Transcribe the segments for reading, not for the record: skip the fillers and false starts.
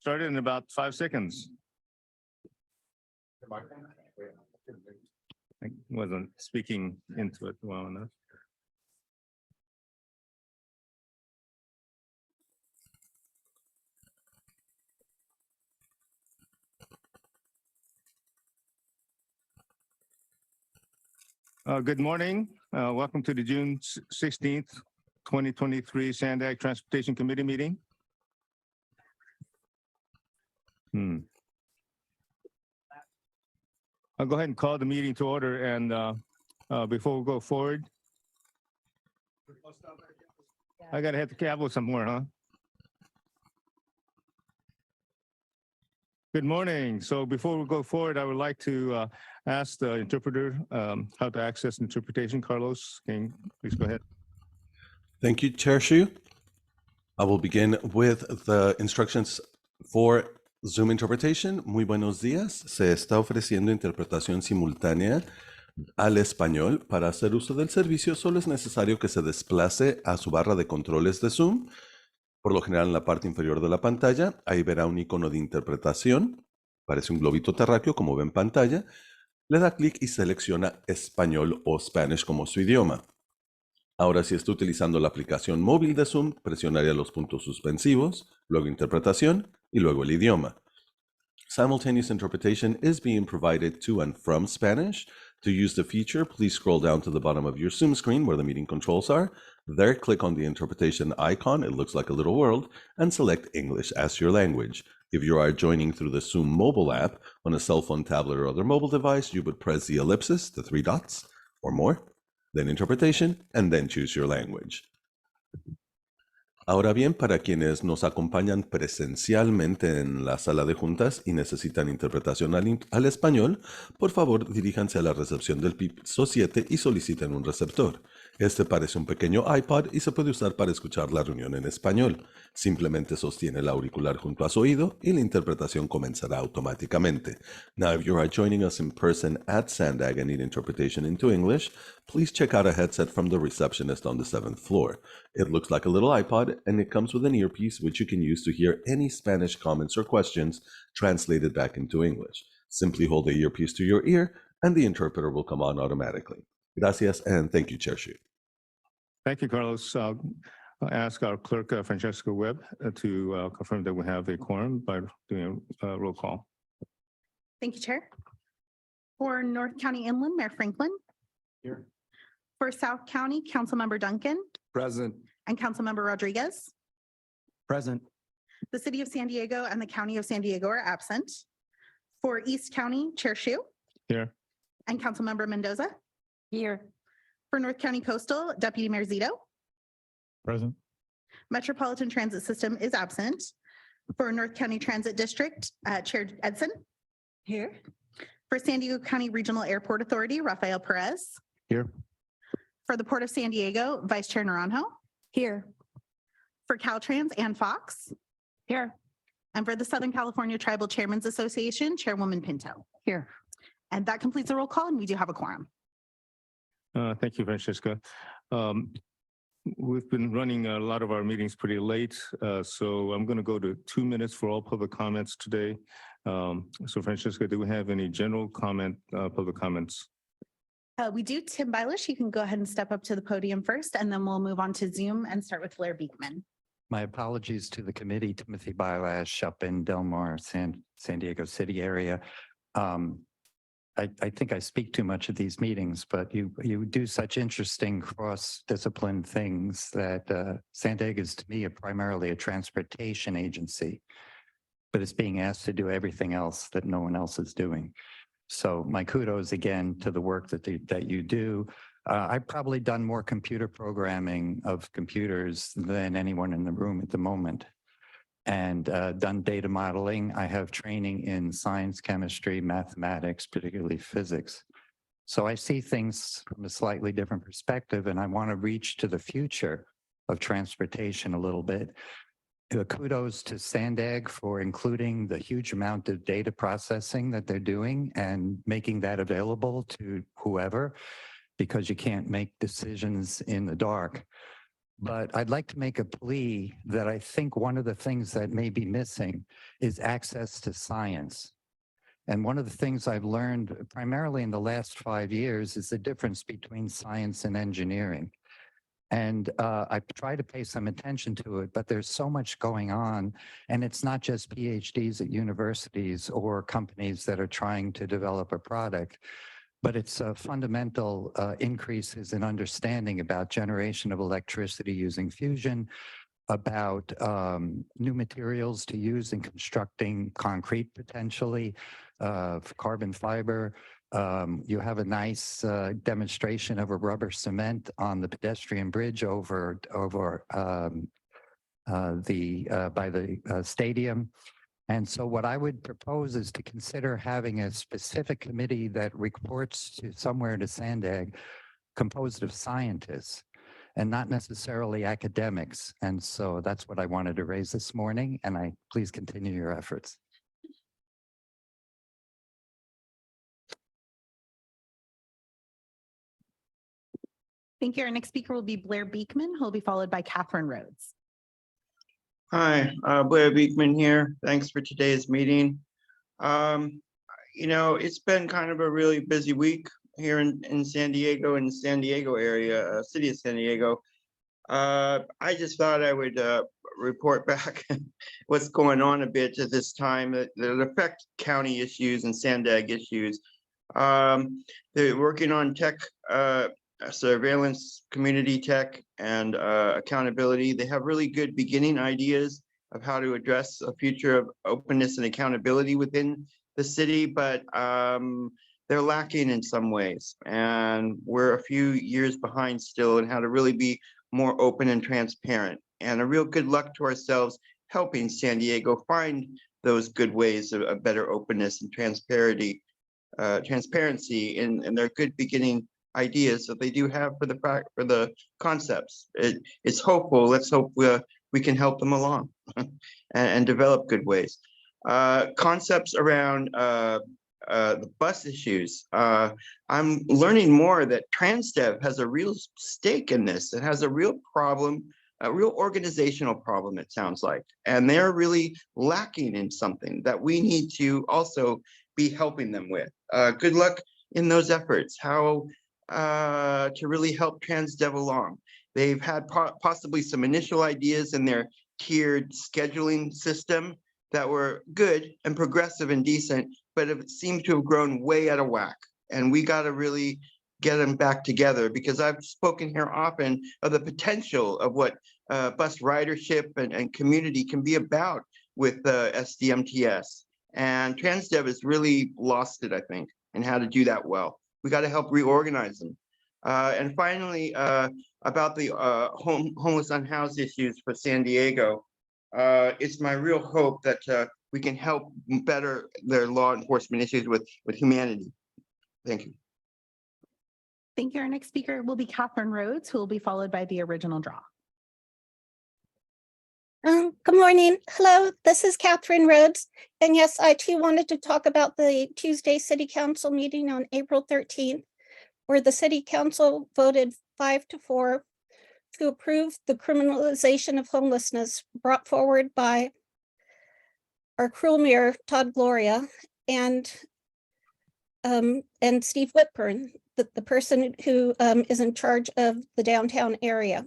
start in about 5 seconds. I wasn't speaking into it well enough. Good morning. Welcome to the June 16th, 2023 SANDAG Transportation Committee meeting. I'll go ahead and call the meeting to order, and before we go forward, I gotta hit the gavel somewhere, huh? Good morning. So before we go forward, I would like to ask the interpreter how to access interpretation. Carlos, can you please go ahead? Thank you, Chair Shu. I will begin with the instructions for Zoom interpretation. Muy buenos días. Se está ofreciendo interpretación simultánea al español. Para hacer uso del servicio, solo es necesario que se desplace a su barra de controles de Zoom. Por lo general, en la parte inferior de la pantalla, ahí verá un icono de interpretación. Parece un globito terráqueo, como ve en pantalla. Le da clic y selecciona español o Spanish como su idioma. Ahora, si está utilizando la aplicación móvil de Zoom, presionaría los puntos suspensivos, luego interpretación y luego el idioma. Simultaneous interpretation is being provided to and from Spanish. To use the feature, please scroll down to the bottom of your Zoom screen where the meeting controls are. There, click on the interpretation icon, it looks like a little world, and select English as your language. If you are joining through the Zoom mobile app on a cell phone, tablet, or other mobile device, you would press the ellipsis, the 3 dots, or more, then interpretation, and then choose your language. Ahora bien, para quienes nos acompañan presencialmente en la sala de juntas y necesitan interpretación al español, por favor diríjanse a la recepción del piso 7 y soliciten un receptor. Este parece un pequeño iPod y se puede usar para escuchar la reunión en español. Simplemente sostiene el auricular junto a su oído y la interpretación comenzará automáticamente. Now, if you are joining us in person at SANDAG and need interpretation into English, please check out a headset from the receptionist on the 7th floor. It looks like a little iPod, and it comes with an earpiece which you can use to hear any Spanish comments or questions translated back into English. Simply hold the earpiece to your ear, and the interpreter will come on automatically. Gracias, and thank you, Chair Shu. Thank you, Carlos. I'll ask our clerk, Francesca Webb, to confirm that we have a quorum by doing a roll call. Thank you, Chair. For North County Inland, Mayor Franklin. Here. For South County, Councilmember Duncan Present. and Councilmember Rodriguez. Present. The City of San Diego and the County of San Diego are absent. For East County, Chair Shu Here. and Councilmember Mendoza. Here. For North County Coastal, Deputy Mayor Zito. Present. Metropolitan Transit System is absent. For North County Transit District, Chair Edson. Here. For San Diego County Regional Airport Authority, Rafael Perez. Here. For the Port of San Diego, Vice Chair Naranjo. Here. For Caltrans, Ann Fox. Here. And for the Southern California Tribal Chairmen's Association, Chairwoman Pinto. Here. And that completes the roll call, and we do have a quorum. Thank you, Francesca. We've been running a lot of our meetings pretty late, so I'm going to go to 2 minutes for all public comments today. So Francesca, do we have any general comment, public comments? We do. Tim Bilash, you can go ahead and step up to the podium first, and then we'll move on to Zoom and start with Blair Beekman. My apologies to the committee, Timothy Bilash up in Del Mar, San Diego City area. I think I speak too much at these meetings, but you do such interesting cross-discipline things that SANDAG is to me primarily a transportation agency, but it's being asked to do everything else that no one else is doing. So my kudos again to the work that you do. I've probably done more computer programming of computers than anyone in the room at the moment, and done data modeling. I have training in science, chemistry, mathematics, particularly physics. So I see things from a slightly different perspective, and I want to reach to the future of transportation a little bit. Kudos to SANDAG for including the huge amount of data processing that they're doing and making that available to whoever, because you can't make decisions in the dark. But I'd like to make a plea that I think one of the things that may be missing is access to science. And one of the things I've learned primarily in the last 5 years is the difference between science and engineering. And I try to pay some attention to it, but there's so much going on. And it's not just PhDs at universities or companies that are trying to develop a product, but it's fundamental increases in understanding about generation of electricity using fusion, about new materials to use in constructing concrete potentially, carbon fiber. You have a nice demonstration of a rubber cement on the pedestrian bridge over by the stadium. And so what I would propose is to consider having a specific committee that reports to somewhere to SANDAG composed of scientists and not necessarily academics. And so that's what I wanted to raise this morning, and I please continue your efforts. Thank you. Our next speaker will be Blair Beekman, who will be followed by Catherine Rhodes. Hi, Blair Beekman here. Thanks for today's meeting. You know, it's been kind of a really busy week here in San Diego, in the San Diego area, city of San Diego. I just thought I would report back what's going on a bit at this time that affect county issues and SANDAG issues. They're working on tech surveillance, community tech, and accountability. They have really good beginning ideas of how to address a future of openness and accountability within the city, but they're lacking in some ways. And we're a few years behind still in how to really be more open and transparent. And a real good luck to ourselves helping San Diego find those good ways of better openness and transparency in their good beginning ideas that they do have for the concepts. It's hopeful. Let's hope we can help them along and develop good ways. Concepts around the bus issues. I'm learning more that TransDev has a real stake in this. It has a real problem, a real organizational problem, it sounds like, and they're really lacking in something that we need to also be helping them with. Good luck in those efforts. How to really help TransDev along. They've had possibly some initial ideas in their tiered scheduling system that were good and progressive and decent, but it seemed to have grown way out of whack. And we got to really get them back together, because I've spoken here often of the potential of what bus ridership and community can be about with SDMTS. And TransDev has really lost it, I think, in how to do that well. We got to help reorganize them. And finally, about the homeless unhoused issues for San Diego, it's my real hope that we can help better their law enforcement issues with humanity. Thank you. Thank you. Our next speaker will be Catherine Rhodes, who will be followed by the original draw. Good morning. Hello, this is Catherine Rhodes. And yes, I too wanted to talk about the Tuesday City Council meeting on April 13th, where the City Council voted 5-4 to approve the criminalization of homelessness brought forward by our cruel mayor, Todd Gloria, and Steve Whitburn, the person who is in charge of the downtown area.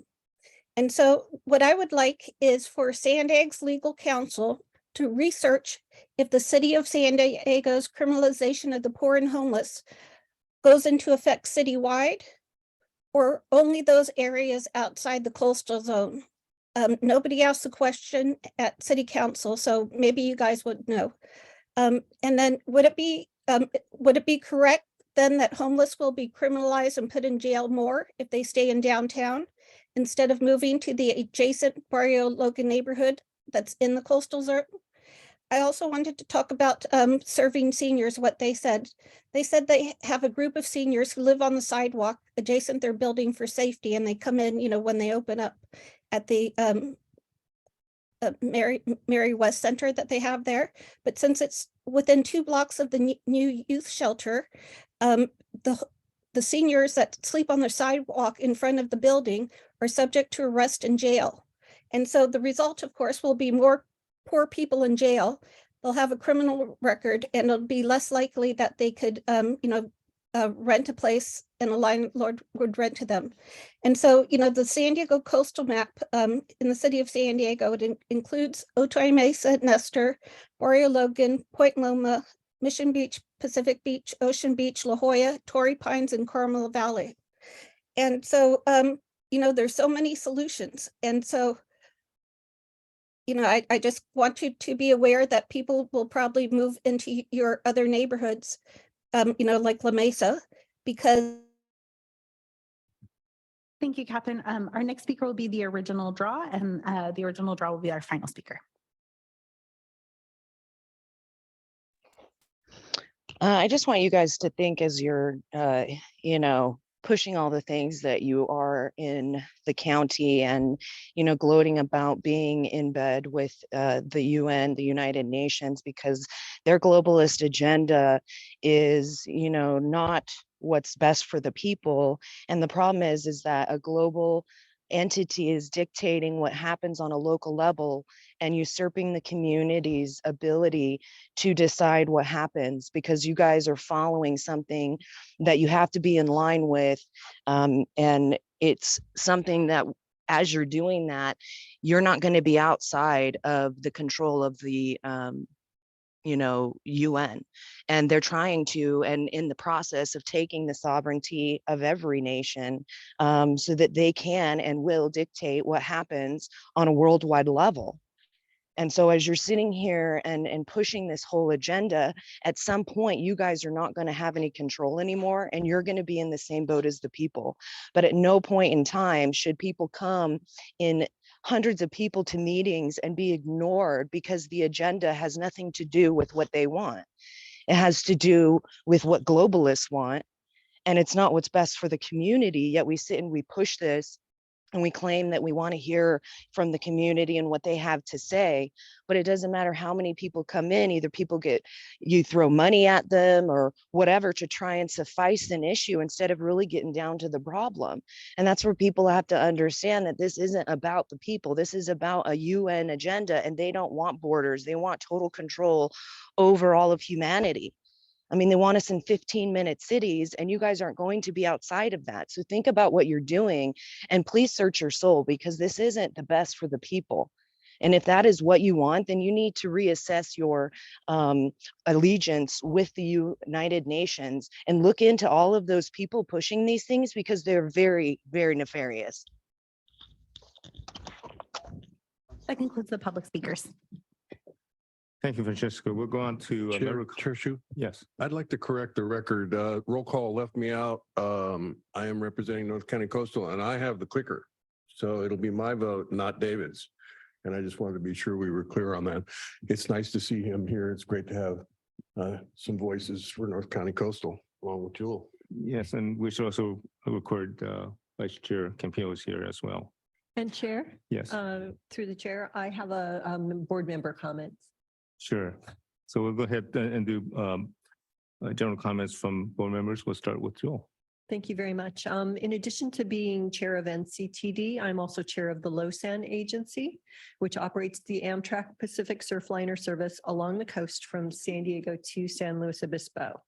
And so what I would like is for SANDAG's legal counsel to research if the city of San Diego's criminalization of the poor and homeless goes into effect citywide or only those areas outside the coastal zone. Nobody asked the question at city council, so maybe you guys would know. And then would it be correct then that homeless will be criminalized and put in jail more if they stay in downtown instead of moving to the adjacent Barrio Logan neighborhood that's in the coastal zone? I also wanted to talk about serving seniors, what they said. They said they have a group of seniors who live on the sidewalk adjacent their building for safety, and they come in, you know, when they open up at the Mary West Center that they have there. But since it's within 2 blocks of the new youth shelter, the seniors that sleep on the sidewalk in front of the building are subject to arrest and jail. And so the result, of course, will be more poor people in jail. They'll have a criminal record, and it'll be less likely that they could, rent a place and a landlord would rent to them. And so, the San Diego coastal map in the city of San Diego, it includes Otay Mesa, Nestor, Barrio Logan, Point Loma, Mission Beach, Pacific Beach, Ocean Beach, La Jolla, Torrey Pines, and Carmel Valley. And so, there's so many solutions. And so, I just want you to be aware that people will probably move into your other neighborhoods, like La Mesa, because. Thank you, Catherine. Our next speaker will be the original draw, and the original draw will be our final speaker. I just want you guys to think as you're, pushing all the things that you are in the county and, gloating about being in bed with the UN, the United Nations, because their globalist agenda is, not what's best for the people. And the problem is that a global entity is dictating what happens on a local level and usurping the community's ability to decide what happens, because you guys are following something that you have to be in line with. And it's something that as you're doing that, you're not going to be outside of the control of the UN, and they're trying to, and in the process of taking the sovereignty of every nation so that they can and will dictate what happens on a worldwide level. And so as you're sitting here and pushing this whole agenda, at some point, you guys are not going to have any control anymore, and you're going to be in the same boat as the people. But at no point in time should people come in hundreds of people to meetings and be ignored because the agenda has nothing to do with what they want. It has to do with what globalists want, and it's not what's best for the community. Yet we sit and we push this and we claim that we want to hear from the community and what they have to say, but it doesn't matter how many people come in. Either you throw money at them or whatever to try and suffice an issue instead of really getting down to the problem. And that's where people have to understand that this isn't about the people. This is about a UN agenda, and they don't want borders. They want total control over all of humanity. I mean, they want us in 15-minute cities, and you guys aren't going to be outside of that. So think about what you're doing, and please search your soul, because this isn't the best for the people. And if that is what you want, then you need to reassess your allegiance with the United Nations and look into all of those people pushing these things, because they're very, very nefarious. That concludes the public speakers. Thank you, Francesca. We'll go on to Chair Shu, Yes. I'd like to correct the record. Roll call left me out. I am representing North County Coastal, and I have the clicker. So it'll be my vote, not David's. And I just wanted to be sure we were clear on that. It's nice to see him here. It's great to have some voices for North County Coastal along with Jewel. Yes, and we should also record Vice Chair Campillo is here as well. And Chair, Yes, through the chair, I have a board member comment. sure. So we'll go ahead and do general comments from board members. We'll start with Joel. Thank you very much. In addition to being chair of NCTD, I'm also chair of the LOSAN agency, which operates the Amtrak Pacific Surfliner service along the coast from San Diego to San Luis Obispo.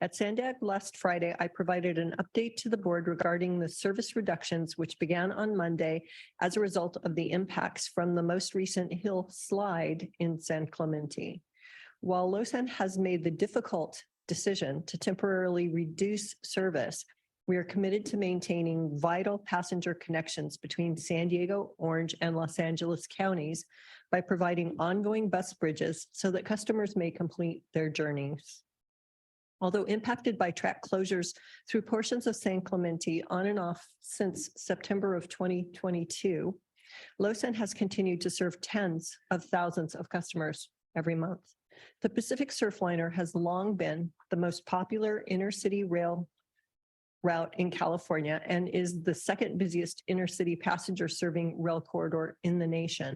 At SANDAG last Friday, I provided an update to the board regarding the service reductions, which began on Monday as a result of the impacts from the most recent hill slide in San Clemente. While LOSAN has made the difficult decision to temporarily reduce service, we are committed to maintaining vital passenger connections between San Diego, Orange, and Los Angeles counties by providing ongoing bus bridges so that customers may complete their journeys. Although impacted by track closures through portions of San Clemente on and off since September of 2022, LOSAN has continued to serve tens of thousands of customers every month. The Pacific Surfliner has long been the most popular inner-city rail route in California and is the second busiest inner-city passenger serving rail corridor in the nation.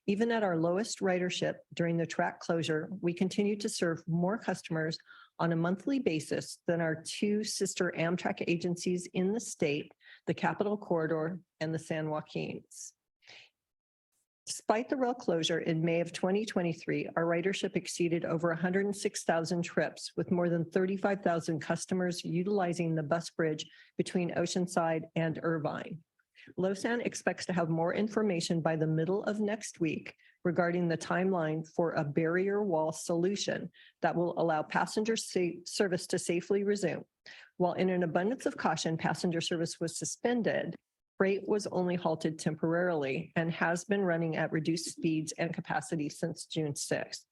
Even at our lowest ridership during the track closure, we continue to serve more customers on a monthly basis than our two sister Amtrak agencies in the state, the Capital Corridor and the San Joaquins. Despite the rail closure in May of 2023, our ridership exceeded over 106,000 trips, with more than 35,000 customers utilizing the bus bridge between Oceanside and Irvine. LoSAN expects to have more information by the middle of next week regarding the timeline for a barrier wall solution that will allow passenger service to safely resume. While in an abundance of caution, passenger service was suspended, freight was only halted temporarily and has been running at reduced speeds and capacity since June 6th.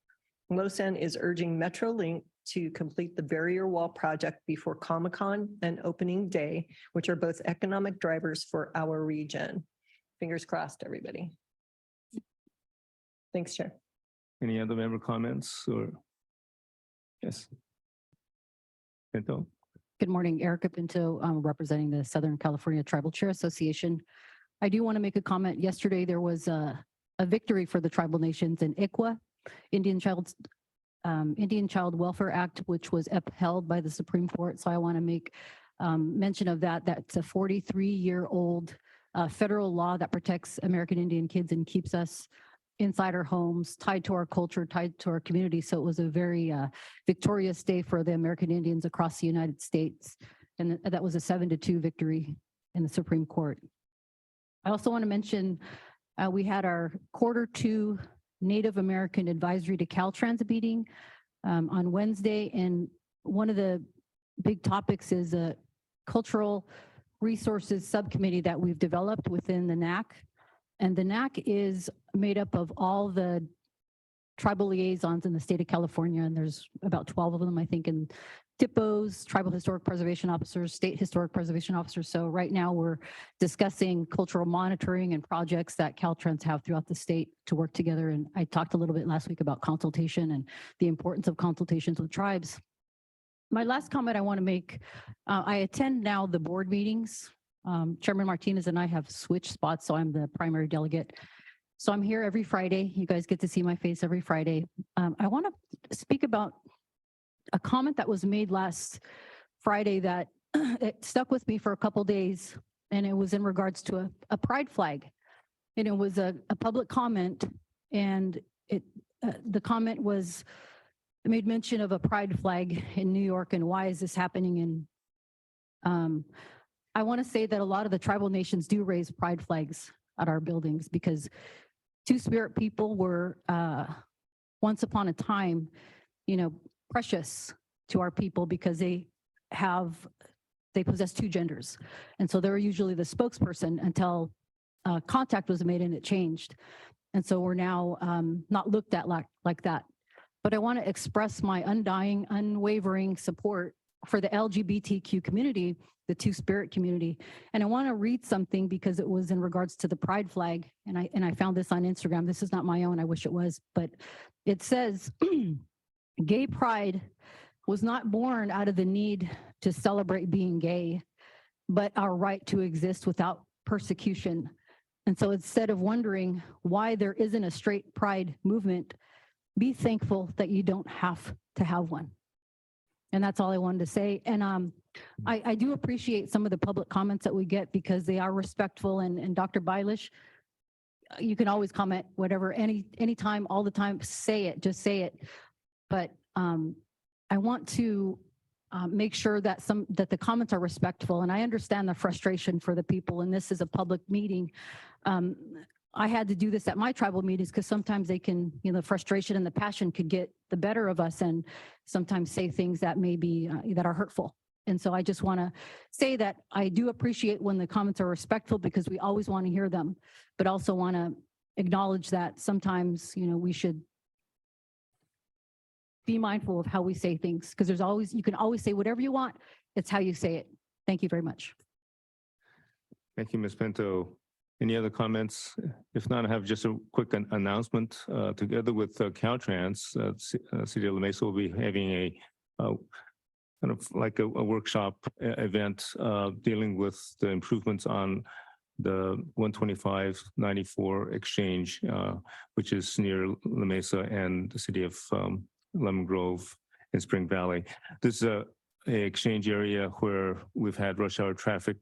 LoSAN is urging Metrolink to complete the barrier wall project before Comic-Con and opening day, which are both economic drivers for our region. Fingers crossed, everybody. Thanks, Chair. Any other member comments or? Yes. Pinto? Good morning, Erica Pinto, representing the Southern California Tribal Chair Association. I do want to make a comment. Yesterday, there was a victory for the tribal nations in ICWA, Indian Child Welfare Act, which was upheld by the Supreme Court. So I want to make mention of that. That's a 43-year-old federal law that protects American Indian kids and keeps us inside our homes, tied to our culture, tied to our community. So it was a very victorious day for the American Indians across the United States. And that was a 7-2 victory in the Supreme Court. I also want to mention we had our Q2 Native American Advisory to Caltrans meeting on Wednesday. And one of the big topics is a cultural resources subcommittee that we've developed within the NAC. And the NAC is made up of all the tribal liaisons in the state of California, and there's about 12 of them, I think, in TIPOs, Tribal Historic Preservation Officers, State Historic Preservation Officers. So right now we're discussing cultural monitoring and projects that Caltrans have throughout the state to work together. And I talked a little bit last week about consultation and the importance of consultations with tribes. My last comment I want to make, I attend now the board meetings. Chairman Martinez and I have switched spots, so I'm the primary delegate. So I'm here every Friday. You guys get to see my face every Friday. I want to speak about a comment that was made last Friday that it stuck with me for a couple days, and it was in regards to a pride flag. And it was a public comment, and the comment was made mention of a pride flag in New York, and why is this happening? And I want to say that a lot of the tribal nations do raise pride flags at our buildings because Two-Spirit people were once upon a time, precious to our people because they possess two genders. And so they were usually the spokesperson until contact was made and it changed. And so we're now not looked at like that. But I want to express my undying, unwavering support for the LGBTQ community, the Two-Spirit community. And I want to read something because it was in regards to the pride flag. And I found this on Instagram. This is not my own. I wish it was. But it says, gay pride was not born out of the need to celebrate being gay, but our right to exist without persecution. And so instead of wondering why there isn't a straight pride movement, be thankful that you don't have to have one. And that's all I wanted to say. And I do appreciate some of the public comments that we get because they are respectful. And Dr. Bilaashka, you can always comment whatever, anytime, all the time, say it, just say it. But I want to make sure that that the comments are respectful. And I understand the frustration for the people, and this is a public meeting. I had to do this at my tribal meetings because sometimes they can, the frustration and the passion could get the better of us and sometimes say things that may be, that are hurtful. And so I just want to say that I do appreciate when the comments are respectful because we always want to hear them, but also want to acknowledge that sometimes, we should be mindful of how we say things because you can always say whatever you want. It's how you say it. Thank you very much. Thank you, Ms. Pinto. Any other comments? If not, I have just a quick announcement. Together with Caltrans, City of La Mesa will be having a kind of like a workshop event dealing with the improvements on the 125-94 exchange, which is near La Mesa and the city of Lemon Grove in Spring Valley. This is a exchange area where we've had rush hour traffic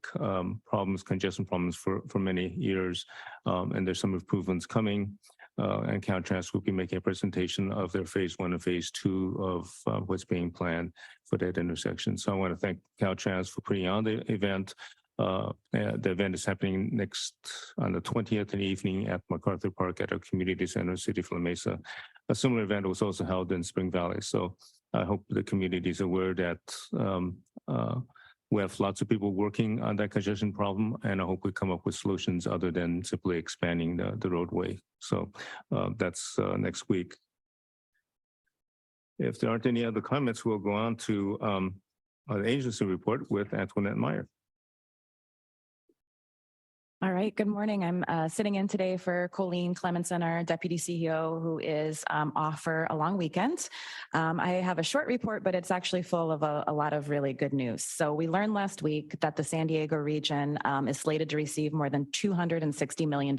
problems, congestion problems for many years, and there's some improvements coming. And Caltrans will be making a presentation of their phase 1 and phase 2 of what's being planned for that intersection. So I want to thank Caltrans for putting on the event. The event is happening on the 20th in the evening at MacArthur Park at our community center, City of La Mesa. A similar event was also held in Spring Valley. So I hope the community is aware that we have lots of people working on that congestion problem, and I hope we come up with solutions other than simply expanding the roadway. So that's next week. If there aren't any other comments, we'll go on to the agency report with Antoinette Meyer. All right, good morning. I'm sitting in today for Colleen Clemenson, our Deputy CEO, who is off for a long weekend. I have a short report, but it's actually full of a lot of really good news. So we learned last week that the San Diego region is slated to receive more than $260 million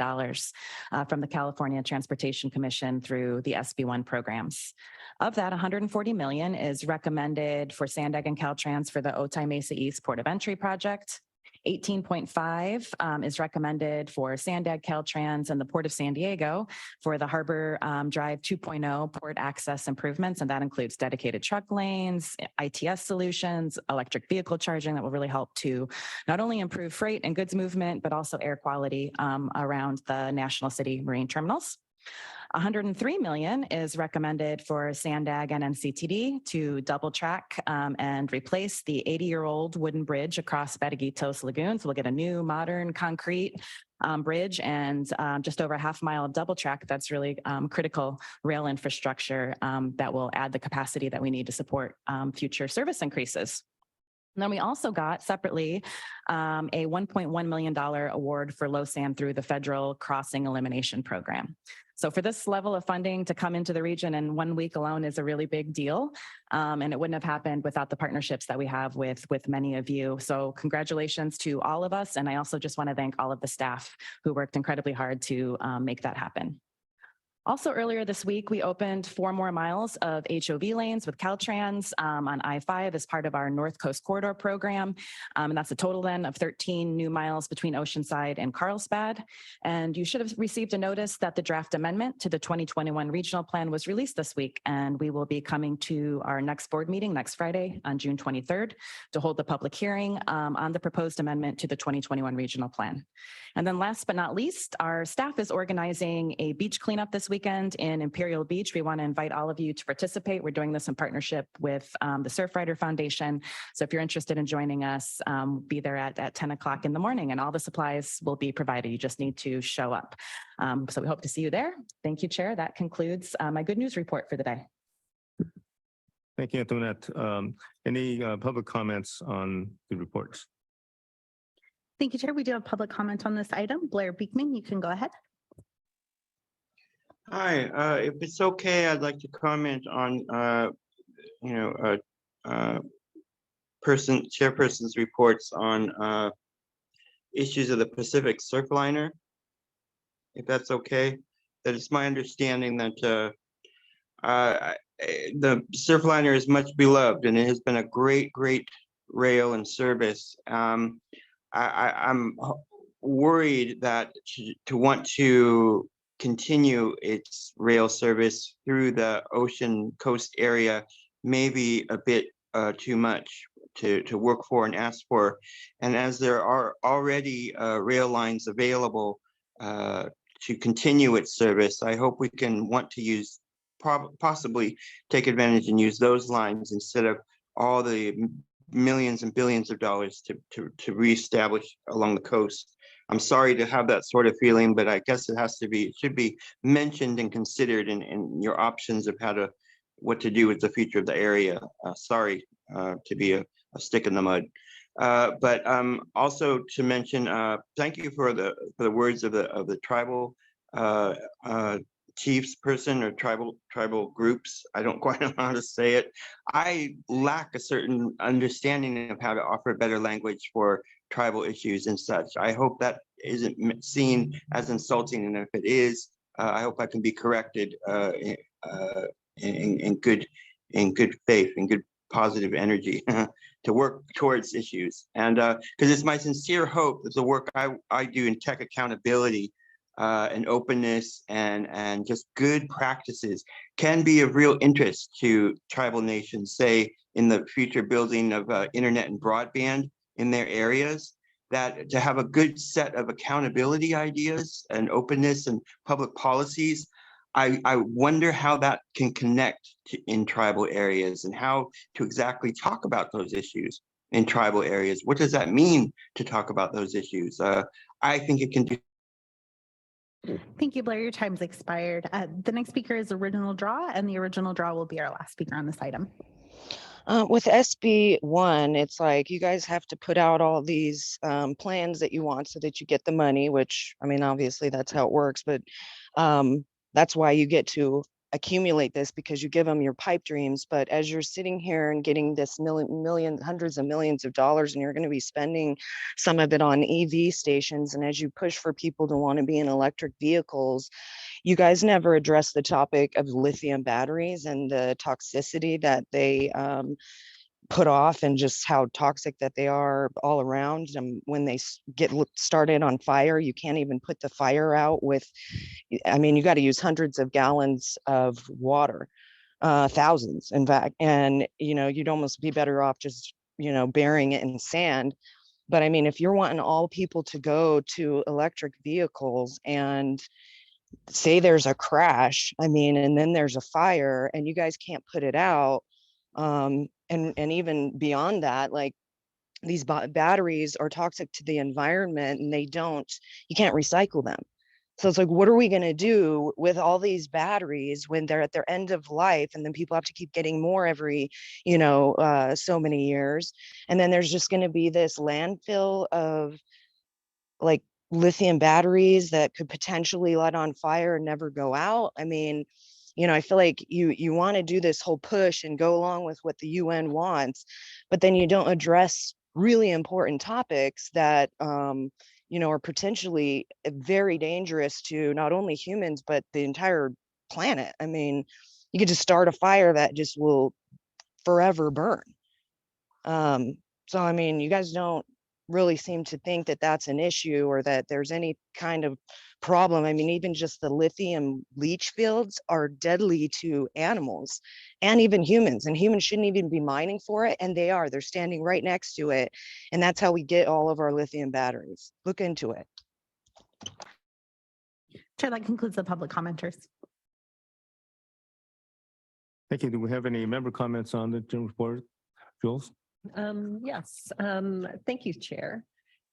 from the California Transportation Commission through the SB1 programs. Of that, $140 million is recommended for SANDAG and Caltrans for the Otay Mesa East Port of Entry project. 18.5 is recommended for SANDAG, Caltrans, and the Port of San Diego for the Harbor Drive 2.0 port access improvements, and that includes dedicated truck lanes, ITS solutions, electric vehicle charging that will really help to not only improve freight and goods movement, but also air quality around the National City Marine terminals. 103 million is recommended for SANDAG and NCTD to double track and replace the 80-year-old wooden bridge across Bataguitos Lagoon. So we'll get a new modern concrete bridge and just over a half mile of double track. That's really critical rail infrastructure that will add the capacity that we need to support future service increases. And then we also got separately a $1.1 million award for low sand through the federal crossing elimination program. So for this level of funding to come into the region in 1 week alone is a really big deal. And it wouldn't have happened without the partnerships that we have with many of you. So congratulations to all of us. And I also just want to thank all of the staff who worked incredibly hard to make that happen. Also earlier this week, we opened 4 more miles of HOV lanes with Caltrans on I-5 as part of our North Coast Corridor program. And that's a total then of 13 new miles between Oceanside and Carlsbad. And you should have received a notice that the draft amendment to the 2021 regional plan was released this week. And we will be coming to our next board meeting next Friday on June 23rd to hold the public hearing on the proposed amendment to the 2021 regional plan. And then last but not least, our staff is organizing a beach cleanup this weekend in Imperial Beach. We want to invite all of you to participate. We're doing this in partnership with the Surfrider Foundation. So if you're interested in joining us, be there at 10 o'clock in the morning, and all the supplies will be provided. You just need to show up. So we hope to see you there. Thank you, Chair. That concludes my good news report for the day. Thank you, Antoinette. Any public comments on the reports? Thank you, Chair. We do have public comment on this item. Blair Beekman, you can go ahead. Hi, if it's okay, I'd like to comment on, chairperson's reports on issues of the Pacific Surfliner. If that's okay, that it's my understanding that the Surfliner is much beloved and it has been a great rail and service. I'm worried that to want to continue its rail service through the ocean coast area may be a bit too much to work for and ask for. And as there are already rail lines available to continue its service, I hope we can want to use, possibly take advantage and use those lines instead of all the millions and billions of dollars to reestablish along the coast. I'm sorry to have that sort of feeling, but I guess it should be mentioned and considered in your options of what to do with the future of the area. Sorry to be a stick in the mud. But also to mention, thank you for the words of the tribal chiefs person or tribal groups. I don't quite know how to say it. I lack a certain understanding of how to offer better language for tribal issues and such. I hope that isn't seen as insulting, and if it is, I hope I can be corrected in good faith and good positive energy to work towards issues. And because it's my sincere hope that the work I do in tech accountability and openness and just good practices can be of real interest to tribal nations, say in the future building of internet and broadband in their areas, that to have a good set of accountability ideas and openness and public policies. I wonder how that can connect in tribal areas and how to exactly talk about those issues in tribal areas. What does that mean to talk about those issues? I think it can do. Thank you, Blair. Your time's expired. The next speaker is Original Draw, and the Original Draw will be our last speaker on this item. With SB1, it's like you guys have to put out all these plans that you want so that you get the money, which, I mean, obviously that's how it works, but that's why you get to accumulate this, because you give them your pipe dreams. But as you're sitting here and getting this hundreds of millions of dollars, and you're going to be spending some of it on EV stations, and as you push for people to want to be in electric vehicles, you guys never address the topic of lithium batteries and the toxicity that they put off, and just how toxic that they are all around. And when they get started on fire, you can't even put the fire out with, I mean, you got to use hundreds of gallons of water, thousands in fact, and you'd almost be better off just burying it in sand. But I mean, if you're wanting all people to go to electric vehicles, and say there's a crash, I mean, and then there's a fire and you guys can't put it out, and even beyond that, like, these batteries are toxic to the environment, and you can't recycle them. So it's like, what are we going to do with all these batteries when they're at their end of life, and then people have to keep getting more every so many years, and then there's just going to be this landfill of like lithium batteries that could potentially light on fire and never go out. I mean, I feel like you want to do this whole push and go along with what the UN wants, but then you don't address really important topics that are potentially very dangerous to not only humans but the entire planet. I mean, you could just start a fire that just will forever burn. So I mean, you guys don't really seem to think that that's an issue, or that there's any kind of problem. I mean, even just the lithium leach fields are deadly to animals and even humans, and humans shouldn't even be mining for it, and they're standing right next to it, and that's how we get all of our lithium batteries. Look into it. Chair, that concludes the public commenters. Thank you. Do we have any member comments on the general report? Jules? Yes, thank you, Chair.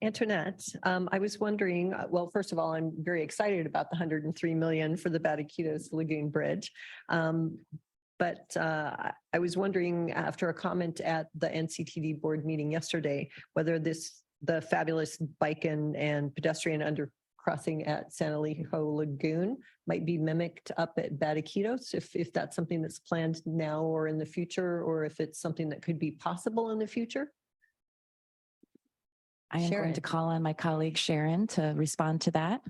Antoinette, I was wondering, well, first of all, I'm very excited about the 103 million for the Bataquitos Lagoon Bridge. But I was wondering, after a comment at the NCTD board meeting yesterday, whether the fabulous bike and pedestrian undercrossing at San Elijo Lagoon might be mimicked up at Bataquitos, if that's something that's planned now or in the future, or if it's something that could be possible in the future. I am going to call on my colleague Sharon to respond to that.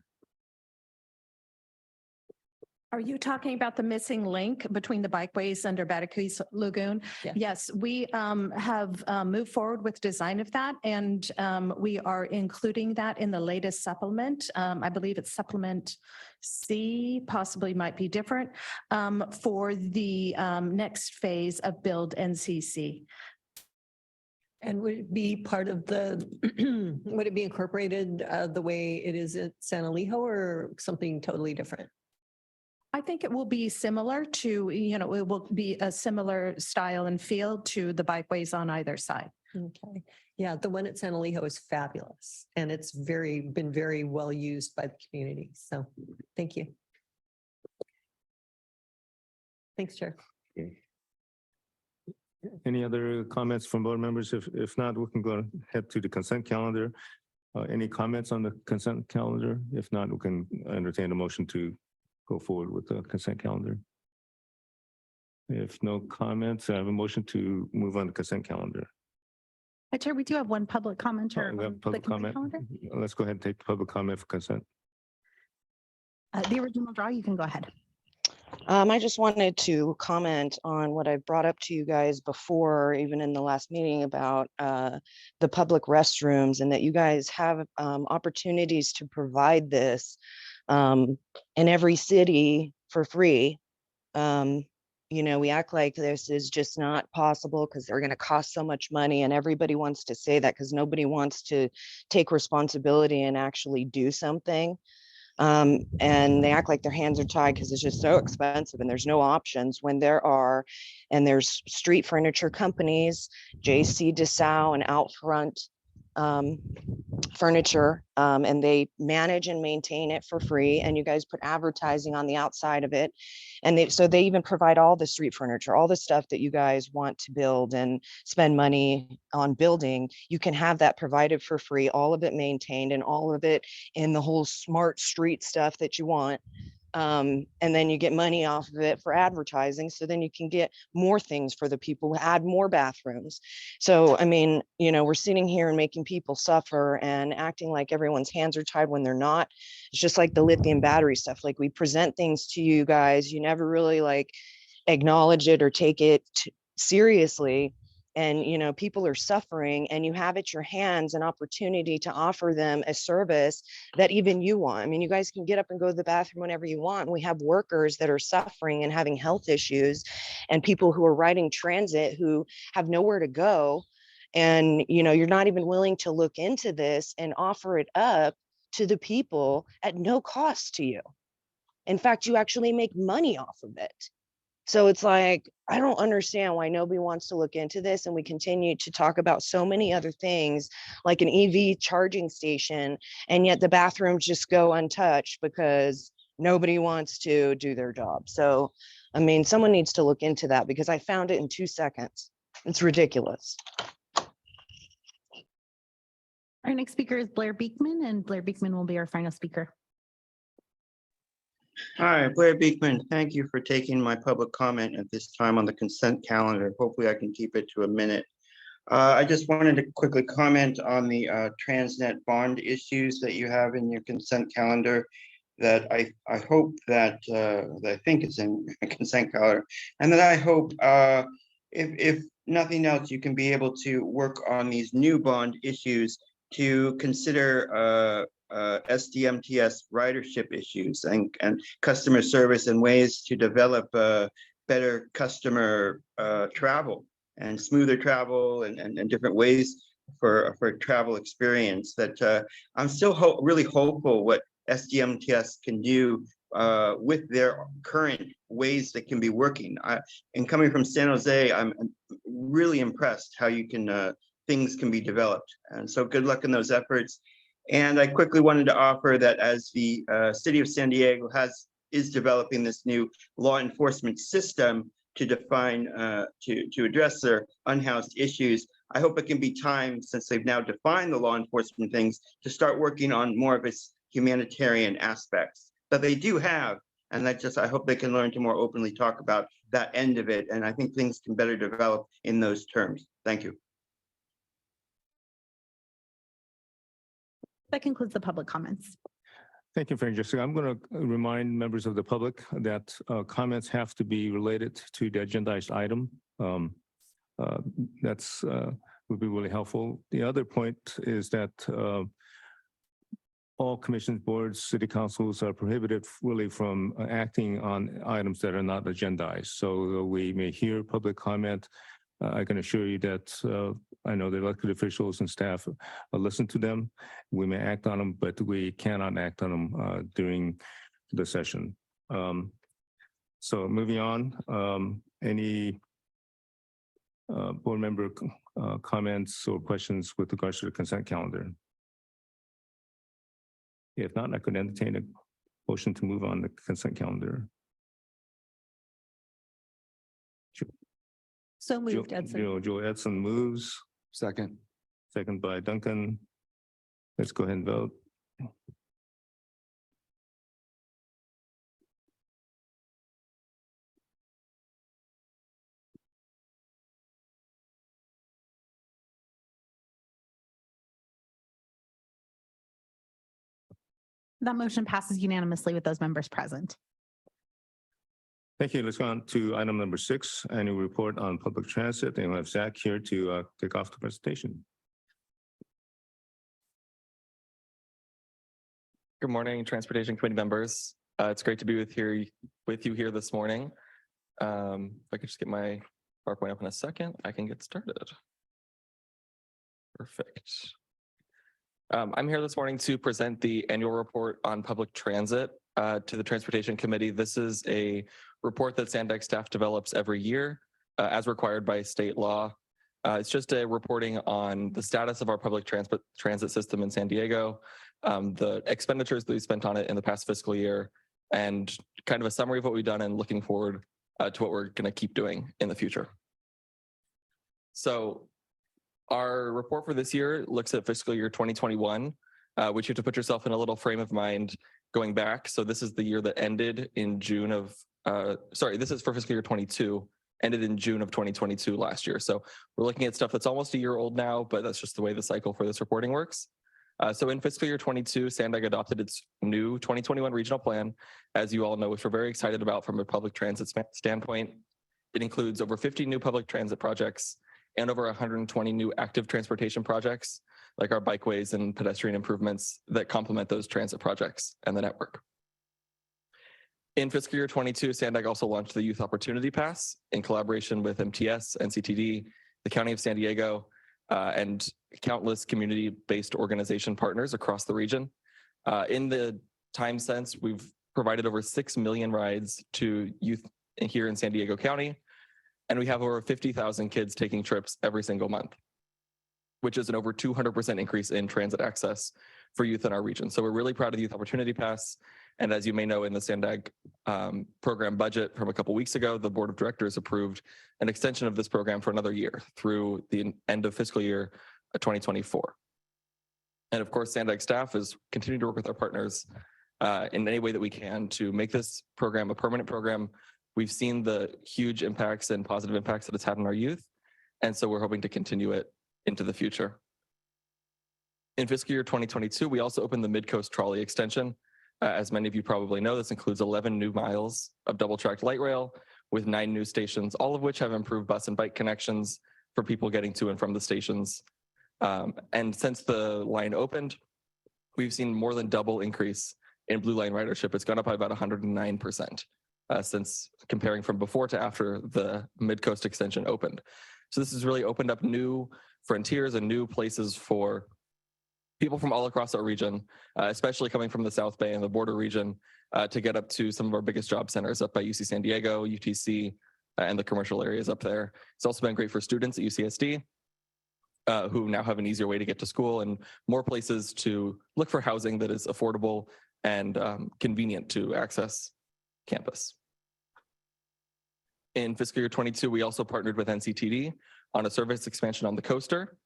Are you talking about the missing link between the bikeways under Bataquitos Lagoon? Yeah. Yes, we have moved forward with design of that, and we are including that in the latest supplement. I believe it's supplement C, possibly might be different, for the next phase of Build NCC. And would it be part of the, would it be incorporated the way it is at San Elijo, or something totally different? I think it will be similar to, it will be a similar style and feel to the bikeways on either side. Okay. Yeah, the one at San Elijo is fabulous, and it's been very well used by the community. So thank you. Thanks, Chair. Any other comments from board members? If not, we can go ahead to the consent calendar. Any comments on the consent calendar? If not, we can entertain a motion to go forward with the consent calendar? If no comments, I have a motion to move on the consent calendar. Chair, we do have one public commenter. We have on the public consent comment. calendar. Let's go ahead and take the public comment for consent. The original draw, you can go ahead. I just wanted to comment on what I brought up to you guys before, even in the last meeting, about the public restrooms, and that you guys have opportunities to provide this in every city for free. You know, we act like this is just not possible because they're going to cost so much money, and everybody wants to say that because nobody wants to take responsibility and actually do something. And they act like their hands are tied because it's just so expensive and there's no options when there's street furniture companies, JC DeSau and Outfront furniture, and they manage and maintain it for free, and you guys put advertising on the outside of it, and they even provide all the street furniture, all the stuff that you guys want to build and spend money on building. You can have that provided for free, all of it maintained, and all of it in the whole smart street stuff that you want. And then you get money off of it for advertising. So then you can get more things for the people, add more bathrooms. So, I mean, you know, we're sitting here and making people suffer and acting like everyone's hands are tied when they're not. It's just like the lithium battery stuff. Like, we present things to you guys, you never really like acknowledge it or take it seriously. And, you know, people are suffering, and you have at your hands an opportunity to offer them a service that even you want. I mean, you guys can get up and go to the bathroom whenever you want. We have workers that are suffering and having health issues, and people who are riding transit who have nowhere to go. And, you know, you're not even willing to look into this and offer it up to the people at no cost to you. In fact, you actually make money off of it. So it's like, I don't understand why nobody wants to look into this. And we continue to talk about so many other things like an EV charging station, and yet the bathrooms just go untouched because nobody wants to do their job. So, I mean, someone needs to look into that because I found it in 2 seconds. It's ridiculous. Our next speaker is Blair Beekman, and Blair Beekman will be our final speaker. Hi, Blair Beekman. Thank you for taking my public comment at this time on the consent calendar. Hopefully I can keep it to a minute. I just wanted to quickly comment on the Transnet bond issues that you have in your consent calendar that I hope that I think is in a consent calendar, and that I hope if nothing else, you can be able to work on these new bond issues to consider SDMTS ridership issues and customer service and ways to develop better customer travel and smoother travel and different ways for travel experience. That I'm still really hopeful what SDMTS can do with their current ways that can be working. And coming from San Jose, I'm really impressed how you can things can be developed. And so good luck in those efforts. And I quickly wanted to offer that as the city of San Diego is developing this new law enforcement system to define, to address their unhoused issues, I hope it can be time, since they've now defined the law enforcement things, to start working on more of its humanitarian aspects that they do have. And I hope they can learn to more openly talk about that end of it. And I think things can better develop in those terms. Thank you. That concludes the public comments. Thank you, Frank Jessica. I'm going to remind members of the public that comments have to be related to the agendized item. That's would be really helpful. The other point is that all commissions, boards, city councils are prohibited really from acting on items that are not agendized. So we may hear public comment. I can assure you that I know the elected officials and staff listen to them. We may act on them, but we cannot act on them during the session. So moving on, any board member comments or questions with regards to the consent calendar? If not, I could entertain a motion to move on the consent calendar. So moved, Edson. Joe Edson moves. Second. Second by Duncan. Let's go ahead and vote. That motion passes unanimously with those members present. Thank you. Let's go on to item number 6, annual report on public transit. And we'll have Zach here to kick off the presentation. Good morning, Transportation Committee members. It's great to be with you here this morning. If I could just get my PowerPoint up in a second, I can get started. Perfect. I'm here this morning to present the annual report on public transit to the Transportation Committee. This is a report that SANDAG staff develops every year as required by state law. It's just a reporting on the status of our public transit system in San Diego, the expenditures that we spent on it in the past fiscal year, and kind of a summary of what we've done and looking forward to what we're going to keep doing in the future. So our report for this year looks at fiscal year 2021, which you have to put yourself in a little frame of mind going back. So this is the year that ended in June of, this is for fiscal year 22, ended in June of 2022 last year. So we're looking at stuff that's almost a year old now, but that's just the way the cycle for this reporting works. So in fiscal year 22, SANDAG adopted its new 2021 regional plan, as you all know, which we're very excited about from a public transit standpoint. It includes over 50 new public transit projects and over 120 new active transportation projects, like our bikeways and pedestrian improvements that complement those transit projects and the network. In fiscal year 22, SANDAG also launched the Youth Opportunity Pass in collaboration with MTS, NCTD, the County of San Diego, and countless community-based organization partners across the region. In the time since, we've provided over 6 million rides to youth here in San Diego County, and we have over 50,000 kids taking trips every single month, which is an over 200% increase in transit access for youth in our region. So we're really proud of the Youth Opportunity Pass. And as you may know, in the SANDAG program budget from a couple weeks ago, the board of directors approved an extension of this program for another year through the end of fiscal year 2024. And of course, SANDAG staff is continuing to work with our partners in any way that we can to make this program a permanent program. We've seen the huge impacts and positive impacts that it's had on our youth. And so we're hoping to continue it into the future. In fiscal year 2022, we also opened the Mid-Coast Trolley Extension. As many of you probably know, this includes 11 new miles of double-tracked light rail with 9 new stations, all of which have improved bus and bike connections for people getting to and from the stations. And since the line opened, we've seen more than double increase in Blue Line ridership. It's gone up by about 109% since comparing from before to after the Mid-Coast extension opened. So this has really opened up new frontiers and new places for people from all across our region, especially coming from the South Bay and the border region, to get up to some of our biggest job centers up by UC San Diego, UTC, and the commercial areas up there. It's also been great for students at UCSD, who now have an easier way to get to school and more places to look for housing that is affordable and convenient to access campus. In fiscal year 22, we also partnered with NCTD on a service expansion on the coaster.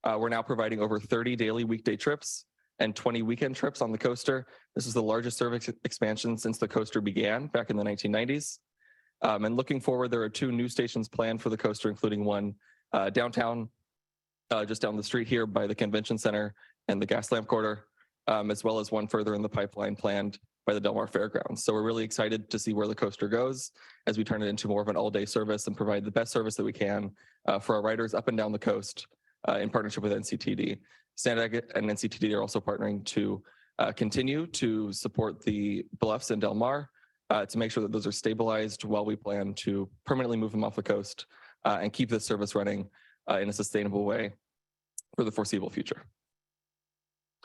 We're now providing over 30 daily weekday trips and 20 weekend trips on the coaster. This is the largest service expansion since the coaster began back in the 1990s. And looking forward, there are 2 new stations planned for the coaster, including one downtown, just down the street here by the convention center and the gas lamp quarter, as well as one further in the pipeline planned by the Del Mar Fairgrounds. So we're really excited to see where the coaster goes as we turn it into more of an all-day service and provide the best service that we can for our riders up and down the coast in partnership with NCTD. SANDAG and NCTD are also partnering to continue to support the Bluffs and Del Mar to make sure that those are stabilized while we plan to permanently move them off the coast and keep this service running in a sustainable way for the foreseeable future.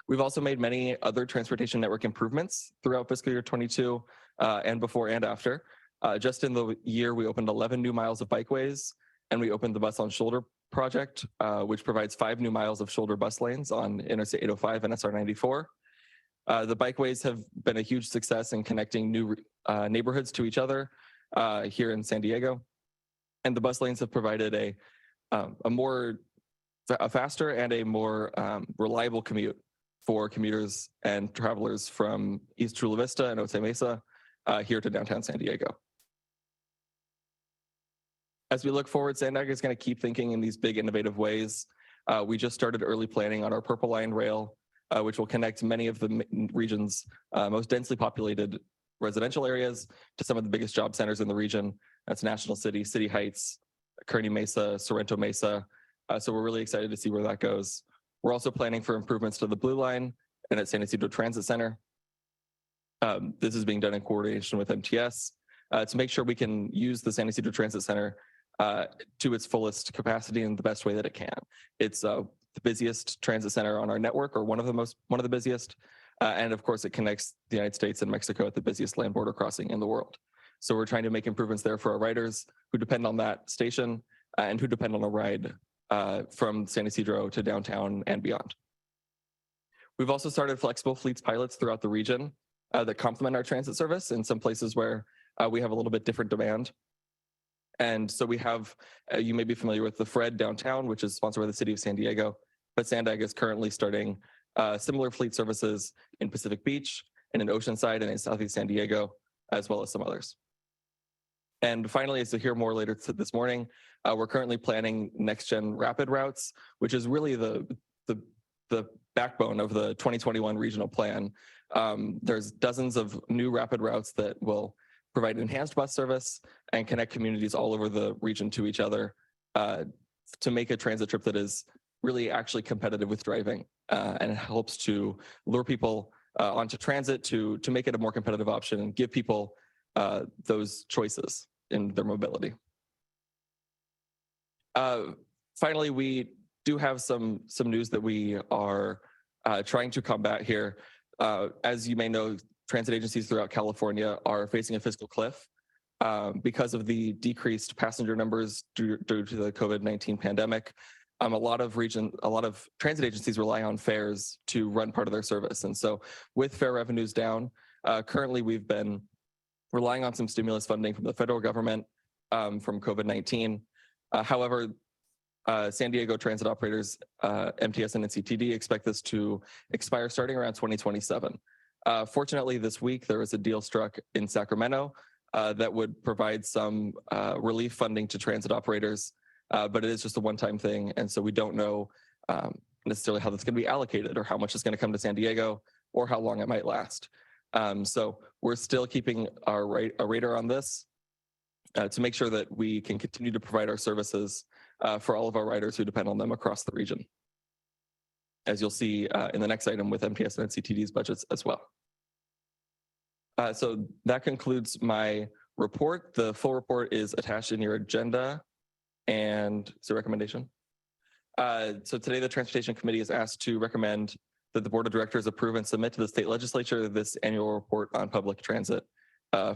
We've also made many other transportation network improvements throughout fiscal year 22 and before and after. Just in the year, we opened 11 new miles of bikeways, and we opened the Bus on Shoulder project, which provides 5 new miles of shoulder bus lanes on Interstate 805 and SR 94. The bikeways have been a huge success in connecting new neighborhoods to each other here in San Diego. And the bus lanes have provided a faster and a more reliable commute for commuters and travelers from East Chula Vista and Otay Mesa here to downtown San Diego. As we look forward, SANDAG is going to keep thinking in these big innovative ways. We just started early planning on our Purple Line rail which will connect many of the region's most densely populated residential areas to some of the biggest job centers in the region. That's National City, City Heights, Kearney Mesa, Sorrento Mesa. So we're really excited to see where that goes. We're also planning for improvements to the Blue Line and at San Isidro Transit Center. This is being done in coordination with MTS to make sure we can use the San Isidro Transit Center to its fullest capacity in the best way that it can. It's the busiest transit center on our network, or one of the busiest. And of course, it connects the United States and Mexico at the busiest land border crossing in the world. So we're trying to make improvements there for our riders who depend on that station and who depend on a ride from San Isidro to downtown and beyond. We've also started flexible fleets pilots throughout the region that complement our transit service in some places where we have a little bit different demand. And so we have, you may be familiar with the Fred downtown, which is sponsored by the city of San Diego, but SANDAG is currently starting similar fleet services in Pacific Beach and in Oceanside and in Southeast San Diego, as well as some others. And finally, as you'll hear more later this morning, we're currently planning next-gen rapid routes, which is really the backbone of the 2021 regional plan. There's dozens of new rapid routes that will provide enhanced bus service and connect communities all over the region to each other to make a transit trip that is really actually competitive with driving and it helps to lure people onto transit to make it a more competitive option and give people those choices in their mobility. Finally, we do have some news that we are trying to combat here. As you may know, transit agencies throughout California are facing a fiscal cliff because of the decreased passenger numbers due to the COVID-19 pandemic. A lot of transit agencies rely on fares to run part of their service. And so with fare revenues down, currently we've been relying on some stimulus funding from the federal government from COVID-19. However, San Diego transit operators, MTS and NCTD, expect this to expire starting around 2027. Fortunately, this week, there was a deal struck in Sacramento that would provide some relief funding to transit operators, but it is just a one-time thing. And so we don't know necessarily how that's going to be allocated or how much is going to come to San Diego or how long it might last. So we're still keeping a radar on this to make sure that we can continue to provide our services for all of our riders who depend on them across the region, as you'll see in the next item with MTS and NCTD's budgets as well. So that concludes my report. The full report is attached in your agenda, and it's a recommendation. So today the Transportation Committee is asked to recommend that the Board of Directors approve and submit to the state legislature this annual report on public transit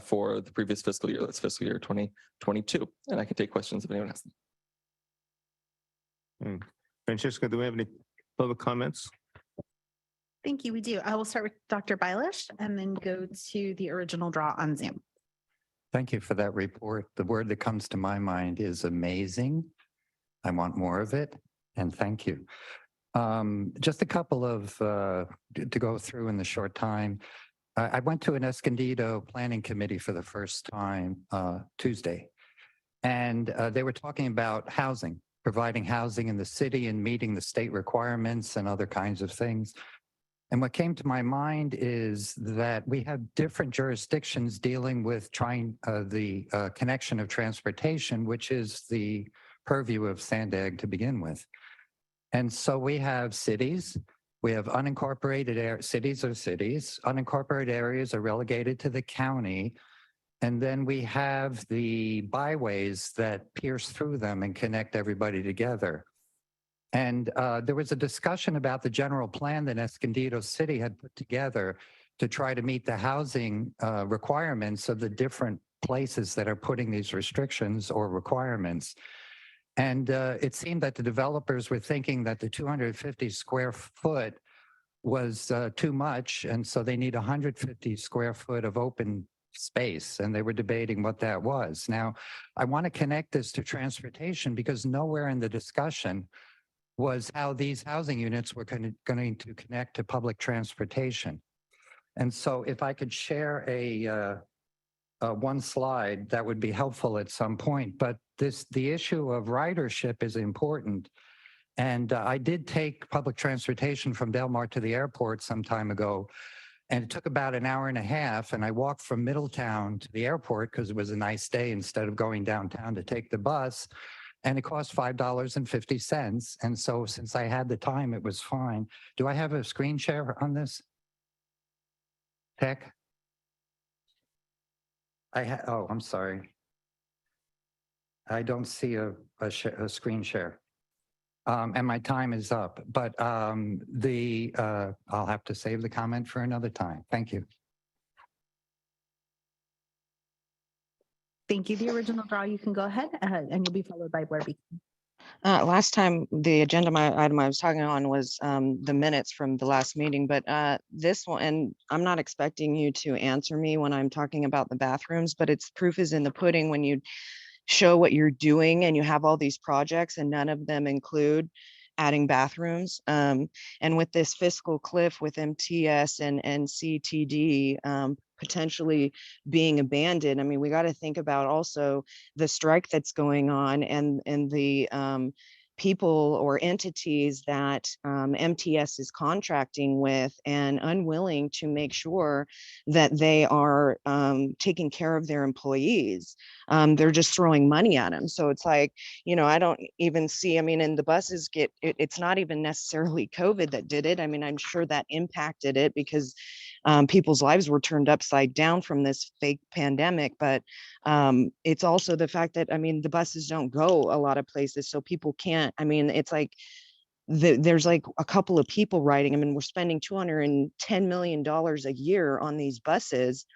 for the previous fiscal year. That's fiscal year 2022. And I can take questions if anyone has them. Francesca, do we have any public comments? Thank you. We do. I will start with Dr. Bilaashka and then go to the original draw on Zoom. Thank you for that report. The word that comes to my mind is amazing. I want more of it, and thank you. Just a couple of to go through in the short time. I went to an Escondido planning committee for the first time Tuesday, and they were talking about housing, providing housing in the city and meeting the state requirements and other kinds of things. And what came to my mind is that we have different jurisdictions dealing with trying the connection of transportation, which is the purview of SANDAG to begin with. And so we have cities, we have unincorporated cities are cities, unincorporated areas are relegated to the county. And then we have the byways that pierce through them and connect everybody together. And there was a discussion about the general plan that Escondido City had put together to try to meet the housing requirements of the different places that are putting these restrictions or requirements. And it seemed that the developers were thinking that the 250 square foot was too much. And so they need 150 square foot of open space. And they were debating what that was. Now, I want to connect this to transportation because nowhere in the discussion was how these housing units were going to connect to public transportation. And so if I could share one slide, that would be helpful at some point. But the issue of ridership is important. And I did take public transportation from Del Mar to the airport some time ago. And it took about an hour and a half. And I walked from Middletown to the airport because it was a nice day instead of going downtown to take the bus. And it cost $5.50. And so since I had the time, it was fine. Do I have a screen share on this? Tech? Oh, I'm sorry. I don't see a screen share. And my time is up, but I'll have to save the comment for another time. Thank you. Thank you. The original draw, you can go ahead and you'll be followed by Blair Beacon. Last time the agenda item I was talking on was the minutes from the last meeting, but this one, and I'm not expecting you to answer me when I'm talking about the bathrooms, but it's proof is in the pudding when you show what you're doing and you have all these projects and none of them include adding bathrooms. And with this fiscal cliff with MTS and CTD potentially being abandoned, I mean, we got to think about also the strike that's going on and the people or entities that MTS is contracting with and unwilling to make sure that they are taking care of their employees. They're just throwing money at them. So it's like, you know, I don't even see, I mean, and the buses it's not even necessarily COVID that did it. I mean, I'm sure that impacted it because people's lives were turned upside down from this fake pandemic. But it's also the fact that, I mean, the buses don't go a lot of places, so people can't, I mean, it's like, there's like a couple of people riding. I mean, we're spending $210 million a year on these buses.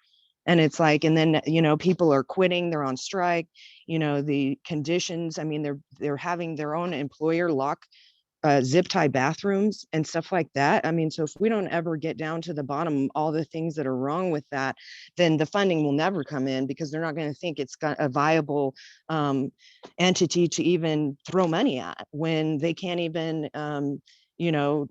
And it's like, and then, you know, people are quitting, they're on strike, you know, the conditions, I mean, they're having their own employer lock zip tie bathrooms and stuff like that. I mean, so if we don't ever get down to the bottom, all the things that are wrong with that, then the funding will never come in because they're not going to think it's got a viable entity to even throw money at when they can't even, you know,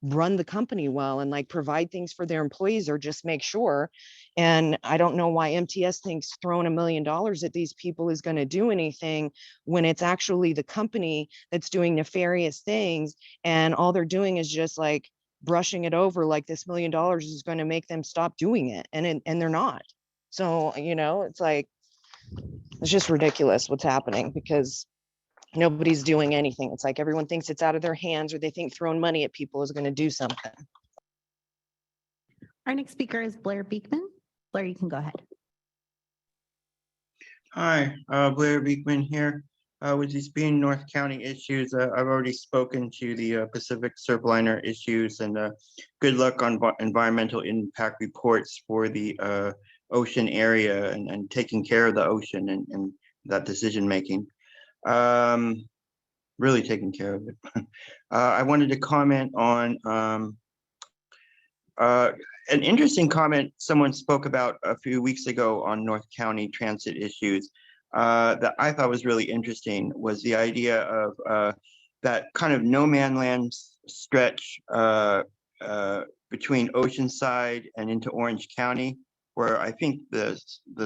run the company well and like provide things for their employees or just make sure. And I don't know why MTS thinks throwing $1 million at these people is going to do anything when it's actually the company that's doing nefarious things. And all they're doing is just like brushing it over like this $1 million is going to make them stop doing it. And they're not. So, you know, it's like, it's just ridiculous what's happening because nobody's doing anything. It's like everyone thinks it's out of their hands or they think throwing money at people is going to do something. Our next speaker is Blair Beekman. Blair, you can go ahead. Hi, Blair Beekman here. With these being North County issues, I've already spoken to the Pacific Surfliner issues and good luck on environmental impact reports for the ocean area and taking care of the ocean and that decision making. Really taking care of it. I wanted to comment on an interesting comment someone spoke about a few weeks ago on North County transit issues that I thought was really interesting was the idea of that kind of no man land stretch between Oceanside and into Orange County, where I think the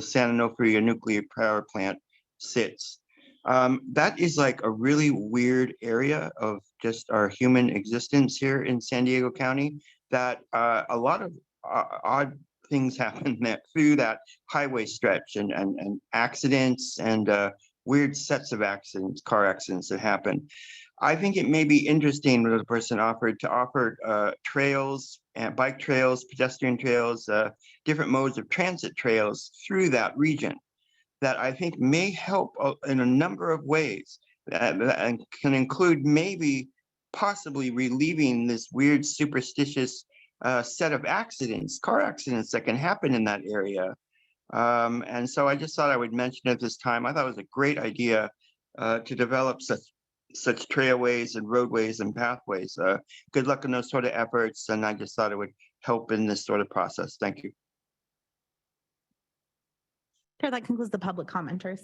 Santa Onofre nuclear power plant sits. That is like a really weird area of just our human existence here in San Diego County, that a lot of odd things happen through that highway stretch and accidents and weird sets of accidents, car accidents that happen. I think it may be interesting what the person offered to offer trails and bike trails, pedestrian trails, different modes of transit trails through that region that I think may help in a number of ways and can include maybe possibly relieving this weird superstitious set of accidents, car accidents that can happen in that area. And so I just thought I would mention it this time. I thought it was a great idea to develop such trailways and roadways and pathways. Good luck in those sort of efforts. And I just thought it would help in this sort of process. Thank you. Chair, that concludes the public commenters.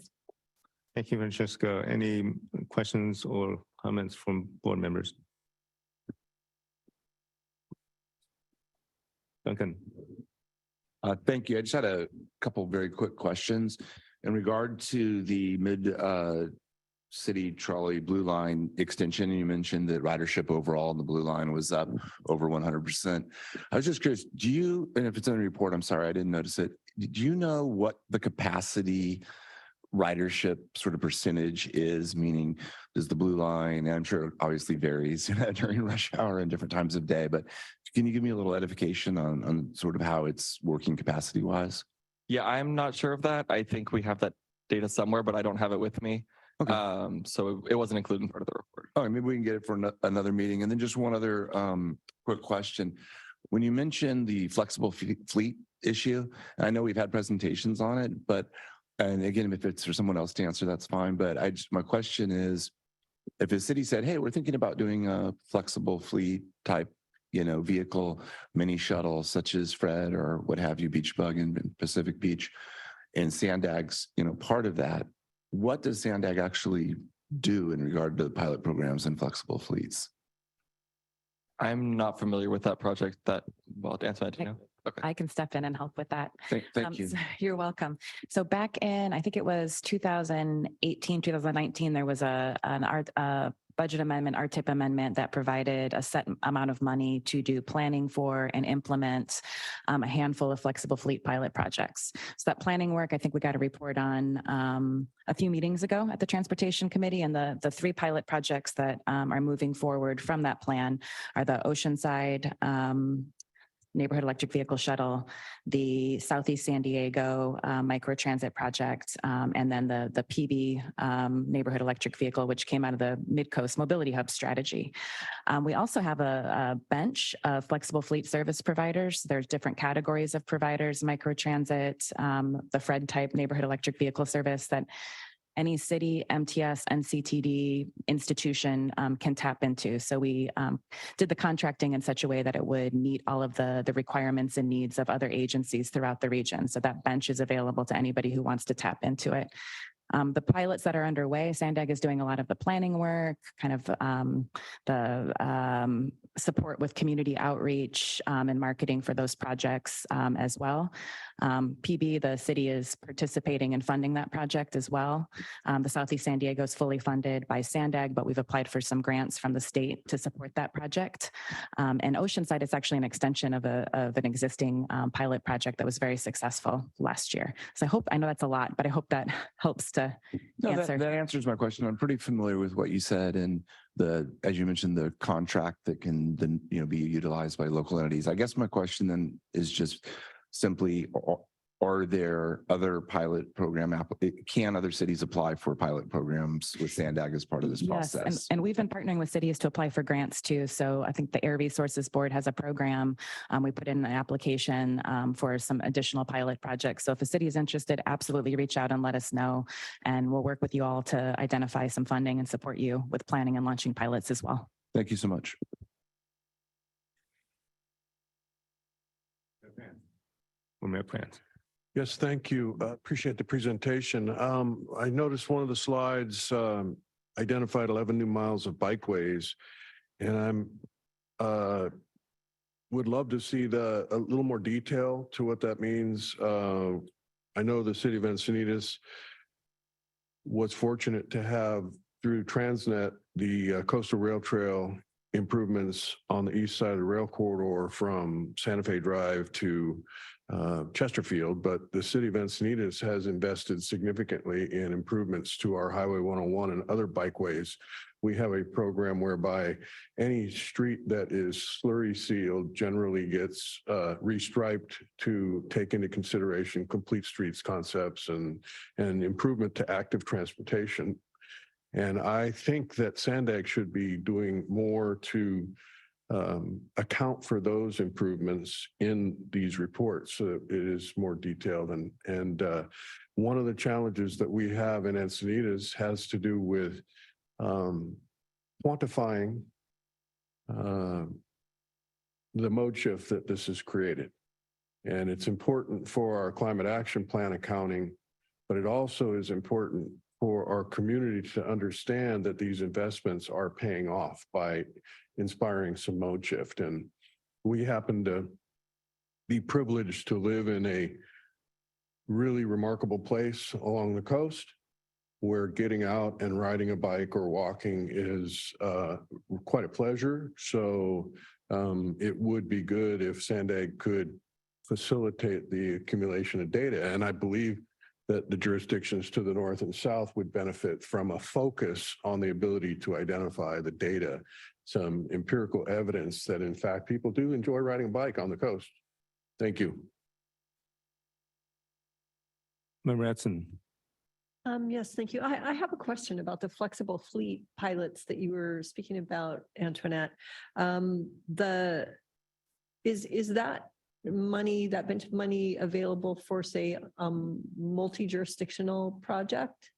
Thank you, Francesca. Any questions or comments from board members? Duncan. Thank you. I just had a couple very quick questions in regard to the city trolley blue line extension. You mentioned that ridership overall on the blue line was up over 100%. I was just curious, do you, and if it's in the report, I'm sorry, I didn't notice it. Do you know what the capacity ridership sort of percentage is? Meaning, does the blue line, and I'm sure it obviously varies during rush hour and different times of day, but can you give me a little edification on sort of how it's working capacity wise? Yeah, I'm not sure of that. I think we have that data somewhere, but I don't have it with me. Okay. So it wasn't included in part of the report. All right, maybe we can get it for another meeting. And then just one other quick question. When you mentioned the flexible fleet issue, and I know we've had presentations on it, but, and again, if it's for someone else to answer, that's fine. But my question is, if a city said, hey, we're thinking about doing a flexible fleet type, vehicle, mini shuttle, such as Fred or what have you, Beach Bug and Pacific Beach, and SANDAG's, part of that, what does SANDAG actually do in regard to the pilot programs and flexible fleets? I'm not familiar with that project. Well, to answer that, do you know? Okay. I can step in and help with that. Thank you. You're welcome. So back in, I think it was 2018, 2019, there was a budget amendment, RTIP amendment that provided a set amount of money to do planning for and implement a handful of flexible fleet pilot projects. So that planning work, I think we got a report on a few meetings ago at the Transportation Committee, and the three pilot projects that are moving forward from that plan are the Oceanside Neighborhood Electric Vehicle Shuttle, the Southeast San Diego microtransit project, and then the PB Neighborhood Electric Vehicle, which came out of the Mid-Coast Mobility Hub strategy. We also have a bench of flexible fleet service providers. There's different categories of providers: microtransit, the Fred type neighborhood electric vehicle service that any city, MTS, NCTD institution can tap into. So we did the contracting in such a way that it would meet all of the requirements and needs of other agencies throughout the region. So that bench is available to anybody who wants to tap into it. The pilots that are underway, SANDAG is doing a lot of the planning work, kind of the support with community outreach and marketing for those projects as well. PB, the city is participating and funding that project as well. The Southeast San Diego is fully funded by SANDAG, but we've applied for some grants from the state to support that project. And Oceanside is actually an extension of an existing pilot project that was very successful last year. So I know that's a lot, but I hope that helps to answer. That answers my question. I'm pretty familiar with what you said, and as you mentioned, the contract that can then be utilized by local entities. I guess my question then is just simply, are there other pilot program, can other cities apply for pilot programs with SANDAG as part of this process? Yes, and we've been partnering with cities to apply for grants too. So I think the Air Resources Board has a program. We put in an application for some additional pilot projects. So if a city is interested, absolutely reach out and let us know. And we'll work with you all to identify some funding and support you with planning and launching pilots as well. Thank you so much. Plans. Yes, thank you. Appreciate the presentation. I noticed one of the slides identified 11 new miles of bikeways, and would love to see a little more detail to what that means. I know the city of Encinitas was fortunate to have, through Transnet, the Coastal Rail Trail improvements on the east side of the rail corridor from Santa Fe Drive to Chesterfield, but the city of Encinitas has invested significantly in improvements to our Highway 101 and other bikeways. We have a program whereby any street that is slurry sealed generally gets restriped to take into consideration complete streets concepts and improvement to active transportation. And I think that SANDAG should be doing more to account for those improvements in these reports so that it is more detailed. And one of the challenges that we have in Encinitas has to do with quantifying the mode shift that this has created. And it's important for our climate action plan accounting, but it also is important for our community to understand that these investments are paying off by inspiring some mode shift. And we happen to be privileged to live in a really remarkable place along the coast where getting out and riding a bike or walking is quite a pleasure. So it would be good if SANDAG could facilitate the accumulation of data. And I believe that the jurisdictions to the north and south would benefit from a focus on the ability to identify the data, some empirical evidence that in fact people do enjoy riding a bike on the coast. Thank you. Member Edson. Yes, thank you. I have a question about the flexible fleet pilots that you were speaking about, Antoinette. Is that money, that bench money available for, say, multi-jurisdictional project?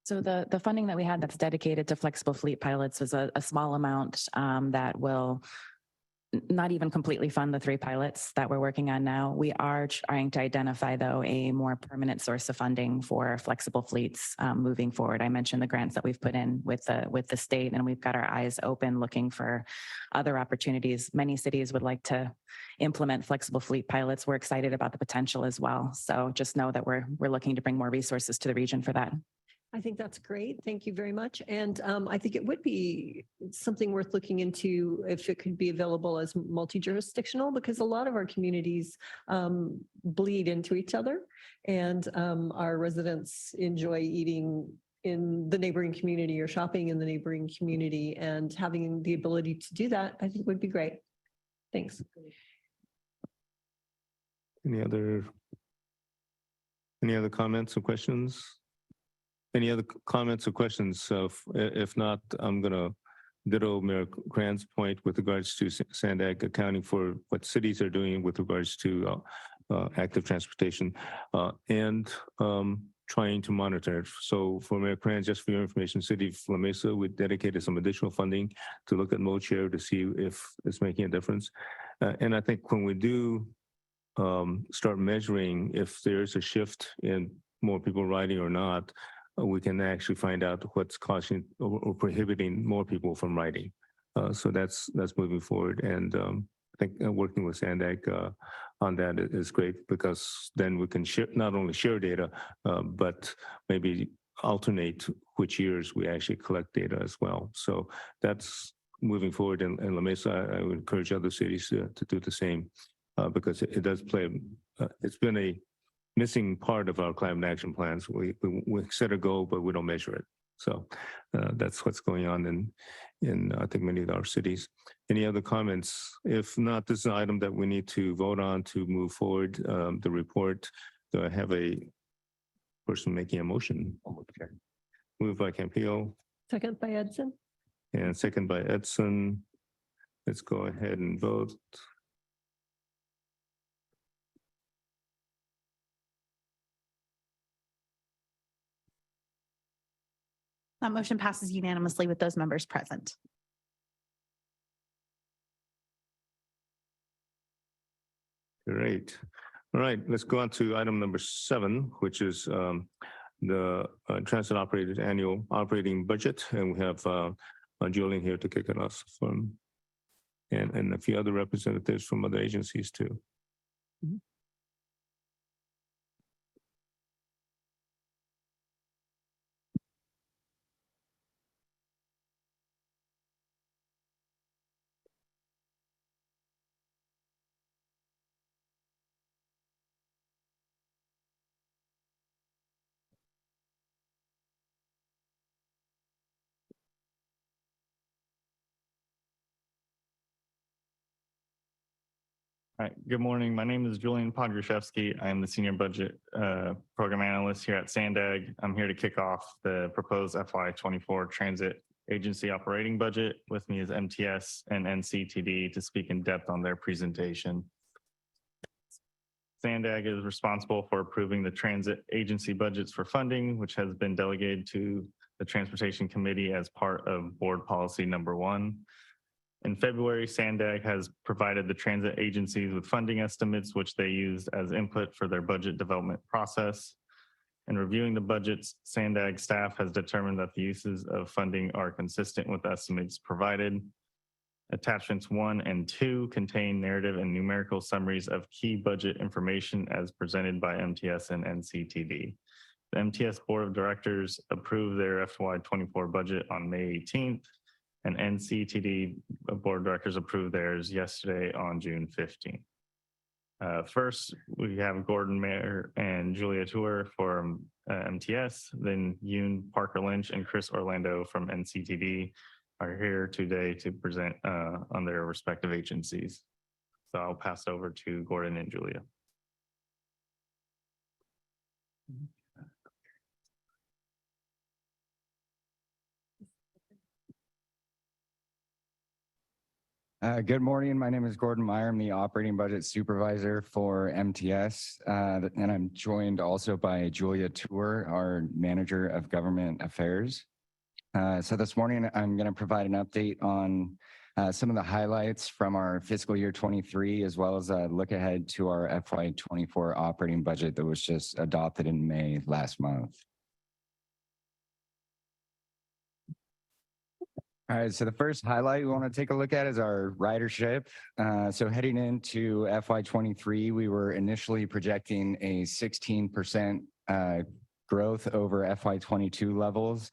So the funding that we had that's dedicated to flexible fleet pilots was a small amount that will not even completely fund the 3 pilots that we're working on now. We are trying to identify, though, a more permanent source of funding for flexible fleets moving forward. I mentioned the grants that we've put in with the state, and we've got our eyes open looking for other opportunities. Many cities would like to implement flexible fleet pilots. We're excited about the potential as well. So just know that we're looking to bring more resources to the region for that. I think that's great. Thank you very much. And I think it would be something worth looking into if it could be available as multi-jurisdictional, because a lot of our communities bleed into each other, and our residents enjoy eating in the neighboring community or shopping in the neighboring community, and having the ability to do that, I think would be great. Thanks. Any other comments or questions? Any other comments or questions? So if not, I'm going to ditto Mayor Cran's point with regards to SANDAG accounting for what cities are doing with regards to active transportation and trying to monitor it. So for Mayor Cran, just for your information, City of La Mesa, we dedicated some additional funding to look at mode share to see if it's making a difference. And I think when we do start measuring if there's a shift in more people riding or not, we can actually find out what's causing or prohibiting more people from riding. So that's moving forward. And I think working with SANDAG on that is great, because then we can not only share data, but maybe alternate which years we actually collect data as well. So that's moving forward in La Mesa. I would encourage other cities to do the same, because it does play, it's been a missing part of our climate action plans. We set a goal, but we don't measure it. So that's what's going on in I think many of our cities. Any other comments? If not, this is an item that we need to vote on to move forward the report. Do I have a person making a motion? Okay. Moved by Campillo. Second by Edson. And second by Edson. Let's go ahead and vote. That motion passes unanimously with those members present. Great. All right, let's go on to item number 7, which is the transit operated annual operating budget. And we have Julian here to kick it off from, and a few other representatives from other agencies too. All right, good morning. My name is Julian Podgruszewski. I am the Senior Budget Program Analyst here at SANDAG. I'm here to kick off the proposed FY24 Transit Agency Operating Budget. With me is MTS and NCTD to speak in depth on their presentation. SANDAG is responsible for approving the transit agency budgets for funding, which has been delegated to the Transportation Committee as part of Board Policy Number 1. In February, SANDAG has provided the transit agencies with funding estimates, which they used as input for their budget development process. In reviewing the budgets, SANDAG staff has determined that the uses of funding are consistent with estimates provided. Attachments 1 and 2 contain narrative and numerical summaries of key budget information as presented by MTS and NCTD. The MTS Board of Directors approved their FY24 budget on May 18th, and NCTD Board of Directors approved theirs yesterday on June 15th. First, we have Gordon Mayer and Julia Tour from MTS, then Yoon Parker Lynch and Chris Orlando from NCTD are here today to present on their respective agencies. So I'll pass over to Gordon and Julia. Good morning. My name is Gordon Meyer. I'm the operating budget supervisor for MTS, and I'm joined also by Julia Tour, our manager of government affairs. So this morning, I'm going to provide an update on some of the highlights from our fiscal year 23, as well as a look ahead to our FY24 operating budget that was just adopted in May last month. All right, so the first highlight we want to take a look at is our ridership. So heading into FY23, we were initially projecting a 16% growth over FY22 levels.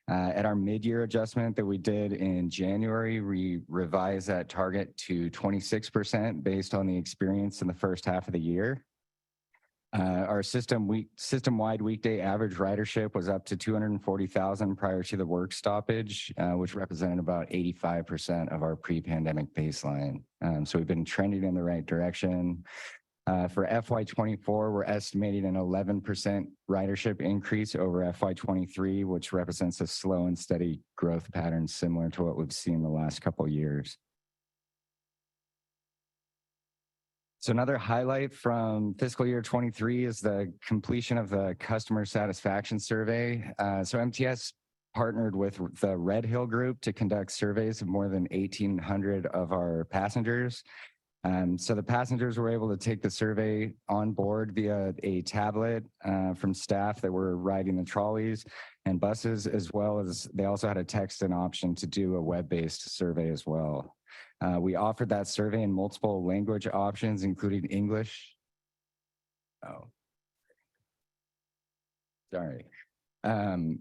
At our mid-year adjustment that we did in January, we revised that target to 26% based on the experience in the first half of the year. Our system-wide weekday average ridership was up to 240,000 prior to the work stoppage, which represented about 85% of our pre-pandemic baseline. So we've been trending in the right direction. For FY24, we're estimating an 11% ridership increase over FY23, which represents a slow and steady growth pattern similar to what we've seen the last couple of years. So another highlight from fiscal year 23 is the completion of the customer satisfaction survey. So MTS partnered with the Red Hill Group to conduct surveys of more than 1,800 of our passengers. So the passengers were able to take the survey on board via a tablet from staff that were riding the trolleys and buses, as well as they also had a text-in option to do a web-based survey as well. We offered that survey in multiple language options, including English.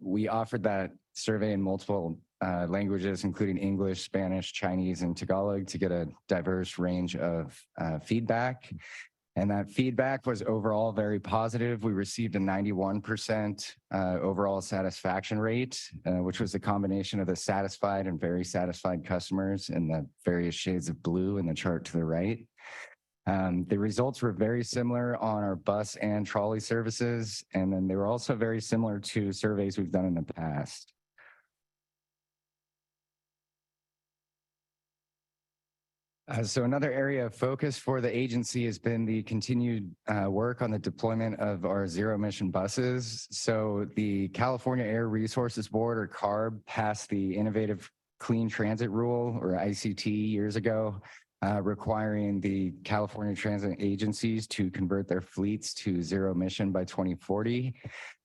We offered that survey in multiple languages, including English, Spanish, Chinese, and Tagalog, to get a diverse range of feedback. And that feedback was overall very positive. We received a 91% overall satisfaction rate, which was a combination of the satisfied and very satisfied customers in the various shades of blue in the chart to the right. The results were very similar on our bus and trolley services, and then they were also very similar to surveys we've done in the past. So another area of focus for the agency has been the continued work on the deployment of our zero-emission buses. So the California Air Resources Board, or CARB, passed the Innovative Clean Transit Rule, or ICT, years ago, requiring the California transit agencies to convert their fleets to zero emission by 2040.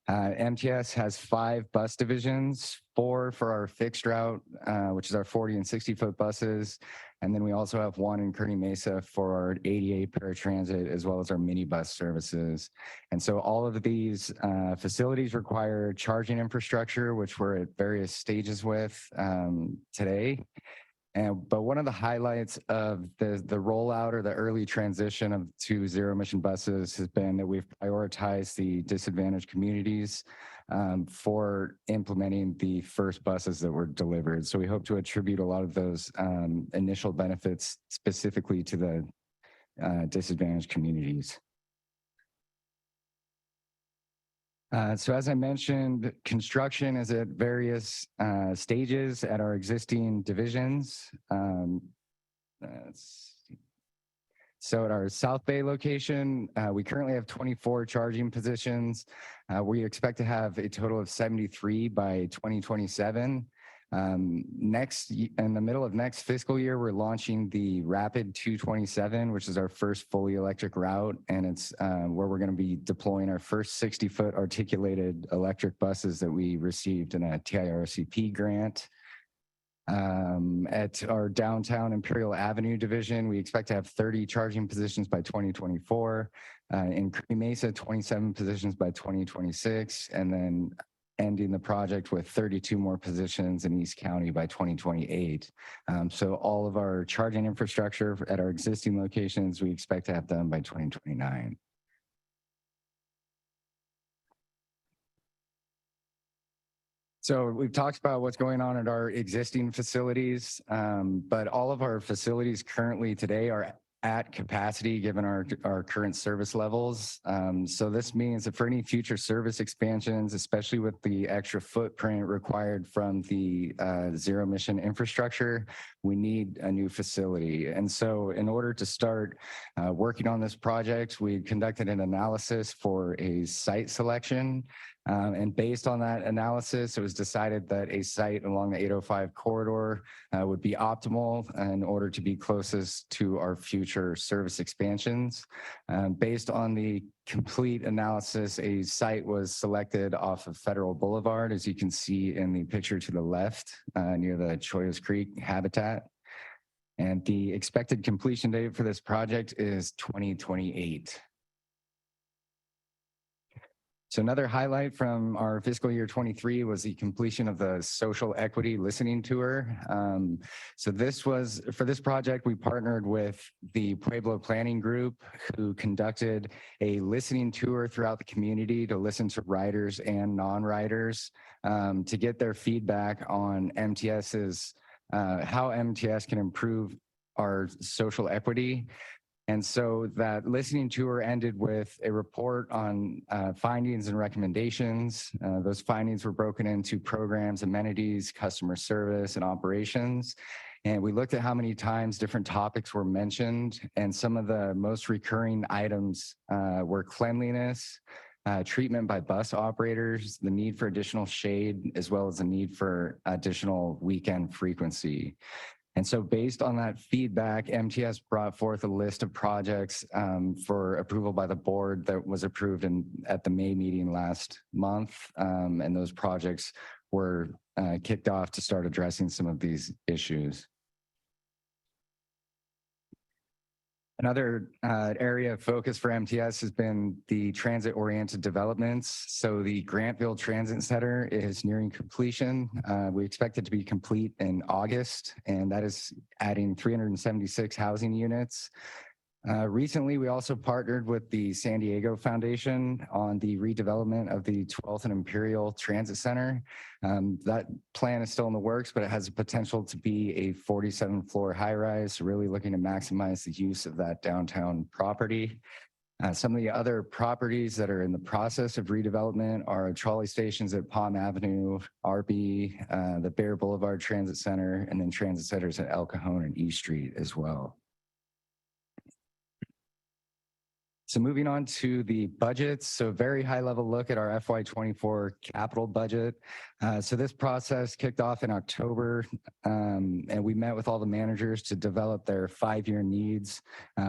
MTS has 5 bus divisions, 4 for our fixed route, which is our 40 and 60-foot buses. And then we also have 1 in Kearney Mesa for our ADA paratransit, as well as our minibus services. And so all of these facilities require charging infrastructure, which we're at various stages with today. But one of the highlights of the rollout or the early transition to zero-emission buses has been that we've prioritized the disadvantaged communities for implementing the first buses that were delivered. So we hope to attribute a lot of those initial benefits specifically to the disadvantaged communities. So as I mentioned, construction is at various stages at our existing divisions. So at our South Bay location, we currently have 24 charging positions. We expect to have a total of 73 by 2027. Next, in the middle of next fiscal year, we're launching the Rapid 227, which is our first fully electric route. And it's where we're going to be deploying our first 60-foot articulated electric buses that we received in a TIRCP grant. At our downtown Imperial Avenue division, we expect to have 30 charging positions by 2024. In Cream Mesa, 27 positions by 2026, and then ending the project with 32 more positions in East County by 2028. So all of our charging infrastructure at our existing locations, we expect to have done by 2029. So we've talked about what's going on at our existing facilities, but all of our facilities currently today are at capacity given our current service levels. So this means that for any future service expansions, especially with the extra footprint required from the zero emission infrastructure, we need a new facility. And so in order to start working on this project, we conducted an analysis for a site selection. And based on that analysis, it was decided that a site along the 805 corridor would be optimal in order to be closest to our future service expansions. Based on the complete analysis, a site was selected off of Federal Boulevard, as you can see in the picture to the left, near the Choyos Creek habitat. And the expected completion date for this project is 2028. So another highlight from our fiscal year 23 was the completion of the social equity listening tour. So for this project, we partnered with the Pueblo Planning Group, who conducted a listening tour throughout the community to listen to writers and non-writers to get their feedback on MTS's, how MTS can improve our social equity. And so that listening tour ended with a report on findings and recommendations. Those findings were broken into programs, amenities, customer service, and operations. And we looked at how many times different topics were mentioned. And some of the most recurring items were cleanliness, treatment by bus operators, the need for additional shade, as well as the need for additional weekend frequency. And so based on that feedback, MTS brought forth a list of projects for approval by the board that was approved at the May meeting last month. And those projects were kicked off to start addressing some of these issues. Another area of focus for MTS has been the transit-oriented developments. So the Grantville Transit Center is nearing completion. We expect it to be complete in August, and that is adding 376 housing units. Recently, we also partnered with the San Diego Foundation on the redevelopment of the 12th and Imperial Transit Center. That plan is still in the works, but it has the potential to be a 47-floor high-rise, really looking to maximize the use of that downtown property. Some of the other properties that are in the process of redevelopment are trolley stations at Palm Avenue, RB, the Bear Boulevard Transit Center, and then transit centers at El Cajon and E Street as well. So moving on to the budgets, so very high level look at our FY24 capital budget. So this process kicked off in October, and we met with all the managers to develop their 5-year needs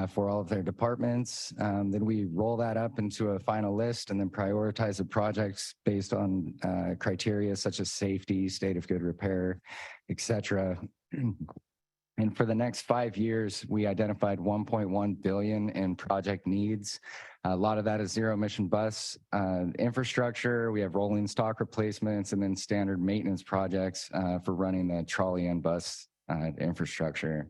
for all of their departments. Then we roll that up into a final list and then prioritize the projects based on criteria such as safety, state of good repair, et cetera. And for the next 5 years, we identified 1.1 billion in project needs. A lot of that is zero emission bus infrastructure. We have rolling stock replacements and then standard maintenance projects for running the trolley and bus infrastructure.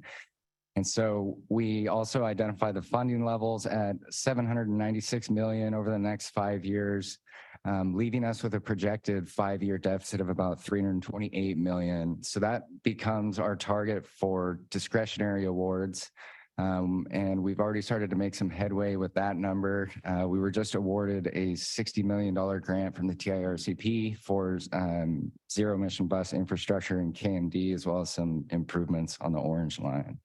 And so we also identified the funding levels at 796 million over the next 5 years, leaving us with a projected 5-year deficit of about 328 million. So that becomes our target for discretionary awards. And we've already started to make some headway with that number. We were just awarded a $60 million grant from the TIRCP for zero emission bus infrastructure in KMD, as well as some improvements on the Orange Line.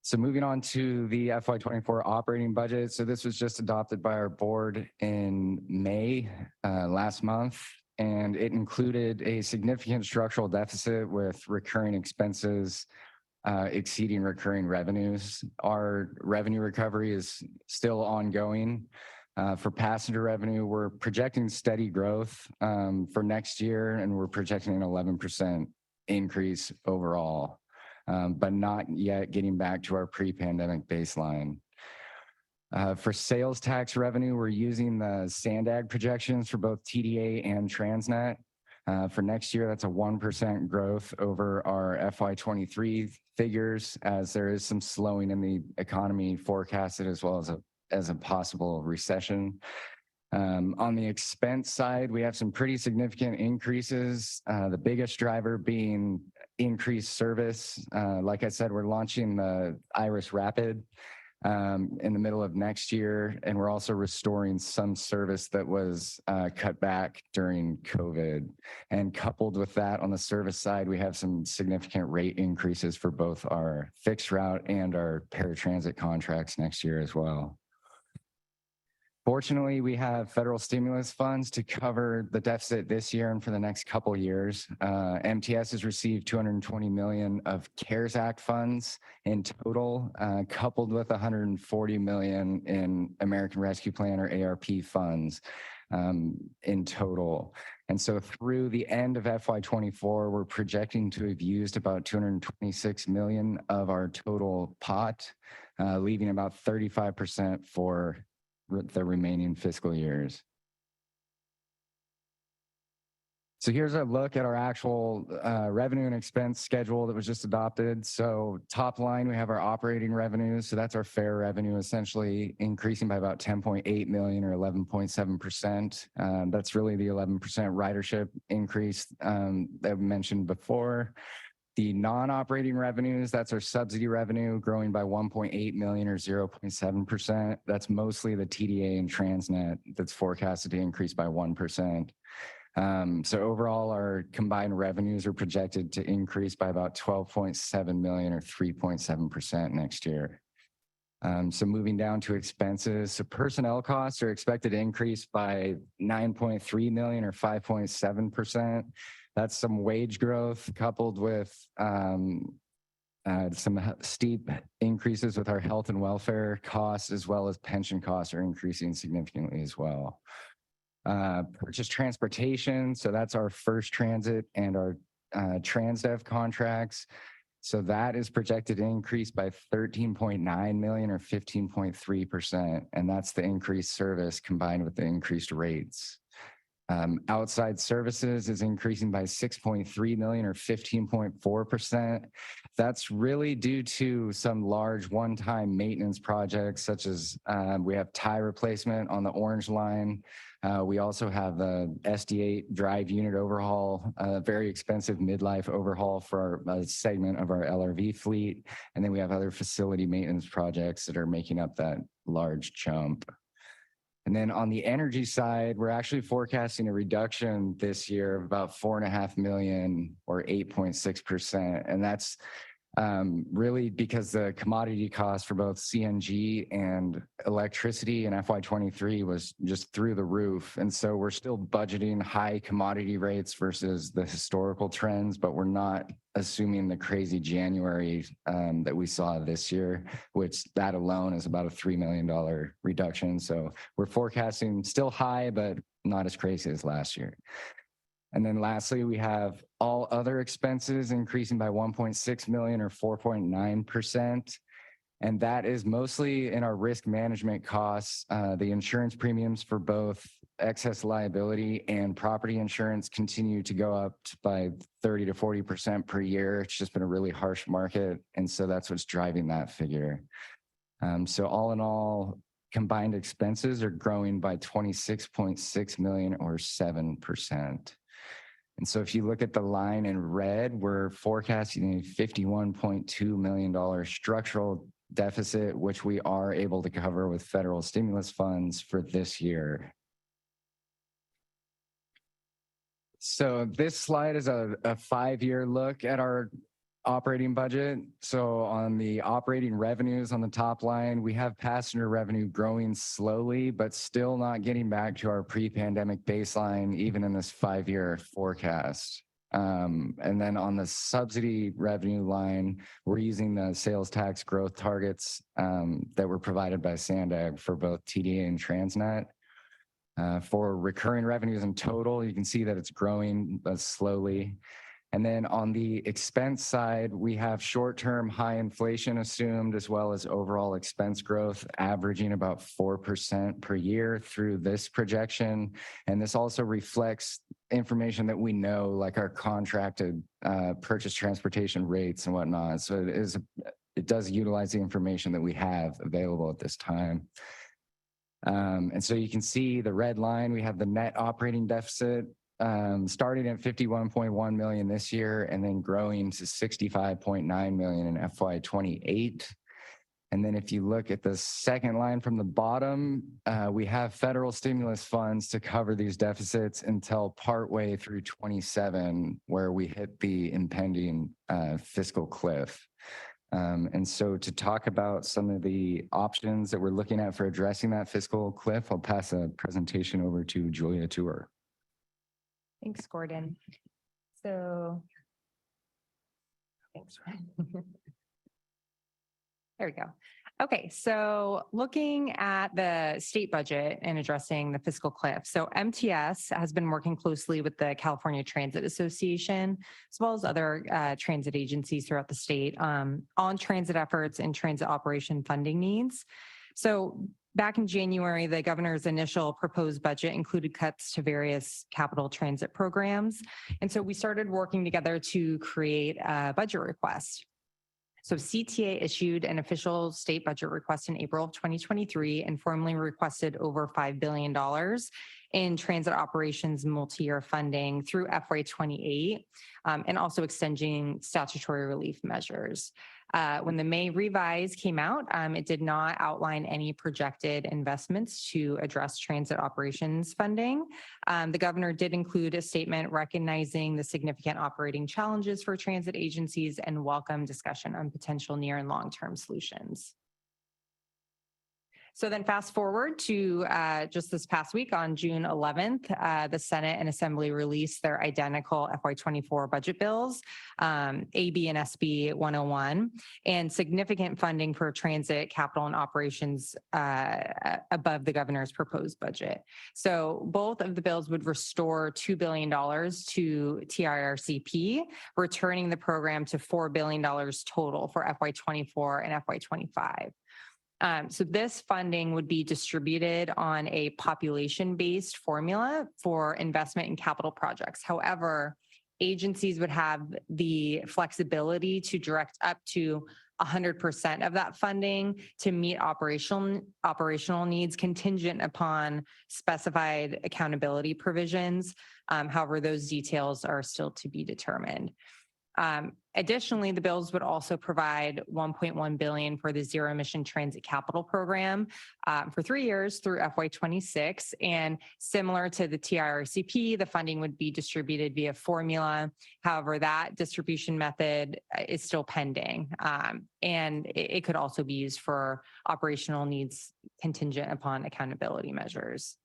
So moving on to the FY24 operating budget. So this was just adopted by our board in May last month, and it included a significant structural deficit with recurring expenses exceeding recurring revenues. Our revenue recovery is still ongoing. For passenger revenue, we're projecting steady growth for next year, and we're projecting an 11% increase overall, but not yet getting back to our pre-pandemic baseline. For sales tax revenue, we're using the SANDAG projections for both TDA and Transnet. For next year, that's a 1% growth over our FY23 figures, as there is some slowing in the economy forecasted, as well as a possible recession. On the expense side, we have some pretty significant increases. The biggest driver being increased service. Like I said, we're launching the Iris Rapid in the middle of next year, and we're also restoring some service that was cut back during COVID. And coupled with that, on the service side, we have some significant rate increases for both our fixed route and our paratransit contracts next year as well. Fortunately, we have federal stimulus funds to cover the deficit this year and for the next couple of years. MTS has received $220 million of CARES Act funds in total, coupled with $140 million in American Rescue Plan or ARP funds in total. And so through the end of FY24, we're projecting to have used about $226 million of our total pot, leaving about 35% for the remaining fiscal years. So here's a look at our actual revenue and expense schedule that was just adopted. So top line, we have our operating revenues. So that's our fare revenue, essentially increasing by about 10.8 million or 11.7%. That's really the 11% ridership increase that we mentioned before. The non-operating revenues, that's our subsidy revenue, growing by 1.8 million or 0.7%. That's mostly the TDA and Transnet that's forecasted to increase by 1%. So overall, our combined revenues are projected to increase by about 12.7 million or 3.7% next year. So moving down to expenses, so personnel costs are expected to increase by 9.3 million or 5.7%. That's some wage growth coupled with some steep increases with our health and welfare costs, as well as pension costs are increasing significantly as well. Purchase transportation, so that's our first transit and our Transdev contracts. So that is projected to increase by 13.9 million or 15.3%. And that's the increased service combined with the increased rates. Outside services is increasing by 6.3 million or 15.4%. That's really due to some large one-time maintenance projects, such as we have tie replacement on the Orange line. We also have the SD8 drive unit overhaul, a very expensive midlife overhaul for a segment of our LRV fleet. And then we have other facility maintenance projects that are making up that large jump. And then on the energy side, we're actually forecasting a reduction this year of about 4.5 million or 8.6%. And that's really because the commodity cost for both CNG and electricity in FY23 was just through the roof. And so we're still budgeting high commodity rates versus the historical trends, but we're not assuming the crazy January that we saw this year, which that alone is about a $3 million reduction. So we're forecasting still high, but not as crazy as last year. And then lastly, we have all other expenses increasing by 1.6 million or 4.9%. And that is mostly in our risk management costs. The insurance premiums for both excess liability and property insurance continue to go up by 30 to 40% per year. It's just been a really harsh market. And so that's what's driving that figure. So all in all, combined expenses are growing by 26.6 million or 7%. And so if you look at the line in red, we're forecasting a $51.2 million structural deficit, which we are able to cover with federal stimulus funds for this year. So this slide is a 5-year look at our operating budget. So on the operating revenues on the top line, we have passenger revenue growing slowly, but still not getting back to our pre-pandemic baseline, even in this 5-year forecast. And then on the subsidy revenue line, we're using the sales tax growth targets that were provided by SANDAG for both TDA and Transnet. For recurring revenues in total, you can see that it's growing slowly. And then on the expense side, we have short-term high inflation assumed, as well as overall expense growth averaging about 4% per year through this projection. And this also reflects information that we know, like our contracted purchase transportation rates and whatnot. So it does utilize the information that we have available at this time. And so you can see the red line, we have the net operating deficit starting at 51.1 million this year and then growing to 65.9 million in FY28. And then if you look at the second line from the bottom, we have federal stimulus funds to cover these deficits until partway through 27, where we hit the impending fiscal cliff. And so to talk about some of the options that we're looking at for addressing that fiscal cliff, I'll pass the presentation over to Julia Tour. Thanks, Gordon. So, thanks. There we go. Okay, so looking at the state budget and addressing the fiscal cliff. So MTS has been working closely with the California Transit Association, as well as other transit agencies throughout the state on transit efforts and transit operation funding needs. So back in January, the governor's initial proposed budget included cuts to various capital transit programs. And so we started working together to create a budget request. So CTA issued an official state budget request in April of 2023 and formally requested over $5 billion in transit operations multi-year funding through FY28 and also extending statutory relief measures. When the May revise came out, it did not outline any projected investments to address transit operations funding. The governor did include a statement recognizing the significant operating challenges for transit agencies and welcome discussion on potential near and long-term solutions. So then fast forward to just this past week on June 11th, the Senate and Assembly released their identical FY24 budget bills, AB and SB 101, and significant funding for transit capital and operations above the governor's proposed budget. So both of the bills would restore $2 billion to TIRCP, returning the program to $4 billion total for FY24 and FY25. So this funding would be distributed on a population-based formula for investment in capital projects. However, agencies would have the flexibility to direct up to 100% of that funding to meet operational needs contingent upon specified accountability provisions. However, those details are still to be determined. Additionally, the bills would also provide $1.1 billion for the Zero Emission Transit Capital Program for 3 years through FY26. And similar to the TIRCP, the funding would be distributed via formula. However, that distribution method is still pending. And it could also be used for operational needs contingent upon accountability measures.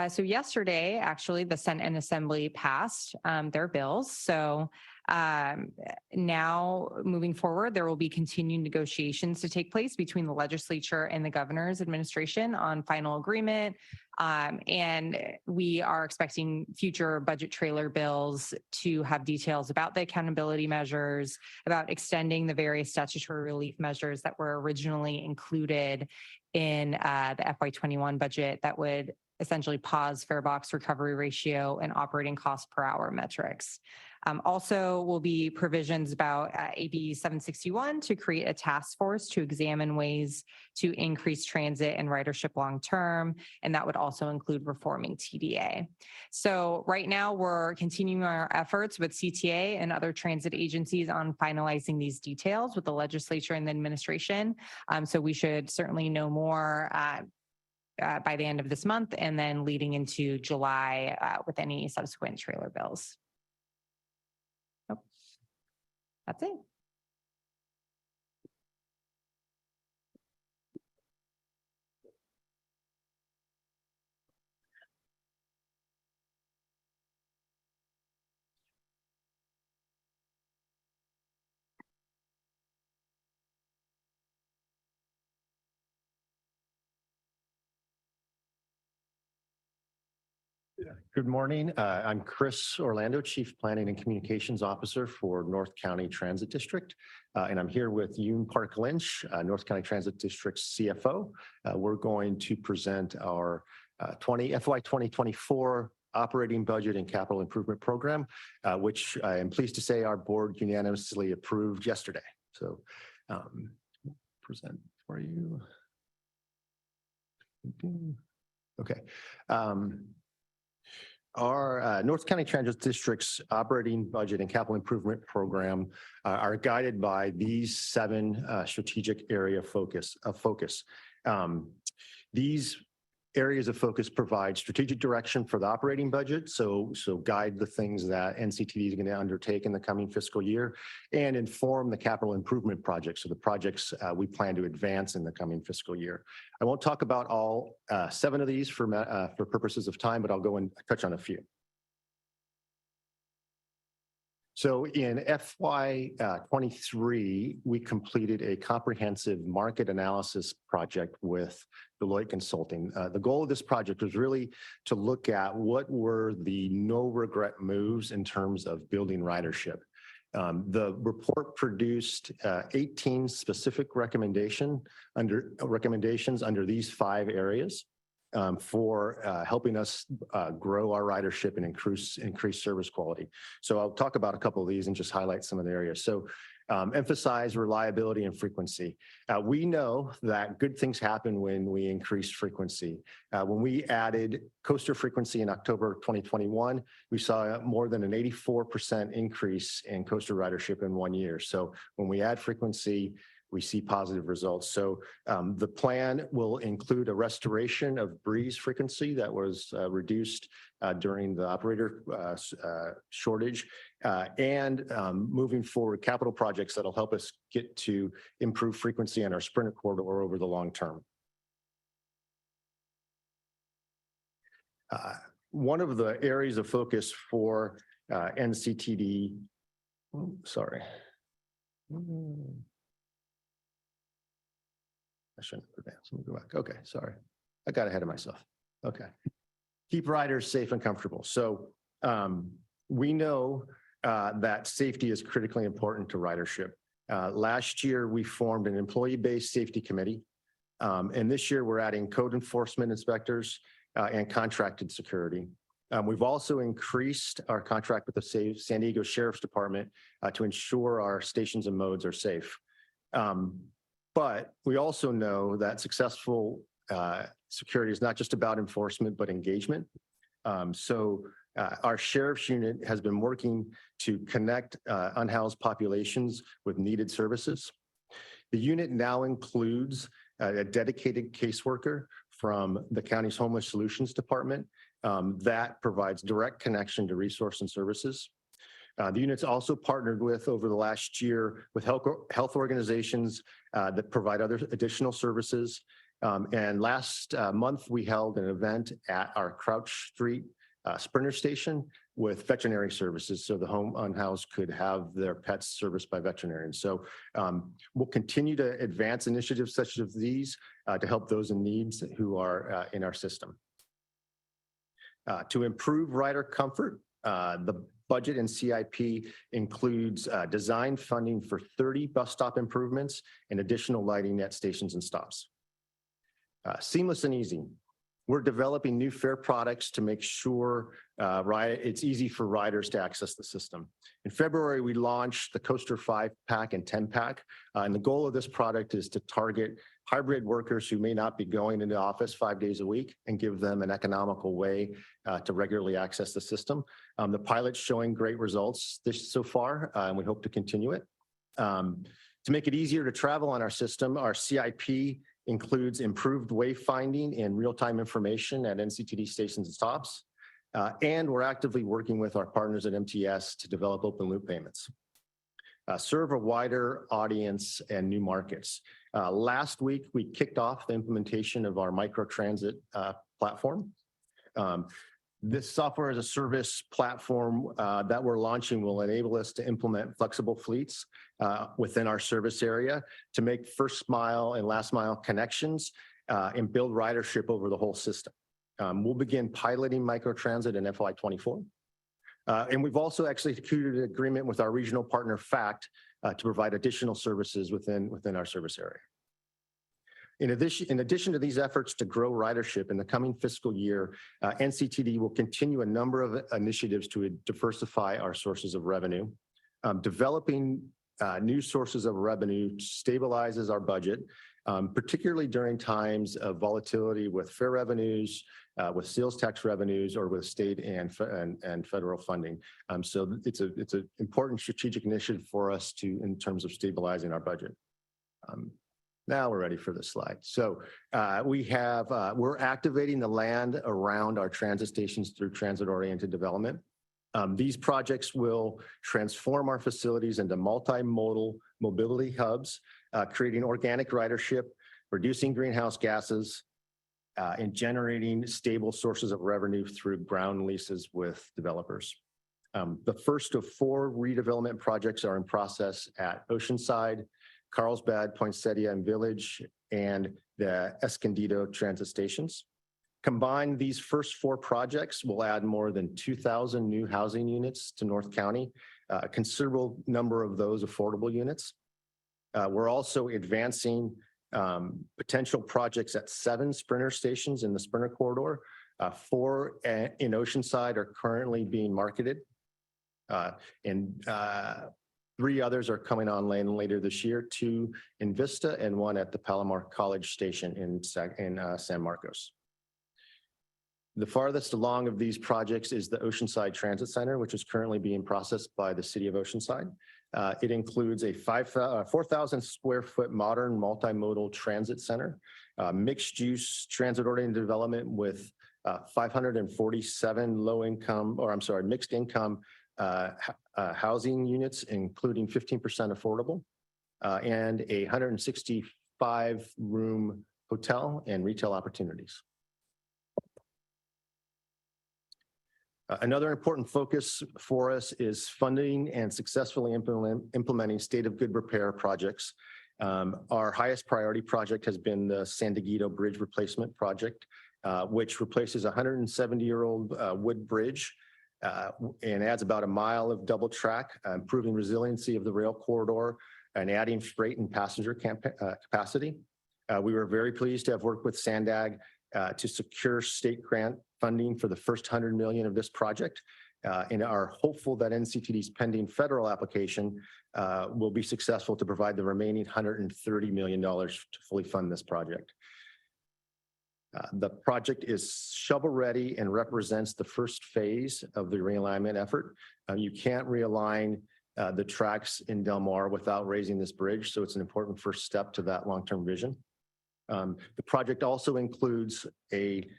So yesterday, actually, the Senate and Assembly passed their bills. So now moving forward, there will be continued negotiations to take place between the legislature and the governor's administration on final agreement. And we are expecting future budget trailer bills to have details about the accountability measures, about extending the various statutory relief measures that were originally included in the FY21 budget that would essentially pause fare box recovery ratio and operating cost per hour metrics. Also will be provisions about AB 761 to create a task force to examine ways to increase transit and ridership long-term, and that would also include reforming TDA. So right now we're continuing our efforts with CTA and other transit agencies on finalizing these details with the legislature and the administration. So we should certainly know more by the end of this month and then leading into July with any subsequent trailer bills. Oh, that's it. Good morning. I'm Chris Orlando, Chief Planning and Communications Officer for North County Transit District. And I'm here with Yoon Park Lynch, North County Transit District CFO. We're going to present our FY 2024 operating budget and capital improvement program, which I am pleased to say our board unanimously approved yesterday. So present for you. Okay. Our North County Transit District's operating budget and capital improvement program are guided by these 7 strategic area of focus. These areas of focus provide strategic direction for the operating budget, so guide the things that NCTD is going to undertake in the coming fiscal year, and inform the capital improvement projects, so the projects we plan to advance in the coming fiscal year. I won't talk about all 7 of these for purposes of time, but I'll go and touch on a few. So in FY 23, we completed a comprehensive market analysis project with Deloitte Consulting. The goal of this project was really to look at what were the no regret moves in terms of building ridership. The report produced 18 specific recommendations under these 5 areas for helping us grow our ridership and increase service quality. So I'll talk about a couple of these and just highlight some of the areas. So emphasize reliability and frequency. We know that good things happen when we increase frequency. When we added coaster frequency in October 2021, we saw more than an 84% increase in coaster ridership in 1 year. So when we add frequency, we see positive results. So the plan will include a restoration of breeze frequency that was reduced during the operator shortage, and moving forward capital projects that'll help us get to improve frequency in our Sprinter corridor over the long term. One of the areas of focus for NCTD, I shouldn't advance. Let me go back. Okay, sorry. I got ahead of myself. Okay. Keep riders safe and comfortable. So we know that safety is critically important to ridership. Last year, we formed an employee-based safety committee. And this year, we're adding code enforcement inspectors and contracted security. We've also increased our contract with the San Diego Sheriff's Department to ensure our stations and modes are safe. But we also know that successful security is not just about enforcement, but engagement. So our sheriff's unit has been working to connect unhoused populations with needed services. The unit now includes a dedicated caseworker from the county's Homeless Solutions Department that provides direct connection to resource and services. The unit's also partnered with, over the last year, with health organizations that provide other additional services. And last month, we held an event at our Crouch Street Sprinter station with veterinary services, so the home unhoused could have their pets serviced by veterinarians. So we'll continue to advance initiatives such as these to help those in need who are in our system. To improve rider comfort, the budget and CIP includes design funding for 30 bus stop improvements and additional lighting at stations and stops. Seamless and easy. We're developing new fare products to make sure it's easy for riders to access the system. In February, we launched the Coaster 5-pack and 10-pack. And the goal of this product is to target hybrid workers who may not be going into office 5 days a week and give them an economical way to regularly access the system. The pilot's showing great results so far, and we hope to continue it. To make it easier to travel on our system, our CIP includes improved wayfinding and real-time information at NCTD stations and stops. And we're actively working with our partners at MTS to develop open loop payments. Serve a wider audience and new markets. Last week, we kicked off the implementation of our microtransit platform. This software as a service platform that we're launching will enable us to implement flexible fleets within our service area to make first mile and last mile connections and build ridership over the whole system. We'll begin piloting microtransit in FY24. And we've also executed an agreement with our regional partner, FACT, to provide additional services within our service area. In addition to these efforts to grow ridership in the coming fiscal year, NCTD will continue a number of initiatives to diversify our sources of revenue. Developing new sources of revenue stabilizes our budget, particularly during times of volatility with fare revenues, with sales tax revenues, or with state and federal funding. So it's an important strategic initiative for us in terms of stabilizing our budget. Now we're ready for the slide. So we're activating the land around our transit stations through transit-oriented development. These projects will transform our facilities into multimodal mobility hubs, creating organic ridership, reducing greenhouse gases, and generating stable sources of revenue through ground leases with developers. The first of 4 redevelopment projects are in process at Oceanside, Carlsbad, Poinsettia, and Village, and the Escondido transit stations. Combined, these first 4 projects will add more than 2,000 new housing units to North County, a considerable number of those affordable units. We're also advancing potential projects at 7 Sprinter stations in the Sprinter corridor. 4 in Oceanside are currently being marketed, and 3 others are coming online later this year, 2 in Vista and 1 at the Palomar College Station in San Marcos. The farthest along of these projects is the Oceanside Transit Center, which is currently being processed by the City of Oceanside. It includes a 4,000 square foot modern multimodal transit center, mixed-use transit-oriented development with 547 mixed-income housing units, including 15% affordable, and a 165-room hotel and retail opportunities. Another important focus for us is funding and successfully implementing state of good repair projects. Our highest priority project has been the Sandaguito Bridge Replacement Project, which replaces a 170-year-old wood bridge and adds about a mile of double track, improving resiliency of the rail corridor and adding freight and passenger capacity. We were very pleased to have worked with SANDAG to secure state grant funding for the first $100 million of this project, and are hopeful that NCTD's pending federal application will be successful to provide the remaining $130 million to fully fund this project. The project is shovel ready and represents the first phase of the realignment effort. You can't realign the tracks in Del Mar without raising this bridge, so it's an important first step to that long-term vision. The project also includes a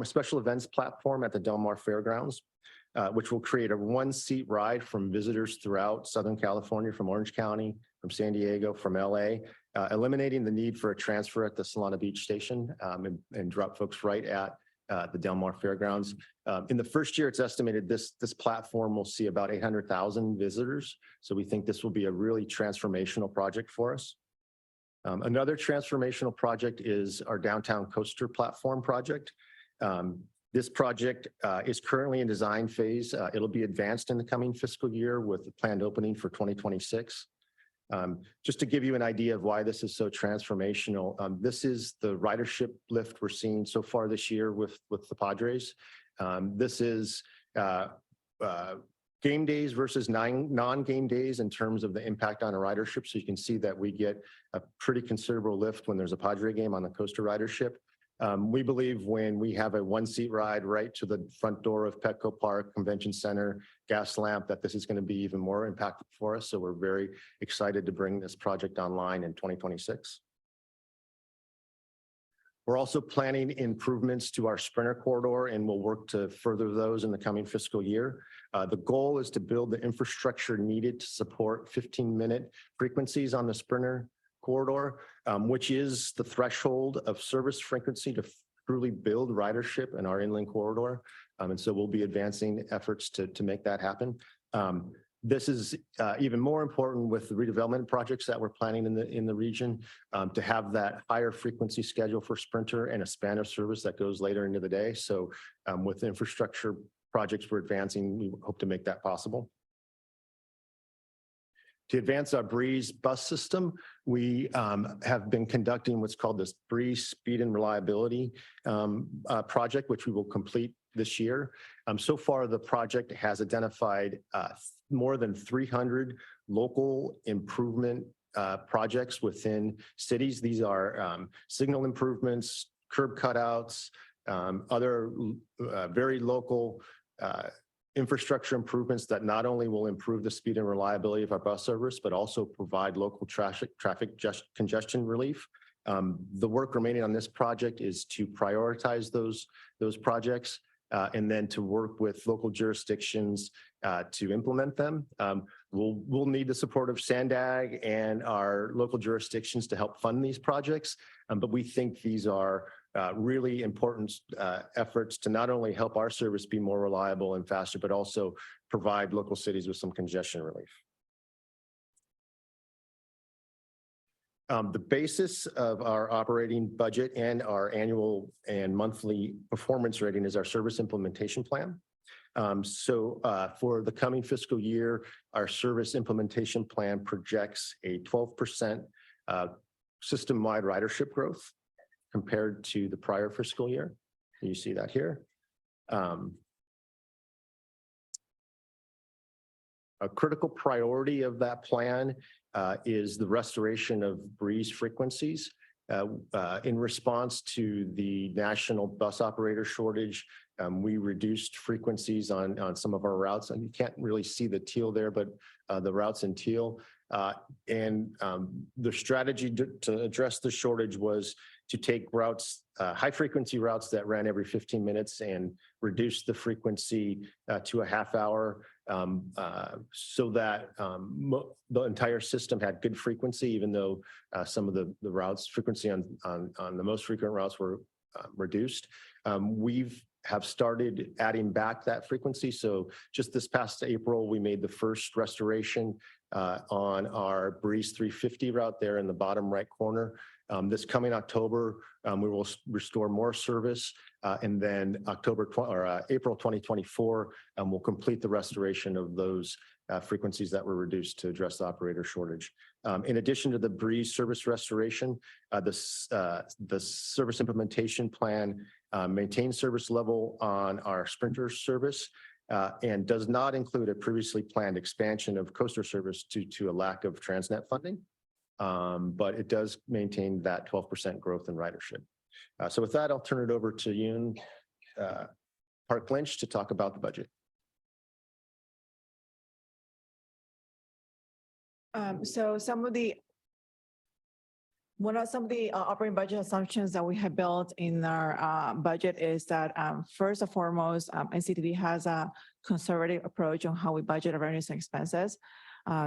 special events platform at the Del Mar Fairgrounds, which will create a 1-seat ride from visitors throughout Southern California, from Orange County, from San Diego, from LA, eliminating the need for a transfer at the Solana Beach station, and drop folks right at the Del Mar Fairgrounds. In the first year, it's estimated this platform will see about 800,000 visitors. So we think this will be a really transformational project for us. Another transformational project is our Downtown Coaster Platform project. This project is currently in design phase. It'll be advanced in the coming fiscal year with the planned opening for 2026. Just to give you an idea of why this is so transformational, this is the ridership lift we're seeing so far this year with the Padres. This is game days versus non-game days in terms of the impact on a ridership. So you can see that we get a pretty considerable lift when there's a Padre game on the coaster ridership. We believe when we have a 1-seat ride right to the front door of Petco Park Convention Center, Gas Lamp, that this is going to be even more impactful for us. So we're very excited to bring this project online in 2026. We're also planning improvements to our Sprinter corridor, and we'll work to further those in the coming fiscal year. The goal is to build the infrastructure needed to support 15-minute frequencies on the Sprinter corridor, which is the threshold of service frequency to truly build ridership in our inland corridor. And so we'll be advancing efforts to make that happen. This is even more important with the redevelopment projects that we're planning in the region to have that higher frequency schedule for Sprinter and a span of service that goes later into the day. So with infrastructure projects we're advancing, we hope to make that possible. To advance our Breeze bus system, we have been conducting what's called this Breeze Speed and Reliability project, which we will complete this year. So far, the project has identified more than 300 local improvement projects within cities. These are signal improvements, curb cutouts, other very local infrastructure improvements that not only will improve the speed and reliability of our bus service, but also provide local traffic congestion relief. The work remaining on this project is to prioritize those projects and then to work with local jurisdictions to implement them. We'll need the support of SANDAG and our local jurisdictions to help fund these projects, but we think these are really important efforts to not only help our service be more reliable and faster, but also provide local cities with some congestion relief. The basis of our operating budget and our annual and monthly performance rating is our service implementation plan. For the coming fiscal year, our service implementation plan projects a 12% system-wide ridership growth compared to the prior fiscal year. You see that here. A critical priority of that plan is the restoration of Breeze frequencies. In response to the national bus operator shortage, we reduced frequencies on some of our routes, and you can't really see the teal there, but the routes in teal. The strategy to address the shortage was to take routes, high frequency routes that ran every 15 minutes and reduce the frequency to a half hour so that the entire system had good frequency, even though some of the routes frequency on the most frequent routes were reduced. Have started adding back that frequency. So just this past April, we made the first restoration on our Breeze 350 route there in the bottom right corner. This coming October, we will restore more service, and then April 2024, we'll complete the restoration of those frequencies that were reduced to address the operator shortage. In addition to the Breeze service restoration, the service implementation plan maintains service level on our Sprinter service and does not include a previously planned expansion of coaster service due to a lack of Transnet funding. But it does maintain that 12% growth in ridership. So with that, I'll turn it over to Yoon Park Lynch to talk about the budget. So some of the operating budget assumptions that we have built in our budget is that first and foremost, NCTD has a conservative approach on how we budget our revenues and expenses.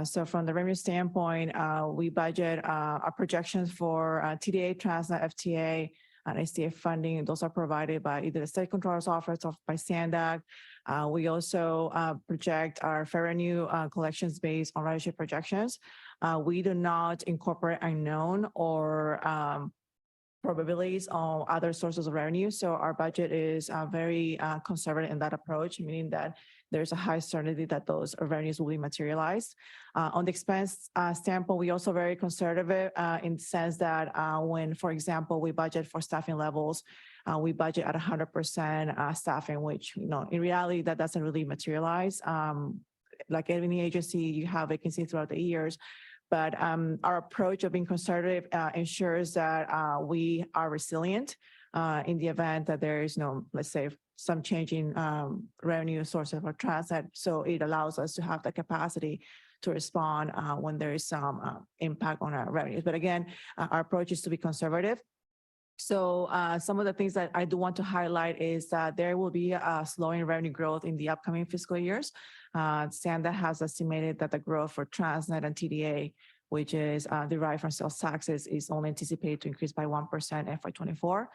So from the revenue standpoint, we budget our projections for TDA, Transnet, FTA, and SDA funding. Those are provided by either the State Controller's Office or by SANDAG. We also project our fare revenue collections based on ridership projections. We do not incorporate unknown or probabilities on other sources of revenue. So our budget is very conservative in that approach, meaning that there's a high certainty that those revenues will be materialized. On the expense standpoint, we also very conservative in the sense that when, for example, we budget for staffing levels, we budget at 100% staffing, which, in reality, that doesn't really materialize. Like any agency, you have vacancy throughout the years. But our approach of being conservative ensures that we are resilient in the event that there is let's say, some changing revenue sources for Transnet. So it allows us to have the capacity to respond when there is some impact on our revenues. But again, our approach is to be conservative. So some of the things that I do want to highlight is that there will be a slowing revenue growth in the upcoming fiscal years. SANDAG has estimated that the growth for Transnet and TDA, which is derived from sales taxes, is only anticipated to increase by 1% FY24.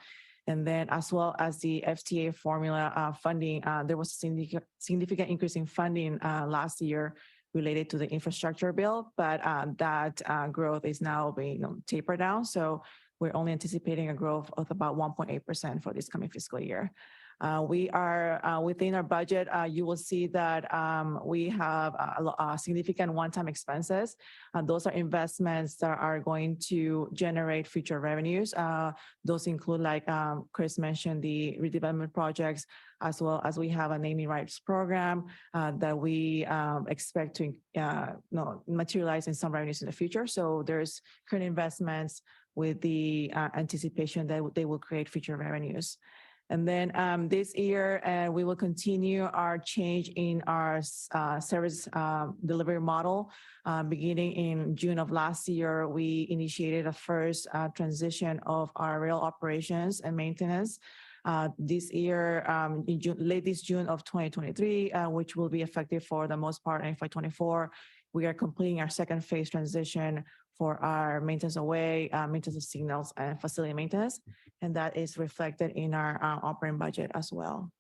And then as well as the FTA formula funding, there was a significant increase in funding last year, related to the infrastructure bill, but that growth is now being tapered down. So we're only anticipating a growth of about 1.8% for this coming fiscal year. We are within our budget. You will see that we have significant one-time expenses. Those are investments that are going to generate future revenues. Those include, like Chris mentioned, the redevelopment projects, as well as we have a naming rights program that we expect to materialize in some revenues in the future. So there's current investments with the anticipation that they will create future revenues. And then this year, we will continue our change in our service delivery model. Beginning in June of last year, we initiated a first transition of our rail operations and maintenance. This year, in late this June of 2023, which will be effective for the most part in FY24, we are completing our second phase transition for our maintenance away, maintenance of signals, and facility maintenance. And that is reflected in our operating budget as well.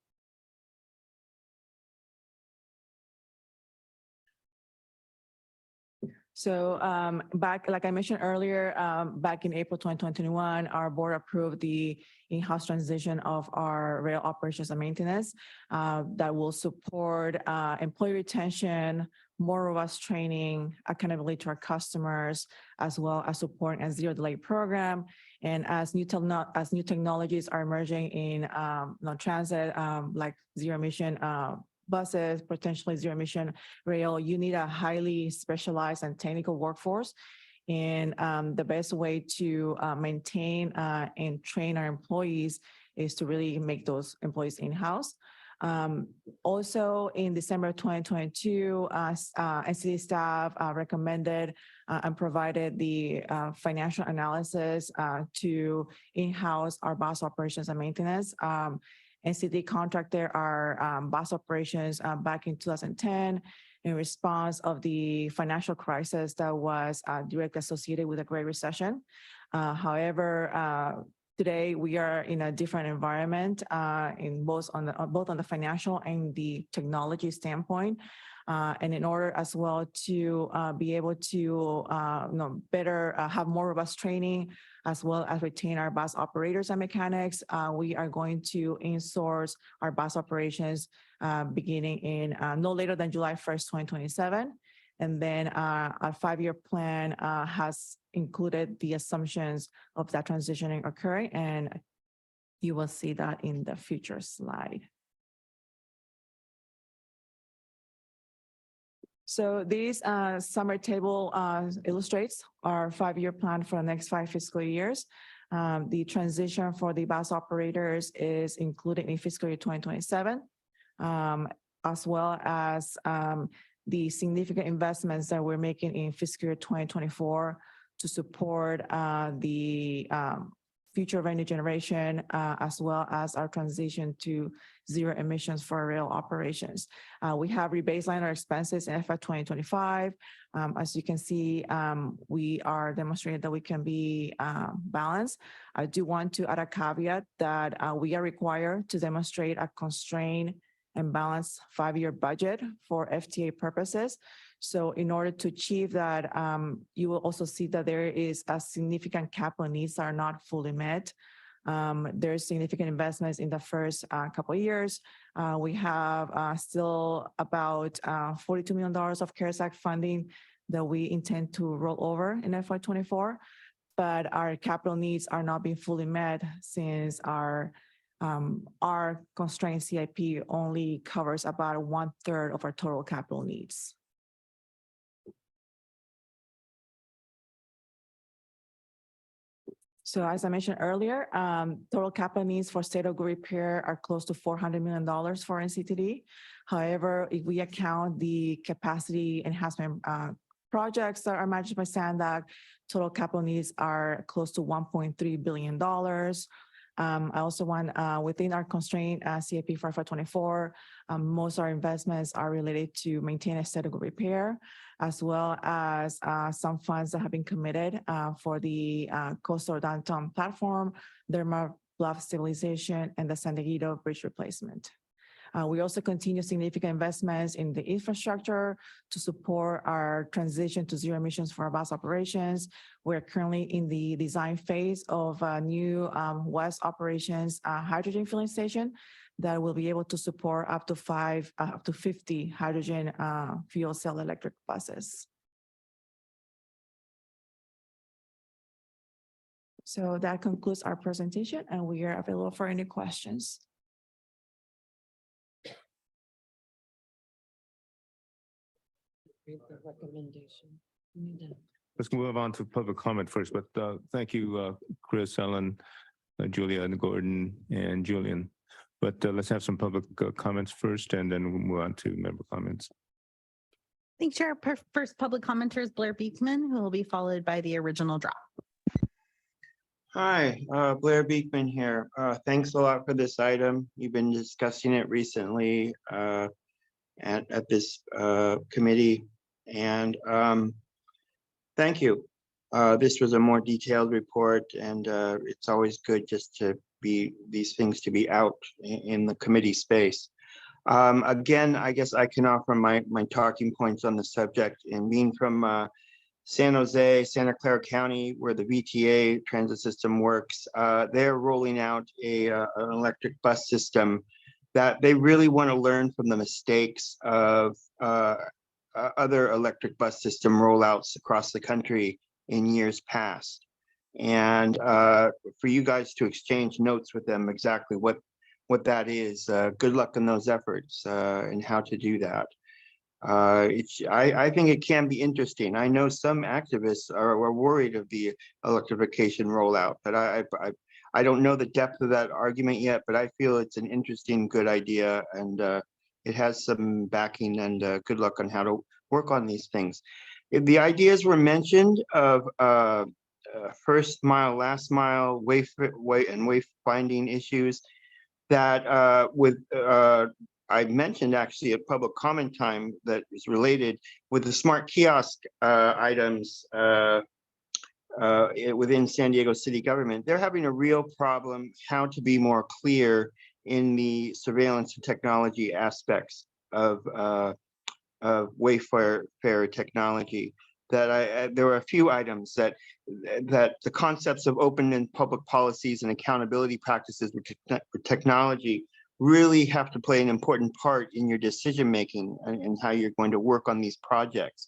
So back, like I mentioned earlier, back in April 2021, our board approved the in-house transition of our rail operations and maintenance that will support employee retention, more robust training, accountability to our customers, as well as support a zero delay program. And as new technologies are emerging in transit, like zero emission buses, potentially zero emission rail, you need a highly specialized and technical workforce. And the best way to maintain and train our employees is to really make those employees in-house. Also in December 2022, NCD staff recommended and provided the financial analysis to in-house our bus operations and maintenance. NCD contracted our bus operations back in 2010 in response of the financial crisis that was directly associated with the Great Recession. However, today we are in a different environment in both on the financial and the technology standpoint. And in order as well to be able to better have more robust training, as well as retain our bus operators and mechanics, we are going to insource our bus operations beginning in no later than July 1st, 2027. And then our 5-year plan has included the assumptions of that transitioning occurring, and you will see that in the future slide. So this summary table illustrates our 5-year plan for the next 5 fiscal years. The transition for the bus operators is included in fiscal year 2027, as well as the significant investments that we're making in fiscal year 2024 to support the future revenue generation, as well as our transition to zero emissions for rail operations. We have rebaselined our expenses in FY 2025. As you can see, we are demonstrating that we can be balanced. I do want to add a caveat that we are required to demonstrate a constrained and balanced 5-year budget for FTA purposes. So in order to achieve that, you will also see that there is a significant capital needs that are not fully met. There's significant investments in the first couple of years. We have still about $42 million of CARES Act funding that we intend to roll over in FY24, but our capital needs are not being fully met since our constrained CIP only covers about 1/3 of our total capital needs. So as I mentioned earlier, total capital needs for state of good repair are close to $400 million for NCTD. However, if we account the capacity enhancement projects that are managed by SANDAG, total capital needs are close to $1.3 billion. I also want, within our constraint CIP for FY24, most of our investments are related to maintain a state of good repair, as well as some funds that have been committed for the coastal downtown platform, Derma Bluff stabilization, and the San Diego bridge replacement. We also continue significant investments in the infrastructure to support our transition to zero emissions for our bus operations. We're currently in the design phase of a new West operations hydrogen filling station that will be able to support up to 50 hydrogen fuel cell electric buses. So that concludes our presentation, and we are available for any questions. Let's move on to public comment first, but thank you, Chris, Ellen, Julia, and Gordon, and Julian. But let's have some public comments first, and then we'll move on to member comments. Thanks, Chair. First public commenter is Blair Beekman, who will be followed by the original draw. Hi, Blair Beekman here. Thanks a lot for this item. You've been discussing it recently at this committee, and thank you. This was a more detailed report, and it's always good just to be these things to be out in the committee space. Again, I guess I can offer my talking points on the subject, and being from San Jose, Santa Clara County, where the VTA transit system works, they're rolling out an electric bus system that they really want to learn from the mistakes of other electric bus system rollouts across the country in years past. And for you guys to exchange notes with them exactly what that is. Good luck in those efforts and how to do that. I think it can be interesting. I know some activists are worried of the electrification rollout, but I don't know the depth of that argument yet, but I feel it's an interesting, good idea, and it has some backing, and good luck on how to work on these things. The ideas were mentioned of first mile, last mile, wayfinding issues that I mentioned actually at public comment time that is related with the smart kiosk items within San Diego city government. They're having a real problem how to be more clear in the surveillance and technology aspects of Wayfair technology. That there were a few items that the concepts of open and public policies and accountability practices with technology really have to play an important part in your decision making and how you're going to work on these projects.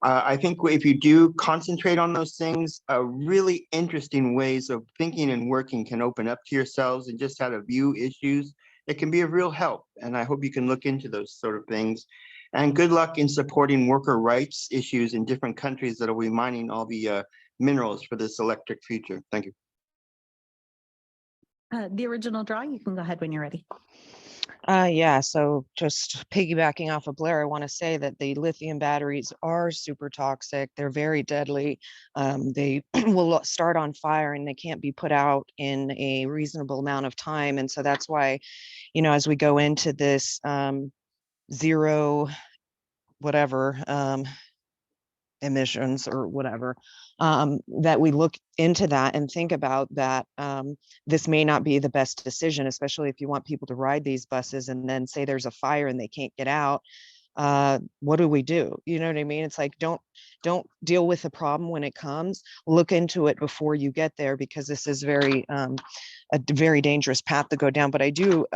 I think if you do concentrate on those things, really interesting ways of thinking and working can open up to yourselves, and just how to view issues. It can be of real help, and I hope you can look into those sort of things. And good luck in supporting worker rights issues in different countries that will be mining all the minerals for this electric future. Thank you. The original draw, you can go ahead when you're ready. Yeah, so just piggybacking off of Blair, I want to say that the lithium batteries are super toxic. They're very deadly. They will start on fire and they can't be put out in a reasonable amount of time. And so that's why, you know, as we go into this zero whatever emissions or whatever, that we look into that and think about that this may not be the best decision, especially if you want people to ride these buses and then say there's a fire and they can't get out. What do we do? You know what I mean? It's like, don't deal with the problem when it comes. Look into it before you get there, because this is a very dangerous path to go down. But I do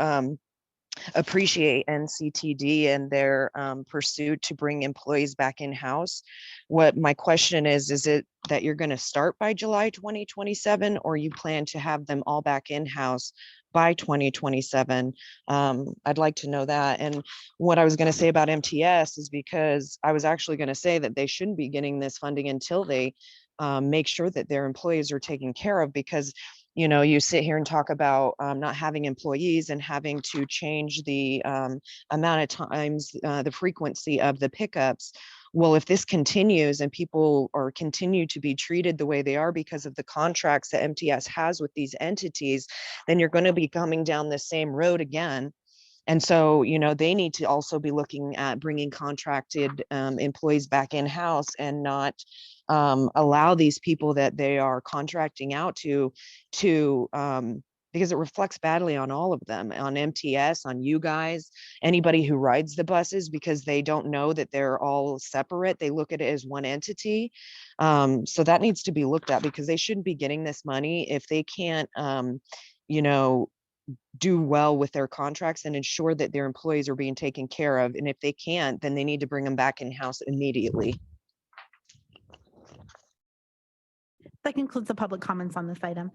appreciate NCTD and their pursuit to bring employees back in-house. What my question is it that you're going to start by July 2027, or you plan to have them all back in-house by 2027? I'd like to know that. And what I was going to say about MTS is because I was actually going to say that they shouldn't be getting this funding until they make sure that their employees are taken care of, because you know, you sit here and talk about not having employees and having to change the amount of times, the frequency of the pickups. Well, if this continues and people are continue to be treated the way they are because of the contracts that MTS has with these entities, then you're going to be coming down the same road again. And so, you know, they need to also be looking at bringing contracted employees back in-house and not allow these people that they are contracting out to because it reflects badly on all of them, on MTS, on you guys, anybody who rides the buses, because they don't know that they're all separate. They look at it as one entity. So that needs to be looked at, because they shouldn't be getting this money if they can't, you know, do well with their contracts and ensure that their employees are being taken care of. And if they can't, then they need to bring them back in-house immediately. That concludes the public comments on this item.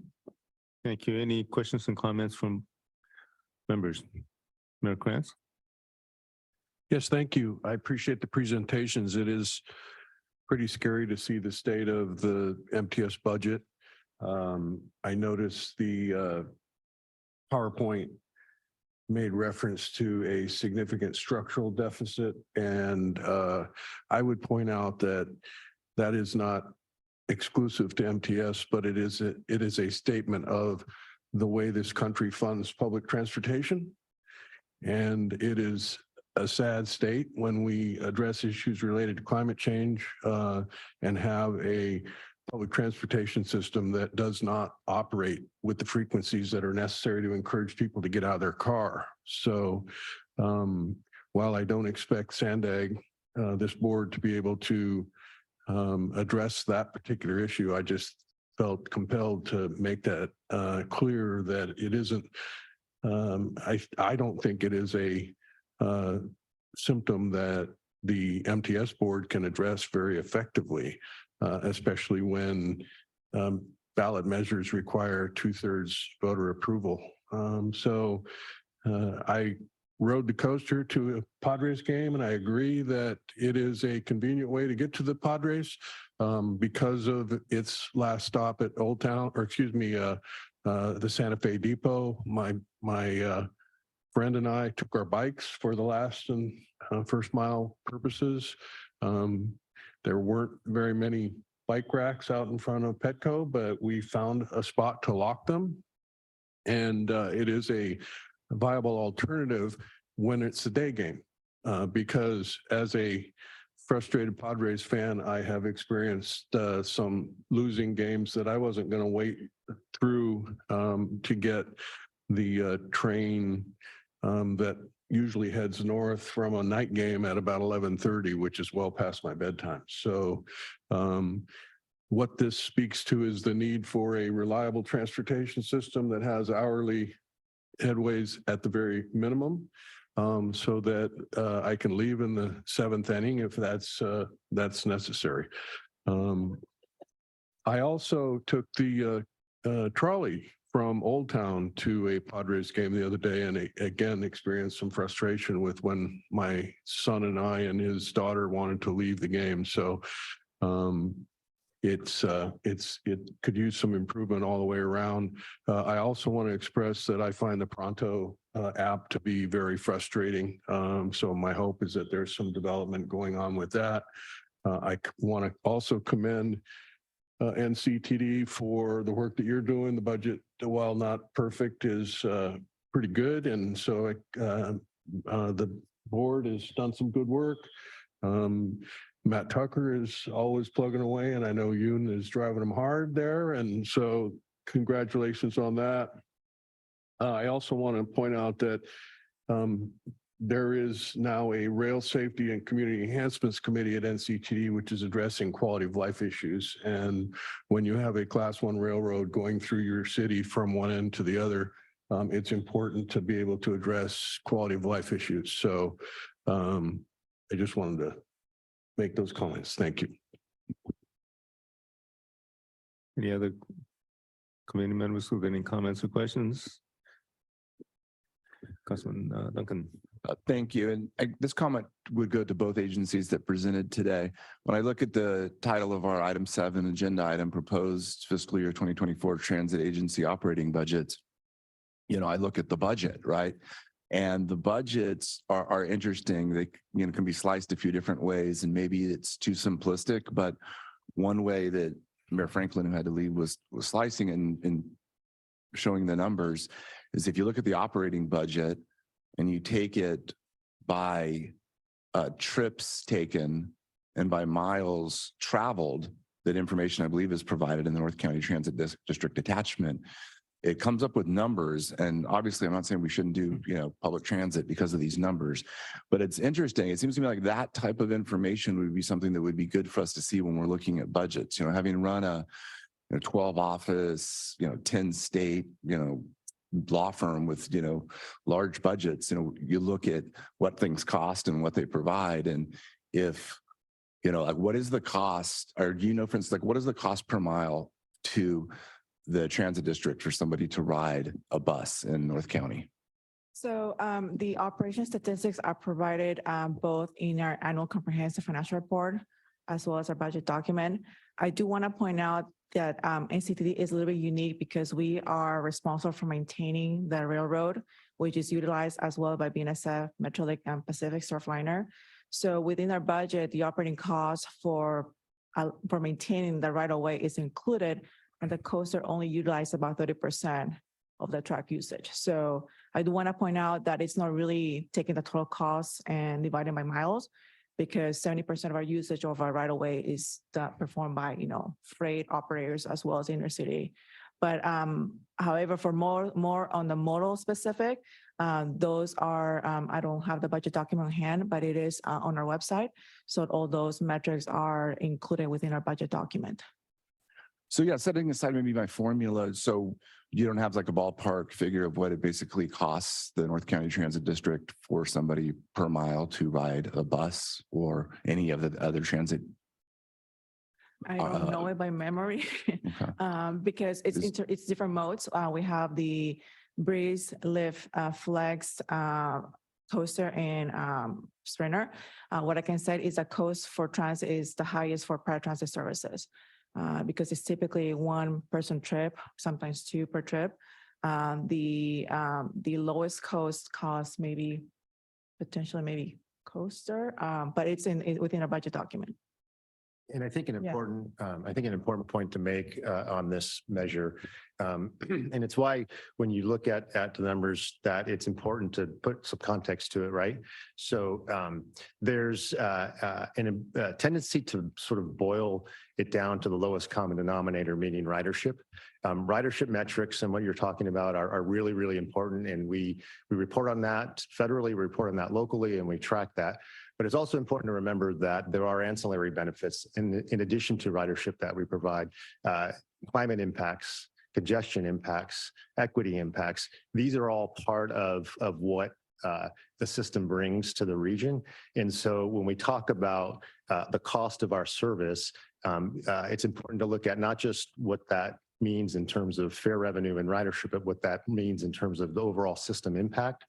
Thank you. Any questions and comments from members? Mayor Krantz? Yes, thank you. I appreciate the presentations. It is pretty scary to see the state of the MTS budget. I noticed the PowerPoint made reference to a significant structural deficit, and I would point out that that is not exclusive to MTS, but it is a statement of the way this country funds public transportation. And it is a sad state when we address issues related to climate change and have a public transportation system that does not operate with the frequencies that are necessary to encourage people to get out of their car. So while I don't expect SANDAG, this board, to be able to address that particular issue, I just felt compelled to make that clear that it isn't, I don't think it is a symptom that the MTS board can address very effectively, especially when ballot measures require 2/3 voter approval. So I rode the coaster to a Padres game, and I agree that it is a convenient way to get to the Padres because of its last stop at Old Town, or excuse me, the Santa Fe Depot. My friend and I took our bikes for the last and first mile purposes. There weren't very many bike racks out in front of Petco, but we found a spot to lock them. And it is a viable alternative when it's a day game, because as a frustrated Padres fan, I have experienced some losing games that I wasn't going to wait through to get the train that usually heads north from a night game at about 11:30, which is well past my bedtime. So what this speaks to is the need for a reliable transportation system that has hourly headways at the very minimum, so that I can leave in the 7th inning if that's necessary. I also took the trolley from Old Town to a Padres game the other day, and again experienced some frustration with when my son and I and his daughter wanted to leave the game. So it could use some improvement all the way around. I also want to express that I find the Pronto app to be very frustrating. So my hope is that there's some development going on with that. I want to also commend NCTD for the work that you're doing. The budget, while not perfect, is pretty good. And so the board has done some good work. Matt Tucker is always plugging away, and I know Yoon is driving him hard there. And so congratulations on that. I also want to point out that there is now a Rail Safety and Community Enhancements Committee at NCTD, which is addressing quality of life issues. And when you have a Class 1 railroad going through your city from one end to the other, it's important to be able to address quality of life issues. So I just wanted to make those comments. Thank you. Any other committee members with any comments or questions? Councilman Duncan. Thank you. And this comment would go to both agencies that presented today. When I look at the title of our item 7 agenda item, proposed fiscal year 2024 transit agency operating budgets, you know, I look at the budget, right? And the budgets are interesting. They can be sliced a few different ways, and maybe it's too simplistic, but one way that Mayor Franklin, who had to leave, was slicing and showing the numbers is if you look at the operating budget and you take it by trips taken and by miles traveled, that information I believe is provided in the North County Transit District attachment, it comes up with numbers. And obviously, I'm not saying we shouldn't do, public transit because of these numbers, but it's interesting. It seems to me like that type of information would be something that would be good for us to see when we're looking at budgets. Having run a 12 office, 10 state, law firm with, large budgets, you look at what things cost and what they provide. And if, like what is the cost, or do for instance, like what is the cost per mile to the transit district for somebody to ride a bus in North County? So the operation statistics are provided both in our annual comprehensive financial report as well as our budget document. I do want to point out that NCTD is a little bit unique because we are responsible for maintaining the railroad, which is utilized as well by BNSF, Metrolink, and Pacific Surfliner. So within our budget, the operating cost for maintaining the right-of-way is included, and the coaster only utilize about 30% of the track usage. So I do want to point out that it's not really taking the total cost and dividing by miles, because 70% of our usage of our right-of-way is performed by, freight operators as well as intercity. But however, for more on the modal specific, those are, I don't have the budget document on hand, but it is on our website. So all those metrics are included within our budget document. So yeah, setting aside maybe my formula, so you don't have like a ballpark figure of what it basically costs the North County Transit District for somebody per mile to ride a bus or any of the other transit? I don't know it by memory because it's different modes. We have the Breeze, Lift, Flex, Coaster, and Sprinter. What I can say is that cost for transit is the highest for paratransit services. Because it's typically one person trip, sometimes two per trip. The lowest cost costs potentially Coaster, but it's within our budget document. And I think an important point to make on this measure, and it's why when you look at the numbers that it's important to put some context to it, right? So there's a tendency to sort of boil it down to the lowest common denominator, meaning ridership. Ridership metrics and what you're talking about are really, really important, and we report on that federally, we report on that locally, and we track that. But it's also important to remember that there are ancillary benefits in addition to ridership that we provide, climate impacts, congestion impacts, equity impacts. These are all part of what the system brings to the region. And so when we talk about the cost of our service, it's important to look at not just what that means in terms of fare revenue and ridership, but what that means in terms of the overall system impact.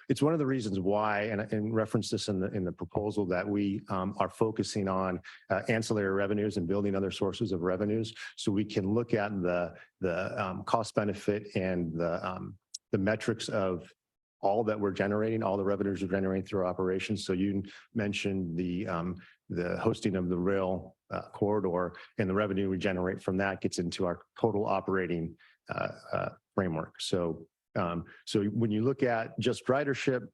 It's one of the reasons why, and reference this in the proposal, that we are focusing on ancillary revenues and building other sources of revenues, so we can look at the cost benefit and the metrics of all that we're generating, all the revenues we're generating through our operations. So you mentioned the hosting of the rail corridor, and the revenue we generate from that gets into our total operating framework. So when you look at just ridership,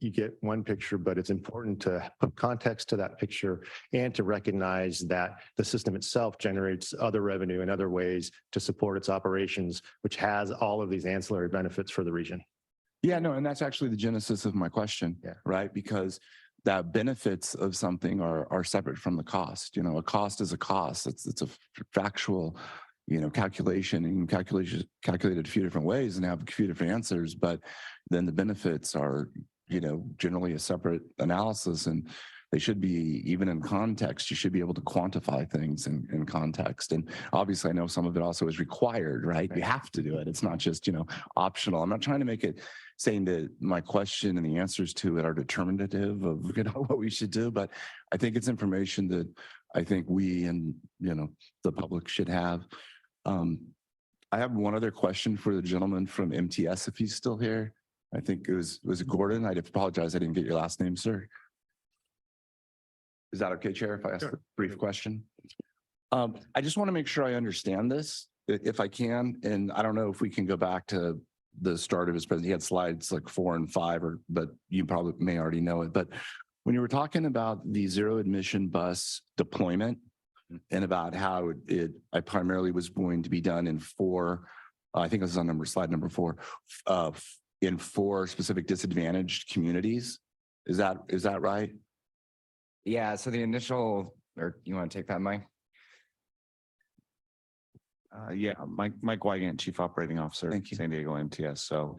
you get one picture, but it's important to put context to that picture and to recognize that the system itself generates other revenue in other ways to support its operations, which has all of these ancillary benefits for the region. Yeah, no, and that's actually the genesis of my question, right? Because that benefits of something are separate from the cost. A cost is a cost. It's a factual, calculation, and calculated a few different ways and have a few different answers. But then the benefits are, generally a separate analysis, and they should be, even in context, you should be able to quantify things in context. And obviously I know some of it also is required, right? You have to do it. It's not just, optional. I'm not trying to make it saying that my question and the answers to it are determinative of, what we should do. But I think it's information that I think we and, the public should have. I have one other question for the gentleman from MTS, if he's still here. I think was it Gordon? I apologize. I didn't get your last name, sir. Is that okay, Chair, if I ask a brief question? I just want to make sure I understand this, if I can. And I don't know if we can go back to the start of his presentation. He had slides like 4 and 5, but you probably may already know it. But when you were talking about the zero admission bus deployment and about how I primarily was going to be done in 4 I think this is on slide number 4, in 4 specific disadvantaged communities. Is that right? Yeah, so the initial, or you want to take that, Mike? Yeah, Mike Wygant, Chief Operating Officer, San Diego MTS. So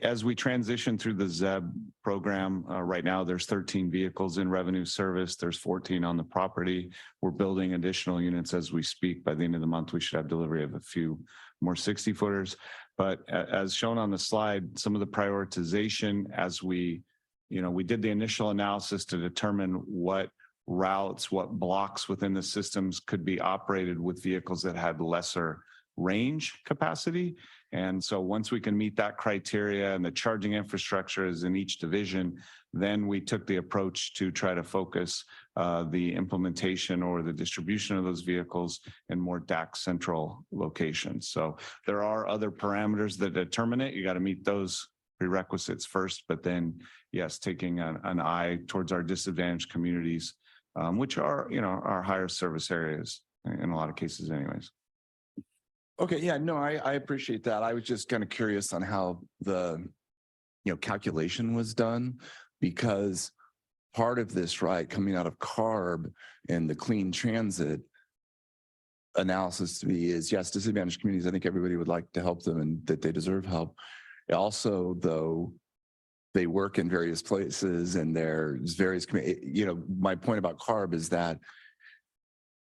as we transition through the ZEB program, right now there's 13 vehicles in revenue service. There's 14 on the property. We're building additional units as we speak. By the end of the month, we should have delivery of a few more 60-footers. But as shown on the slide, some of the prioritization as we did the initial analysis to determine what routes, what blocks within the systems could be operated with vehicles that had lesser range capacity. And so once we can meet that criteria and the charging infrastructure is in each division, then we took the approach to try to focus the implementation or the distribution of those vehicles in more DAC central locations. So there are other parameters that determine it. You got to meet those prerequisites first, but then yes, taking an eye towards our disadvantaged communities, which are, our higher service areas in a lot of cases anyways. Okay, yeah, no, I appreciate that. I was just kind of curious on how the, calculation was done, because part of this, right, coming out of CARB and the clean transit analysis to me is, yes, disadvantaged communities, I think everybody would like to help them and that they deserve help. Also, though, they work in various places and there's various, my point about CARB is that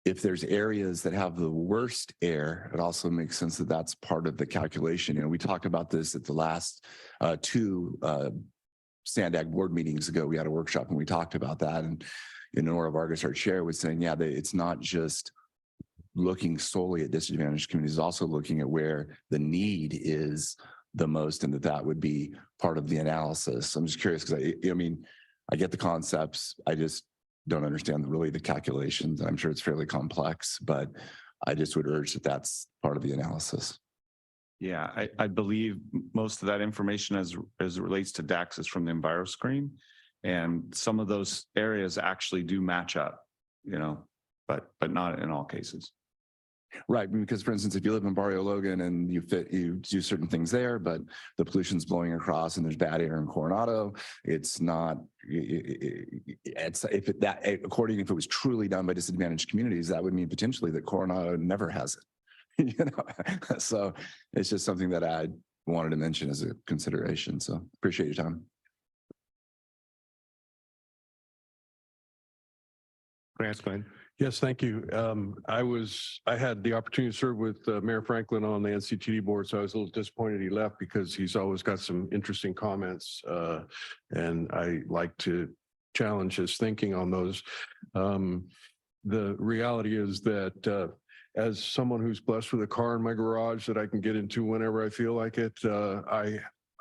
if there's areas that have the worst air, it also makes sense that that's part of the calculation. We talked about this at the last 2 SANDAG board meetings ago. We had a workshop and we talked about that. And Nora Vargas, our chair, was saying, yeah, it's not just looking solely at disadvantaged communities, also looking at where the need is the most, and that would be part of the analysis. I'm just curious because I get the concepts. I just don't understand really the calculations. I'm sure it's fairly complex, but I just would urge that that's part of the analysis. Yeah, I believe most of that information as it relates to DAX is from the EnviroScreen, and some of those areas actually do match up, but not in all cases. Right, because for instance, if you live in Barrio Logan and you do certain things there, but the pollution's blowing across and there's bad air in Coronado, it's not, if it was truly done by disadvantaged communities, that would mean potentially that Coronado never has it. So it's just something that I wanted to mention as a consideration. So appreciate your time. Grant, go ahead. Yes, thank you. I had the opportunity to serve with Mayor Franklin on the NCTD board, so I was a little disappointed he left because he's always got some interesting comments, and I like to challenge his thinking on those. The reality is that as someone who's blessed with a car in my garage that I can get into whenever I feel like it, I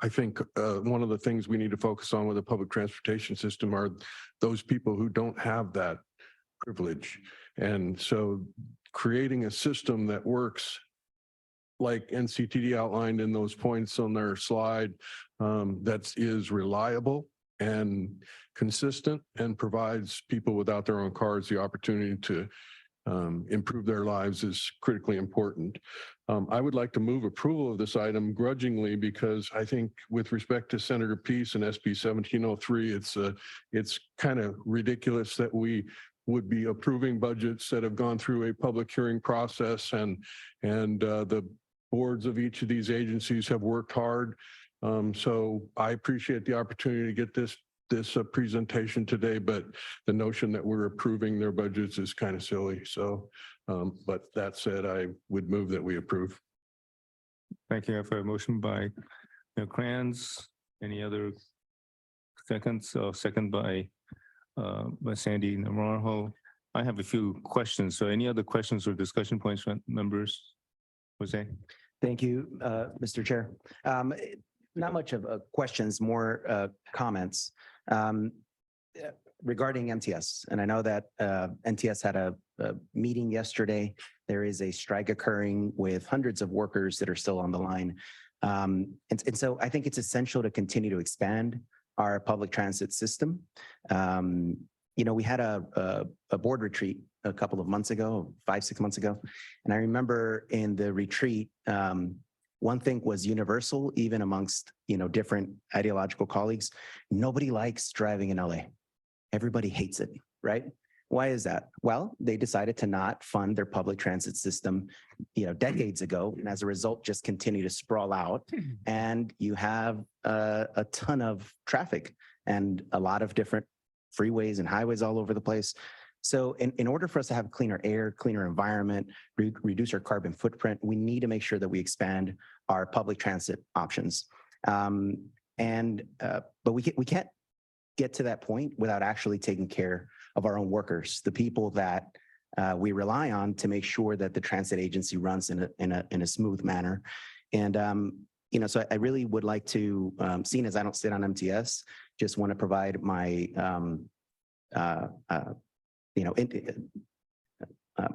think one of the things we need to focus on with the public transportation system are those people who don't have that privilege. And so creating a system that works like NCTD outlined in those points on their slide, that is reliable and consistent and provides people without their own cars the opportunity to improve their lives is critically important. I would like to move approval of this item grudgingly because I think with respect to Senator Peace and SB 1703, it's kind of ridiculous that we would be approving budgets that have gone through a public hearing process, and the boards of each of these agencies have worked hard. So I appreciate the opportunity to get this presentation today, but the notion that we're approving their budgets is kind of silly. So, but that said, I would move that we approve. Thank you. I have a motion by Kranz. Any other seconds? Second by Sandy Naranjo. I have a few questions. So any other questions or discussion points from members? Jose? Thank you, Mr. Chair. Not much of questions, more comments regarding MTS. And I know that MTS had a meeting yesterday. There is a strike occurring with hundreds of workers that are still on the line. And so I think it's essential to continue to expand our public transit system. we had a board retreat a couple of months ago, 5-6 months ago. And I remember in the retreat, one thing was universal, even amongst, different ideological colleagues. Nobody likes driving in LA. Everybody hates it, right? Why is that? Well, they decided to not fund their public transit system, decades ago. And as a result, just continue to sprawl out. And you have a ton of traffic and a lot of different freeways and highways all over the place. So in order for us to have cleaner air, cleaner environment, reduce our carbon footprint, we need to make sure that we expand our public transit options. But we can't get to that point without actually taking care of our own workers, the people that we rely on to make sure that the transit agency runs in a smooth manner. And so I really would like to, seeing as I don't sit on MTS, just want to provide my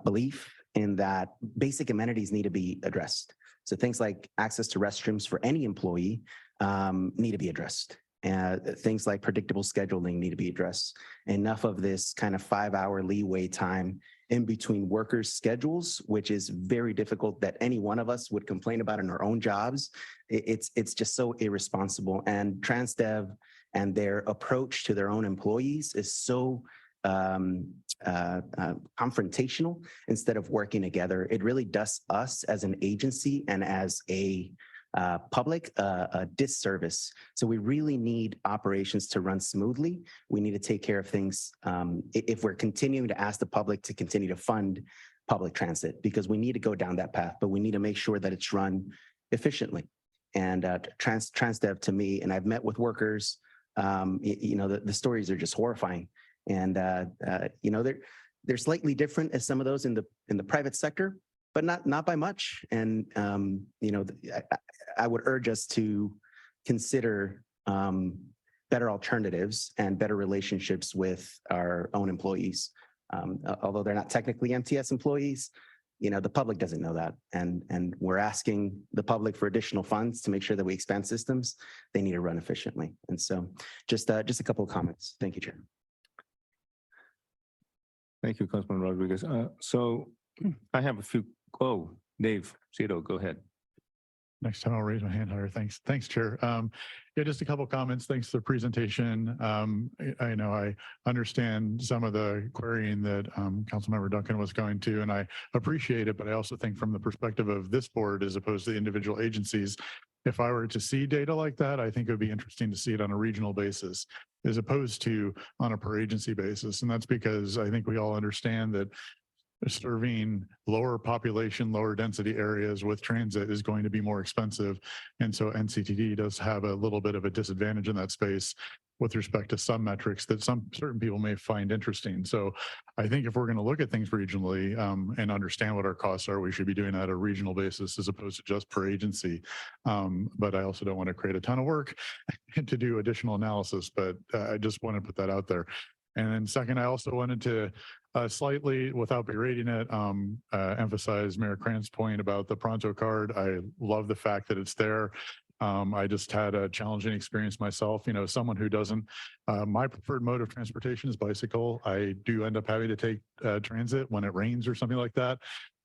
belief in that basic amenities need to be addressed. So things like access to restrooms for any employee need to be addressed. Things like predictable scheduling need to be addressed. Enough of this kind of 5-hour leeway time in between workers' schedules, which is very difficult that any one of us would complain about in our own jobs. It's just so irresponsible. And TransDev and their approach to their own employees is so confrontational instead of working together. It really does us as an agency and as a public a disservice. So we really need operations to run smoothly. We need to take care of things if we're continuing to ask the public to continue to fund public transit, because we need to go down that path, but we need to make sure that it's run efficiently. And TransDev, to me, and I've met with workers, the stories are just horrifying. And they're slightly different as some of those in the private sector, but not by much. And I would urge us to consider better alternatives and better relationships with our own employees. Although they're not technically MTS employees, the public doesn't know that. And we're asking the public for additional funds to make sure that we expand systems. They need to run efficiently. And so just a couple of comments. Thank you, Chair. Thank you, Councilman Rodriguez. So I have a few. Oh, Dave Cito, go ahead. Next time I'll raise my hand higher. Thanks, Chair. Yeah, just a couple of comments. Thanks for the presentation. I know I understand some of the querying that Councilmember Duncan was going to, and I appreciate it, but I also think from the perspective of this board as opposed to the individual agencies, if I were to see data like that, I think it would be interesting to see it on a regional basis as opposed to on a per agency basis. And that's because I think we all understand that serving lower population, lower density areas with transit is going to be more expensive. And so NCTD does have a little bit of a disadvantage in that space with respect to some metrics that certain people may find interesting. So I think if we're going to look at things regionally and understand what our costs are, we should be doing that at a regional basis as opposed to just per agency. But I also don't want to create a ton of work to do additional analysis, but I just want to put that out there. And then second, I also wanted to slightly, without berating it, emphasize Mayor Krantz' point about the Pronto card. I love the fact that it's there. I just had a challenging experience myself. Someone who doesn't, my preferred mode of transportation is bicycle. I do end up having to take transit when it rains or something like that.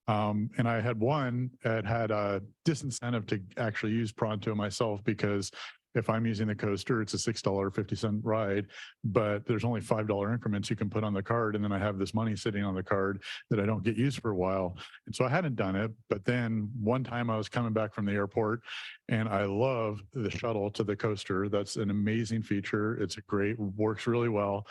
And I had one that had a disincentive to actually use Pronto myself, because if I'm using the coaster, it's a $6.50 ride, but there's only $5 increments you can put on the card. And then I have this money sitting on the card that I don't get used for a while. And so I hadn't done it. But then one time I was coming back from the airport and I love the shuttle to the coaster. That's an amazing feature. It's works really well.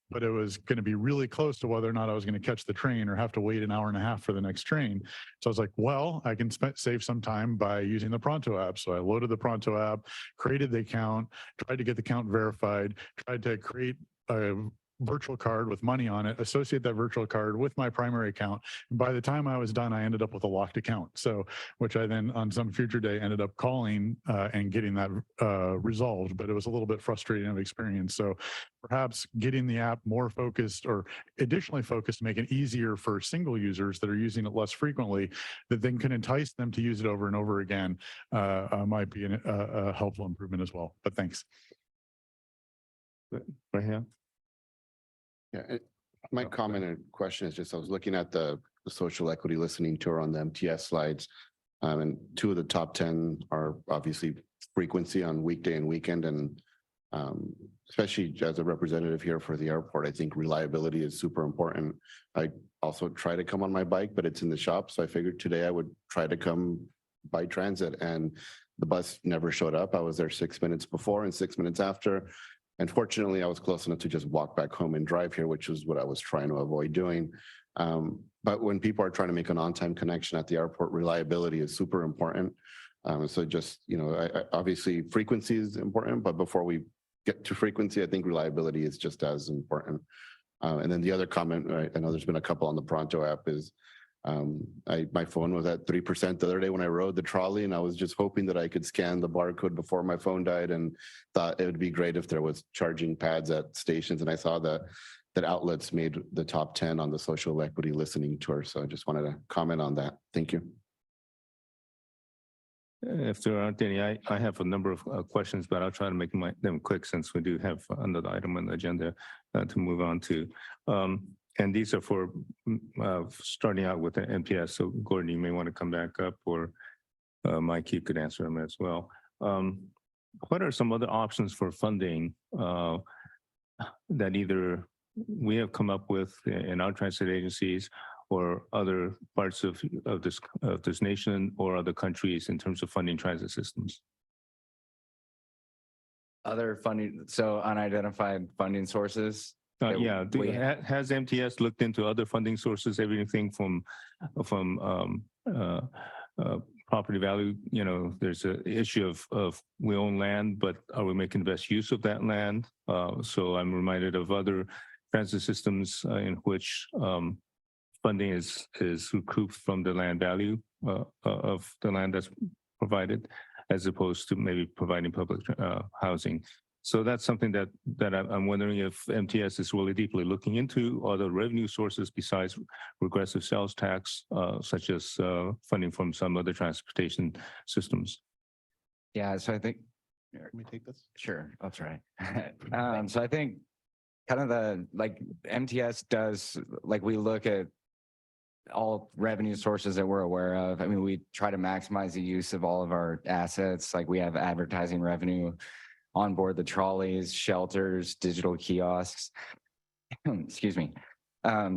But it was going to be really close to whether or not I was going to catch the train or have to wait an hour and a half for the next train. So I was like, well, I can save some time by using the Pronto app. So I loaded the Pronto app, created the account, tried to get the account verified, tried to create a virtual card with money on it, associate that virtual card with my primary account. And by the time I was done, I ended up with a locked account. So, which I then on some future day ended up calling and getting that resolved, but it was a little bit frustrating of experience. So perhaps getting the app more focused or additionally focused to make it easier for single users that are using it less frequently, that then can entice them to use it over and over again might be a helpful improvement as well. But thanks. Right here. My comment and question is just, I was looking at the social equity listening tour on the MTS slides. And 2 of the top 10 are obviously frequency on weekday and weekend. And especially as a representative here for the airport, I think reliability is super important. I also try to come on my bike, but it's in the shop. So I figured today I would try to come by transit, and the bus never showed up. I was there 6 minutes before and 6 minutes after. And fortunately, I was close enough to just walk back home and drive here, which is what I was trying to avoid doing. But when people are trying to make an on-time connection at the airport, reliability is super important. So just, obviously frequency is important, but before we get to frequency, I think reliability is just as important. And then the other comment, I know there's been a couple on the Pronto app, is my phone was at 3% the other day when I rode the trolley, and I was just hoping that I could scan the barcode before my phone died, and thought it would be great if there was charging pads at stations. And I saw that outlets made the top 10 on the social equity listening tour. So I just wanted to comment on that. Thank you. If there aren't any, I have a number of questions, but I'll try to make them quick since we do have another item on the agenda to move on to. And these are for starting out with the NPS. So Gordon, you may want to come back up, or Mike, you could answer them as well. What are some other options for funding that either we have come up with in our transit agencies or other parts of this nation or other countries in terms of funding transit systems? Other funding, so unidentified funding sources. Has MTS looked into other funding sources, everything from property value? There's an issue of we own land, but are we making the best use of that land? So I'm reminded of other transit systems in which funding is recouped from the land value of the land that's provided, as opposed to maybe providing public housing. So that's something that I'm wondering if MTS is really deeply looking into other revenue sources besides regressive sales tax, such as funding from some other transportation systems. Yeah, so I think. Can we take this? Sure, I'll try. So I think kind of MTS does, we look at all revenue sources that we're aware of. I mean, we try to maximize the use of all of our assets. Like we have advertising revenue on board the trolleys, shelters, digital kiosks. Excuse me.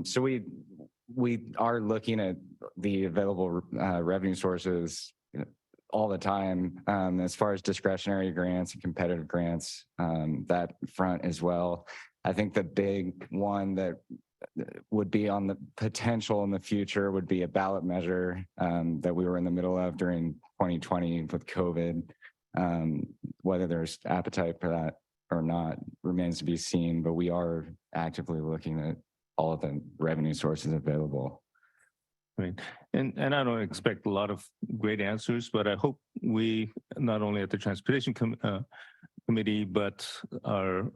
So we are looking at the available revenue sources all the time, as far as discretionary grants and competitive grants, that front as well. I think the big one that would be on the potential in the future would be a ballot measure that we were in the middle of during 2020 with COVID. Whether there's appetite for that or not remains to be seen, but we are actively looking at all of the revenue sources available. Right. And I don't expect a lot of great answers, but I hope we, not only at the Transportation Committee, but our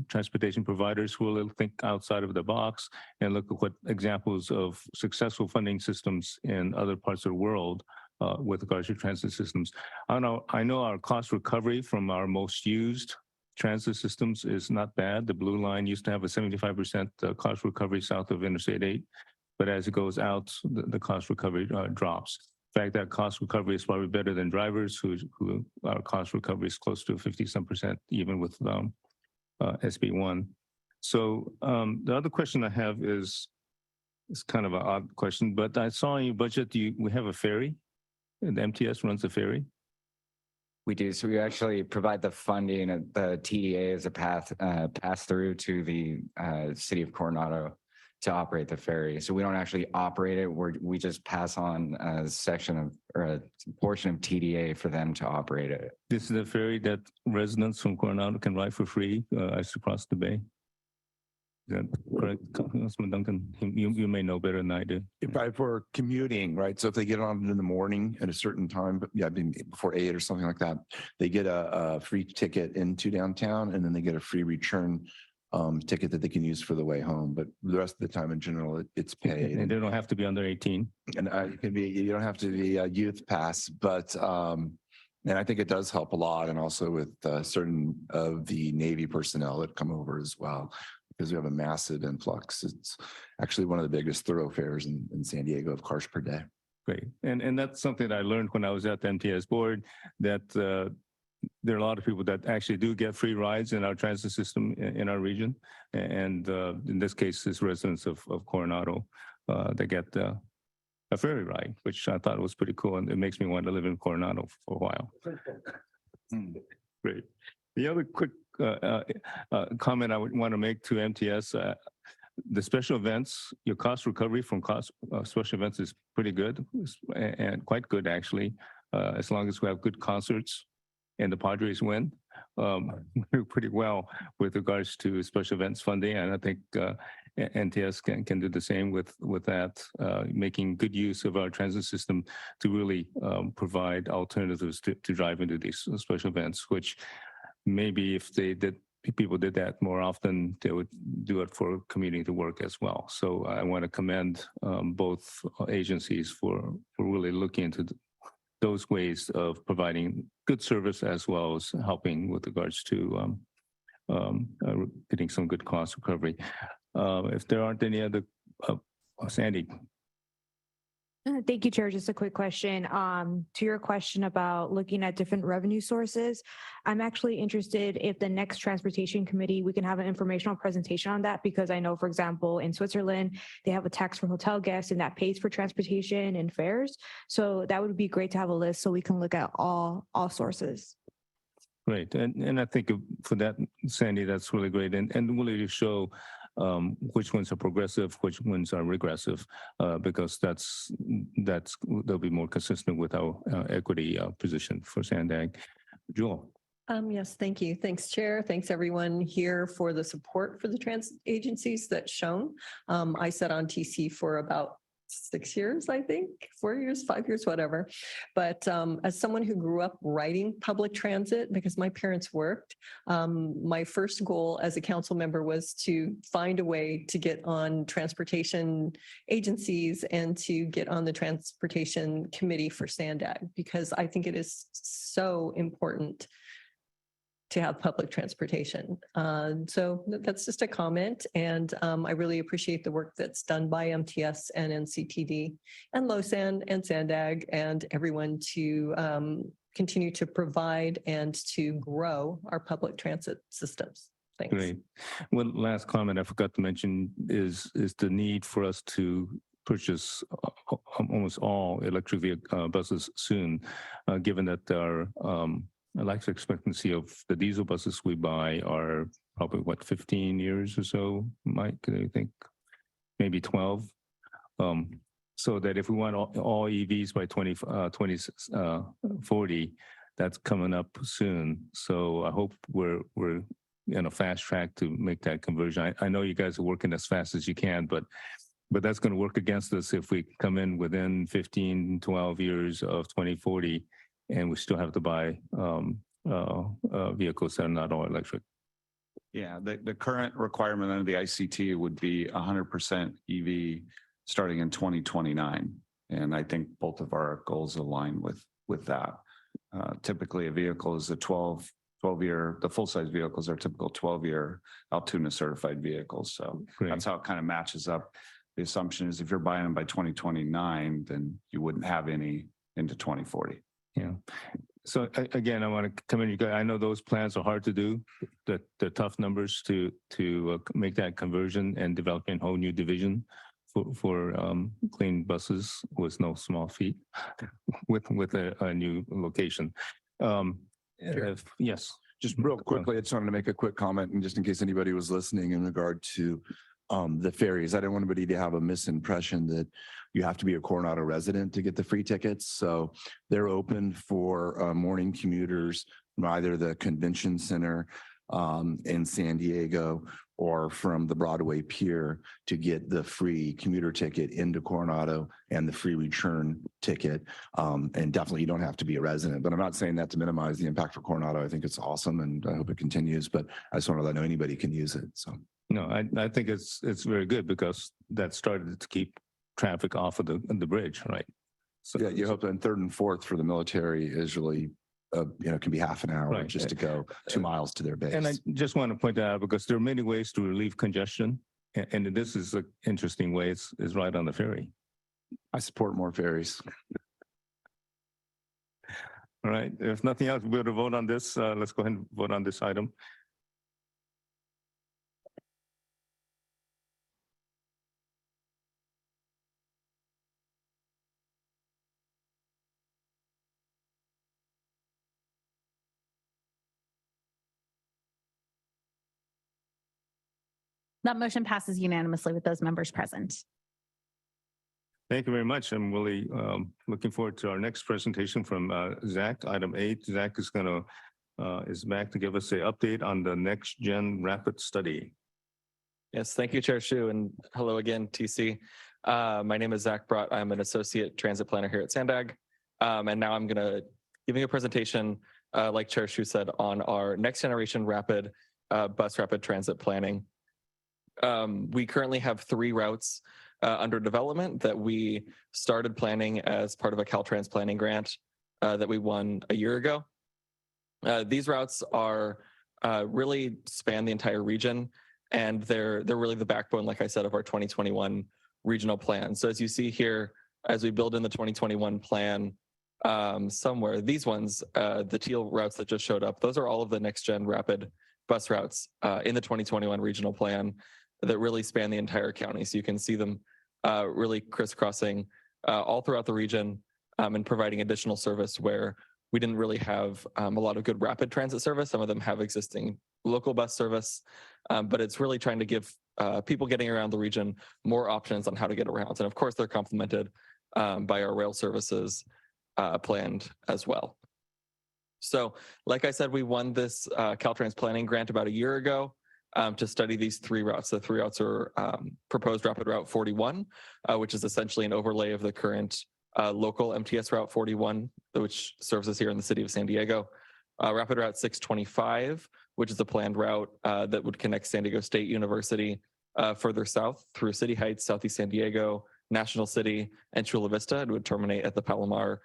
transportation providers will think outside of the box and look at what examples of successful funding systems in other parts of the world with regards to transit systems. I know our cost recovery from our most used transit systems is not bad. The Blue Line used to have a 75% cost recovery south of Interstate 8, but as it goes out, the cost recovery drops. In fact, that cost recovery is probably better than drivers who our cost recovery is close to 50-some%, even with SB1. So the other question I have is kind of an odd question, but I saw in your budget, we have a ferry, and the MTS runs a ferry. We do. So we actually provide the funding, the TDA as a pass through to the city of Coronado to operate the ferry. So we don't actually operate it. We just pass on a section of, or a portion of TDA for them to operate it. This is a ferry that residents from Coronado can ride for free across the bay. Is that correct, Councilman Duncan? You may know better than I do. For commuting, right? So if they get on in the morning at a certain time, but yeah, before 8 or something like that, they get a free ticket into downtown, and then they get a free return ticket that they can use for the way home. But the rest of the time, in general, it's paid. And they don't have to be under 18. And you don't have to be a youth pass, but and I think it does help a lot, and also with certain of the Navy personnel that come over as well. because we have a massive influx. It's actually one of the biggest thoroughfares in San Diego of cars per day. Great. And that's something that I learned when I was at the MTS board, that there are a lot of people that actually do get free rides in our transit system in our region. And in this case, it's residents of Coronado that get a ferry ride, which I thought was pretty cool. And it makes me want to live in Coronado for a while. Great. The other quick comment I would want to make to MTS, the special events, your cost recovery from special events is pretty good and quite good, actually, as long as we have good concerts and the Padres win. We do pretty well with regards to special events funding. And I think NTS can do the same with that, making good use of our transit system to really provide alternatives to drive into these special events, which maybe if people did that more often, they would do it for commuting to work as well. So I want to commend both agencies for really looking into those ways of providing good service as well as helping with regards to getting some good cost recovery. If there aren't any other, Sandy. Thank you, Chair. Just a quick question. To your question about looking at different revenue sources, I'm actually interested if the next transportation committee, we can have an informational presentation on that, because I know, for example, in Switzerland, they have a tax for hotel guests and that pays for transportation and fares. So that would be great to have a list so we can look at all sources. Great. And I think for that, Sandy, that's really great. And really to show which ones are progressive, which ones are regressive, because they'll be more consistent with our equity position for SANDAG. Jewel. Yes, thank you. Thanks, Chair. Thanks, everyone here for the support for the transit agencies that's shown. I sat on TC for about 6 years, I think, 4 years, 5 years, whatever. But as someone who grew up riding public transit because my parents worked, my first goal as a council member was to find a way to get on transportation agencies and to get on the transportation committee for SANDAG, because I think it is so important to have public transportation. So that's just a comment. And I really appreciate the work that's done by MTS and NCTD and LOSAN and SANDAG and everyone to continue to provide and to grow our public transit systems. Thanks. Great. One last comment I forgot to mention is the need for us to purchase almost all electric buses soon, given that our life expectancy of the diesel buses we buy are probably 15 years or so, Mike, I think maybe 12. So that if we want all EVs by 2040, that's coming up soon. So I hope we're in a fast track to make that conversion. I know you guys are working as fast as you can, but that's going to work against us if we come in within 12 years of 2040. And we still have to buy vehicles that are not all electric. Yeah, the current requirement under the ICT would be 100% EV starting in 2029. And I think both of our goals align with that. Typically, a vehicle is a 12-year, the full-size vehicles are typical 12-year Altoona certified vehicles. So that's how it kind of matches up. The assumption is if you're buying them by 2029, then you wouldn't have any into 2040. Yeah. So again, I want to commend you guys. I know those plans are hard to do. They're tough numbers to make that conversion, and developing a whole new division for clean buses was no small feat with a new location. Yes. Just real quickly, I just wanted to make a quick comment, and just in case anybody was listening in regard to the ferries, I don't want anybody to have a misimpression that you have to be a Coronado resident to get the free tickets. So they're open for morning commuters from either the convention center in San Diego or from the Broadway Pier to get the free commuter ticket into Coronado and the free return ticket. And definitely you don't have to be a resident, but I'm not saying that to minimize the impact for Coronado. I think it's awesome and I hope it continues, but I just want to let know anybody can use it. So. No, I think it's very good because that started to keep traffic off of the bridge, right? So yeah, you hope that third and fourth for the military is really can be half an hour Right. just to go 2 miles to their base. And I just want to point that out because there are many ways to relieve congestion. And this is an interesting way, is right on the ferry. I support more ferries. All right, if nothing else, we're going to vote on this. Let's go ahead and vote on this item. That motion passes unanimously with those members present. Thank you very much. I'm really looking forward to our next presentation from Zach, item 8. Zach is is back to give us an update on the next gen rapid study. Yes, thank you, Chair Shu, and hello again, TC. My name is Zach Brott. I'm an associate transit planner here at SANDAG. And now I'm giving a presentation, like Chair Shu said, on our next generation rapid bus rapid transit planning. We currently have 3 routes under development that we started planning as part of a Caltrans planning grant that we won a year ago. These routes are really span the entire region, and they're really the backbone, like I said, of our 2021 regional plan. So as you see here, as we build in the 2021 plan, somewhere, these ones, the teal routes that just showed up, those are all of the next gen rapid bus routes in the 2021 regional plan that really span the entire county. So you can see them really crisscrossing all throughout the region and providing additional service where we didn't really have a lot of good rapid transit service. Some of them have existing local bus service, but it's really trying to give people getting around the region more options on how to get around. And of course, they're complemented by our rail services planned as well. So like I said, we won this Caltrans planning grant about a year ago to study these 3 routes. The 3 routes are proposed Rapid Route 41, which is essentially an overlay of the current local MTS Route 41, which serves us here in the city of San Diego. Rapid Route 625, which is a planned route that would connect San Diego State University further south through City Heights, Southeast San Diego, National City, and Chula Vista, and would terminate at the Palomar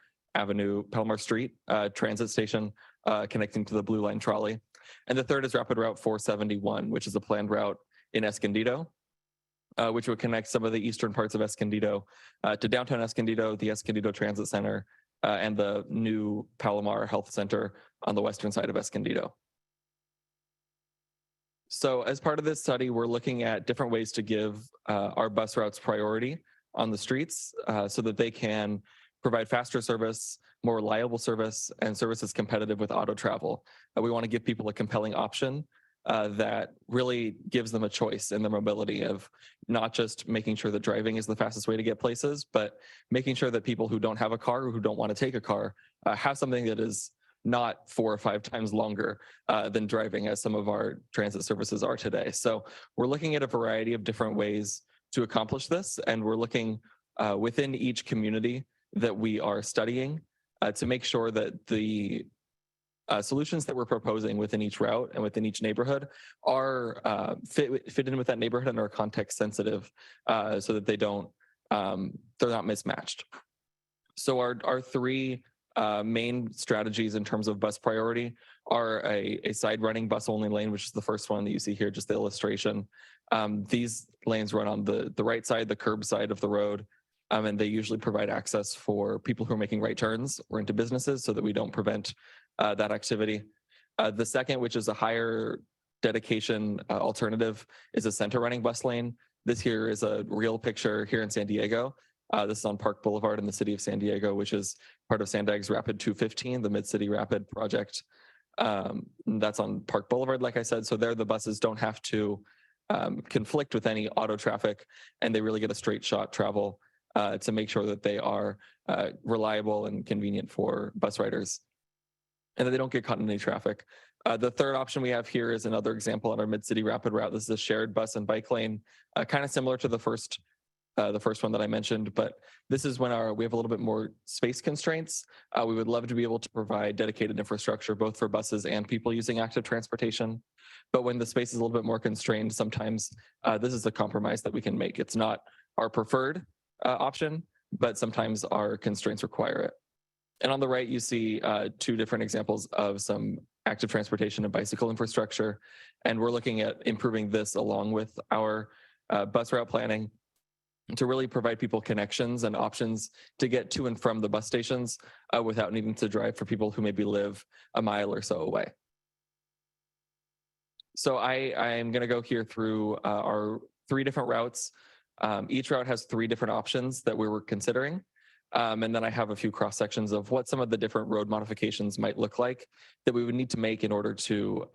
Street transit station connecting to the Blue Line trolley. And the third is Rapid Route 471, which is a planned route in Escondido, which would connect some of the eastern parts of Escondido to downtown Escondido, the Escondido Transit Center, and the new Palomar Health Center on the western side of Escondido. So as part of this study, we're looking at different ways to give our bus routes priority on the streets so that they can provide faster service, more reliable service, and services competitive with auto travel. We want to give people a compelling option that really gives them a choice in their mobility of not just making sure that driving is the fastest way to get places, but making sure that people who don't have a car or who don't want to take a car have something that is not 4 or 5 times longer than driving, as some of our transit services are today. So we're looking at a variety of different ways to accomplish this, and we're looking within each community that we are studying to make sure that the solutions that we're proposing within each route and within each neighborhood are fit in with that neighborhood and are context sensitive so that they're not mismatched. So our 3 main strategies in terms of bus priority are a side running bus only lane, which is the first one that you see here, just the illustration. These lanes run on the right side, the curb side of the road. And they usually provide access for people who are making right turns or into businesses so that we don't prevent that activity. The second, which is a higher dedication alternative, is a center running bus lane. This here is a real picture here in San Diego. This is on Park Boulevard in the city of San Diego, which is part of SANDAG's Rapid 215, the Mid-City Rapid project. That's on Park Boulevard, like I said. So there the buses don't have to conflict with any auto traffic, and they really get a straight shot travel to make sure that they are reliable and convenient for bus riders and that they don't get caught in any traffic. The third option we have here is another example on our Mid-City Rapid route. This is a shared bus and bike lane, kind of similar to the first one that I mentioned, but this is when we have a little bit more space constraints. We would love to be able to provide dedicated infrastructure, both for buses and people using active transportation. But when the space is a little bit more constrained, sometimes this is a compromise that we can make. It's not our preferred option, but sometimes our constraints require it. And on the right, you see two different examples of some active transportation and bicycle infrastructure. And we're looking at improving this along with our bus route planning to really provide people connections and options to get to and from the bus stations without needing to drive for people who maybe live a mile or so away. So I'm going to go here through our 3 different routes. Each route has 3 different options that we were considering. And then I have a few cross sections of what some of the different road modifications might look like that we would need to make in order to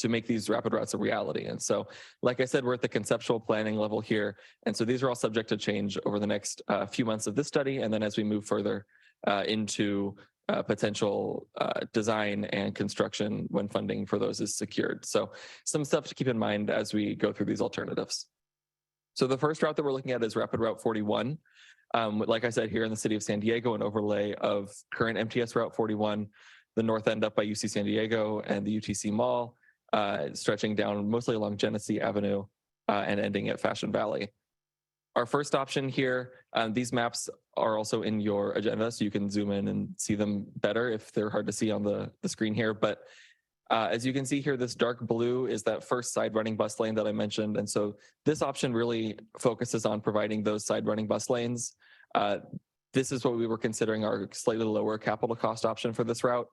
make these rapid routes a reality. And so, like I said, we're at the conceptual planning level here. And so these are all subject to change over the next few months of this study. And then as we move further into potential design and construction when funding for those is secured. So some stuff to keep in mind as we go through these alternatives. So the first route that we're looking at is Rapid Route 41. Like I said, here in the city of San Diego, an overlay of current MTS Route 41, the north end up by UC San Diego and the UTC Mall, stretching down mostly along Genesee Avenue and ending at Fashion Valley. Our first option here, these maps are also in your agenda, so you can zoom in and see them better if they're hard to see on the screen here. But as you can see here, this dark blue is that first side running bus lane that I mentioned. And so this option really focuses on providing those side running bus lanes. This is what we were considering our slightly lower capital cost option for this route.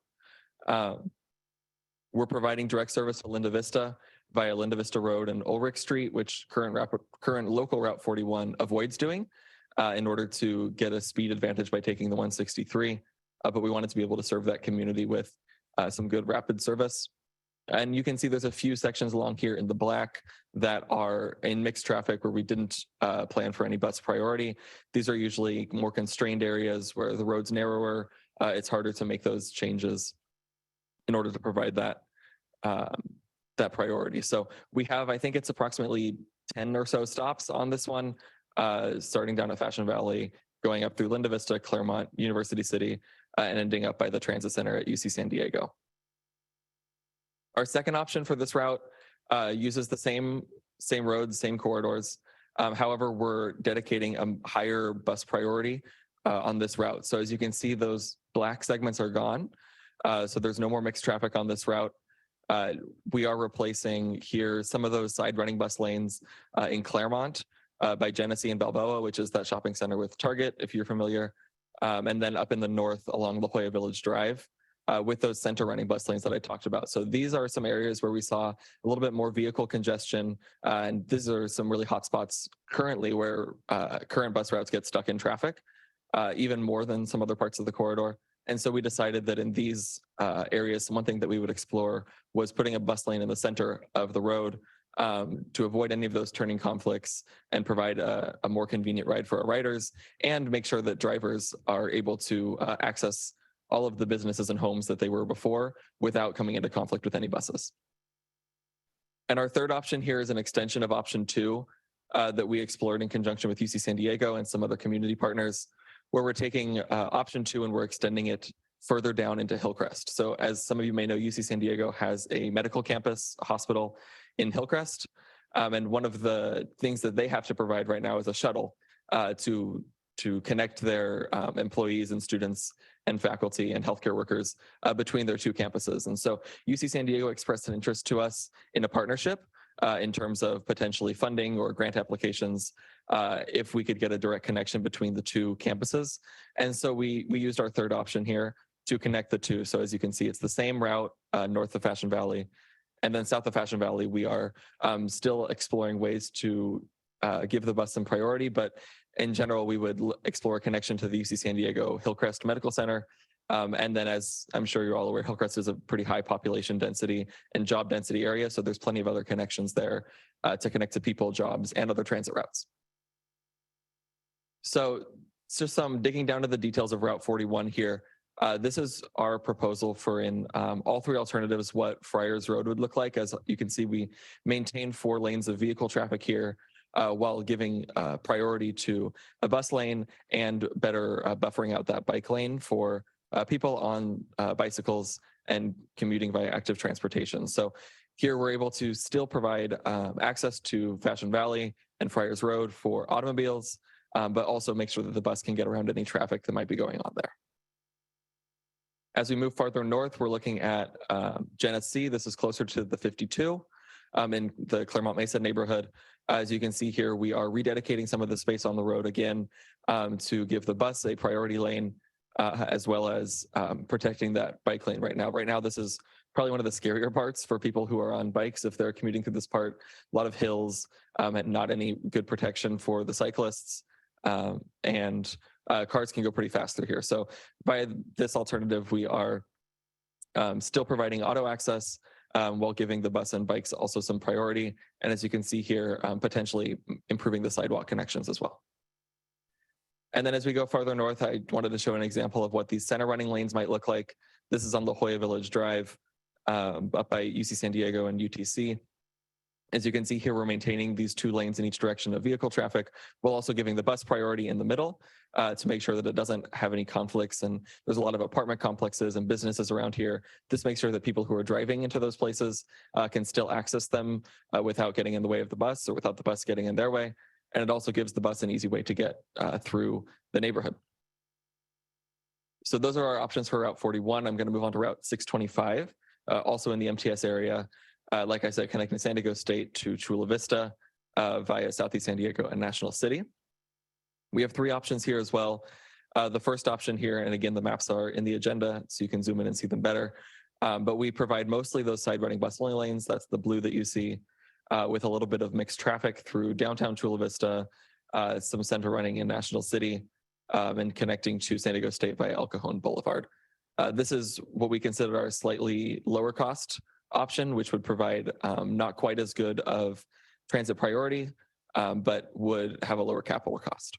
We're providing direct service to Linda Vista via Linda Vista Road and Ulrich Street, which current local Route 41 avoids doing in order to get a speed advantage by taking the 163. But we wanted to be able to serve that community with some good rapid service. And you can see there's a few sections along here in the black that are in mixed traffic where we didn't plan for any bus priority. These are usually more constrained areas where the road's narrower. It's harder to make those changes in order to provide that that priority. So we have, I think it's approximately 10 or so stops on this one, starting down at Fashion Valley, going up through Linda Vista, Claremont, University City, and ending up by the Transit Center at UC San Diego. Our second option for this route uses the same roads, same corridors. However, we're dedicating a higher bus priority on this route. So as you can see, those black segments are gone. So there's no more mixed traffic on this route. We are replacing here some of those side running bus lanes in Claremont by Genesee and Balboa, which is that shopping center with Target, if you're familiar. And then up in the north along La Jolla Village Drive with those center running bus lanes that I talked about. So these are some areas where we saw a little bit more vehicle congestion. And these are some really hot spots currently where current bus routes get stuck in traffic, even more than some other parts of the corridor. And so we decided that in these areas, one thing that we would explore was putting a bus lane in the center of the road to avoid any of those turning conflicts and provide a more convenient ride for our riders and make sure that drivers are able to access all of the businesses and homes that they were before without coming into conflict with any buses. And our third option here is an extension of option 2 that we explored in conjunction with UC San Diego and some other community partners, where we're taking option 2 and we're extending it further down into Hillcrest. So as some of you may know, UC San Diego has a medical campus hospital in Hillcrest. And one of the things that they have to provide right now is a shuttle to connect their employees and students and faculty and healthcare workers between their 2 campuses. And so UC San Diego expressed an interest to us in a partnership in terms of potentially funding or grant applications if we could get a direct connection between the 2 campuses. And so we used our third option here to connect the 2. So as you can see, it's the same route north of Fashion Valley. And then south of Fashion Valley, we are still exploring ways to give the bus some priority. But in general, we would explore a connection to the UC San Diego Hillcrest Medical Center. And then, as I'm sure you're all aware, Hillcrest is a pretty high population density and job density area. So there's plenty of other connections there to connect to people, jobs, and other transit routes. So it's just some digging down to the details of Route 41 here. This is our proposal for in all 3 alternatives what Friars Road would look like. As you can see, we maintain 4 lanes of vehicle traffic here while giving priority to a bus lane and better buffering out that bike lane for people on bicycles and commuting via active transportation. So here we're able to still provide access to Fashion Valley and Friars Road for automobiles, but also make sure that the bus can get around any traffic that might be going on there. As we move farther north, we're looking at Genesee. This is closer to the 52 in the Claremont Mesa neighborhood. As you can see here, we are rededicating some of the space on the road again to give the bus a priority lane, as well as protecting that bike lane right now. Right now, this is probably one of the scarier parts for people who are on bikes if they're commuting through this part. A lot of hills and not any good protection for the cyclists. And cars can go pretty fast through here. So by this alternative, we are still providing auto access while giving the bus and bikes also some priority. And as you can see here, potentially improving the sidewalk connections as well. And then as we go farther north, I wanted to show an example of what these center running lanes might look like. This is on La Jolla Village Drive up by UC San Diego and UTC. As you can see here, we're maintaining these 2 lanes in each direction of vehicle traffic, while also giving the bus priority in the middle to make sure that it doesn't have any conflicts. And there's a lot of apartment complexes and businesses around here. This makes sure that people who are driving into those places can still access them without getting in the way of the bus or without the bus getting in their way. And it also gives the bus an easy way to get through the neighborhood. So those are our options for Route 41. I'm going to move on to Route 625, also in the MTS area. Like I said, connecting San Diego State to Chula Vista via Southeast San Diego and National City. We have 3 options here as well. The first option here, and again, the maps are in the agenda, so you can zoom in and see them better. But we provide mostly those side running bus only lanes. That's the blue that you see, with a little bit of mixed traffic through downtown Chula Vista, some center running in National City, and connecting to San Diego State via El Cajon Boulevard. This is what we consider our slightly lower cost option, which would provide not quite as good of transit priority, but would have a lower capital cost.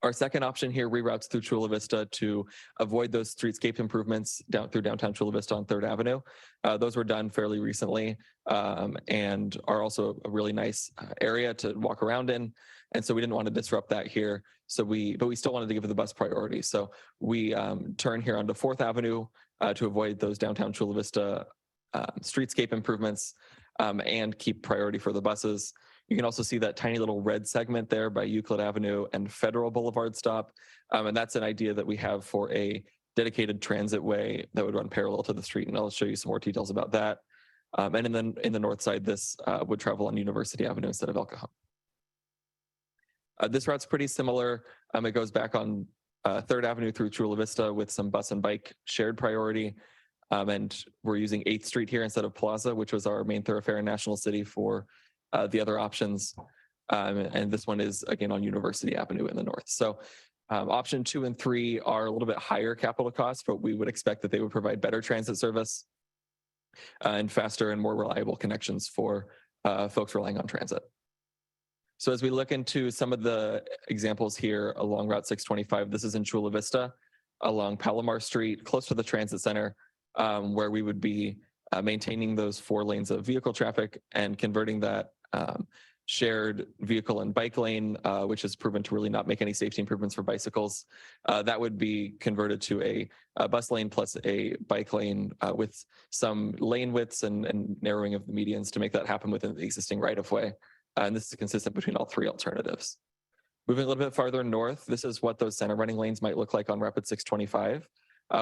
Our second option here reroutes through Chula Vista to avoid those streetscape improvements down through downtown Chula Vista on 3rd Avenue. Those were done fairly recently and are also a really nice area to walk around in. And so we didn't want to disrupt that here. So but we still wanted to give the bus priority. So we turn here onto 4th Avenue to avoid those downtown Chula Vista streetscape improvements and keep priority for the buses. You can also see that tiny little red segment there by Euclid Avenue and Federal Boulevard stop. And that's an idea that we have for a dedicated transit way that would run parallel to the street. And I'll show you some more details about that. And then in the north side, this would travel on University Avenue instead of El Cajon. This route's pretty similar. It goes back on 3rd Avenue through Chula Vista with some bus and bike shared priority. And we're using 8th Street here instead of Plaza, which was our main thoroughfare in National City for the other options. And this one is, again, on University Avenue in the north. So option 2 and 3 are a little bit higher capital costs, but we would expect that they would provide better transit service and faster and more reliable connections for folks relying on transit. So as we look into some of the examples here along Route 625, this is in Chula Vista along Palomar Street, close to the transit center, where we would be maintaining those 4 lanes of vehicle traffic and converting that shared vehicle and bike lane, which has proven to really not make any safety improvements for bicycles. That would be converted to a bus lane plus a bike lane with some lane widths and narrowing of the medians to make that happen within the existing right-of-way. And this is consistent between all 3 alternatives. Moving a little bit farther north, this is what those center running lanes might look like on Rapid 625.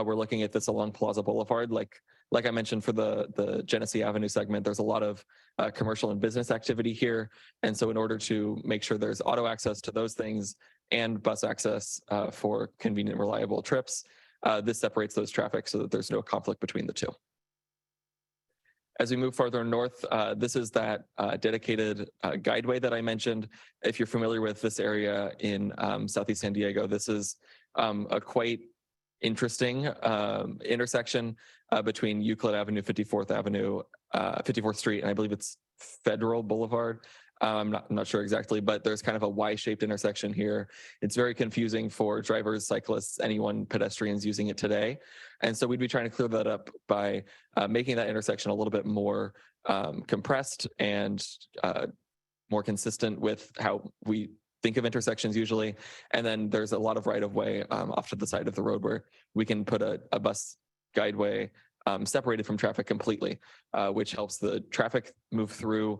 We're looking at this along Plaza Boulevard. Like I mentioned for the Genesee Avenue segment, there's a lot of commercial and business activity here. And so in order to make sure there's auto access to those things and bus access for convenient, reliable trips, this separates those traffic so that there's no conflict between the 2. As we move farther north, this is that dedicated guideway that I mentioned. If you're familiar with this area in Southeast San Diego, this is a quite interesting intersection between Euclid Avenue, 54th Avenue, 54th Street, and I believe it's Federal Boulevard. I'm not sure exactly, but there's kind of a Y-shaped intersection here. It's very confusing for drivers, cyclists, anyone, pedestrians using it today. And so we'd be trying to clear that up by making that intersection a little bit more compressed and more consistent with how we think of intersections usually. And then there's a lot of right-of-way off to the side of the road where we can put a bus guideway separated from traffic completely, which helps the traffic move through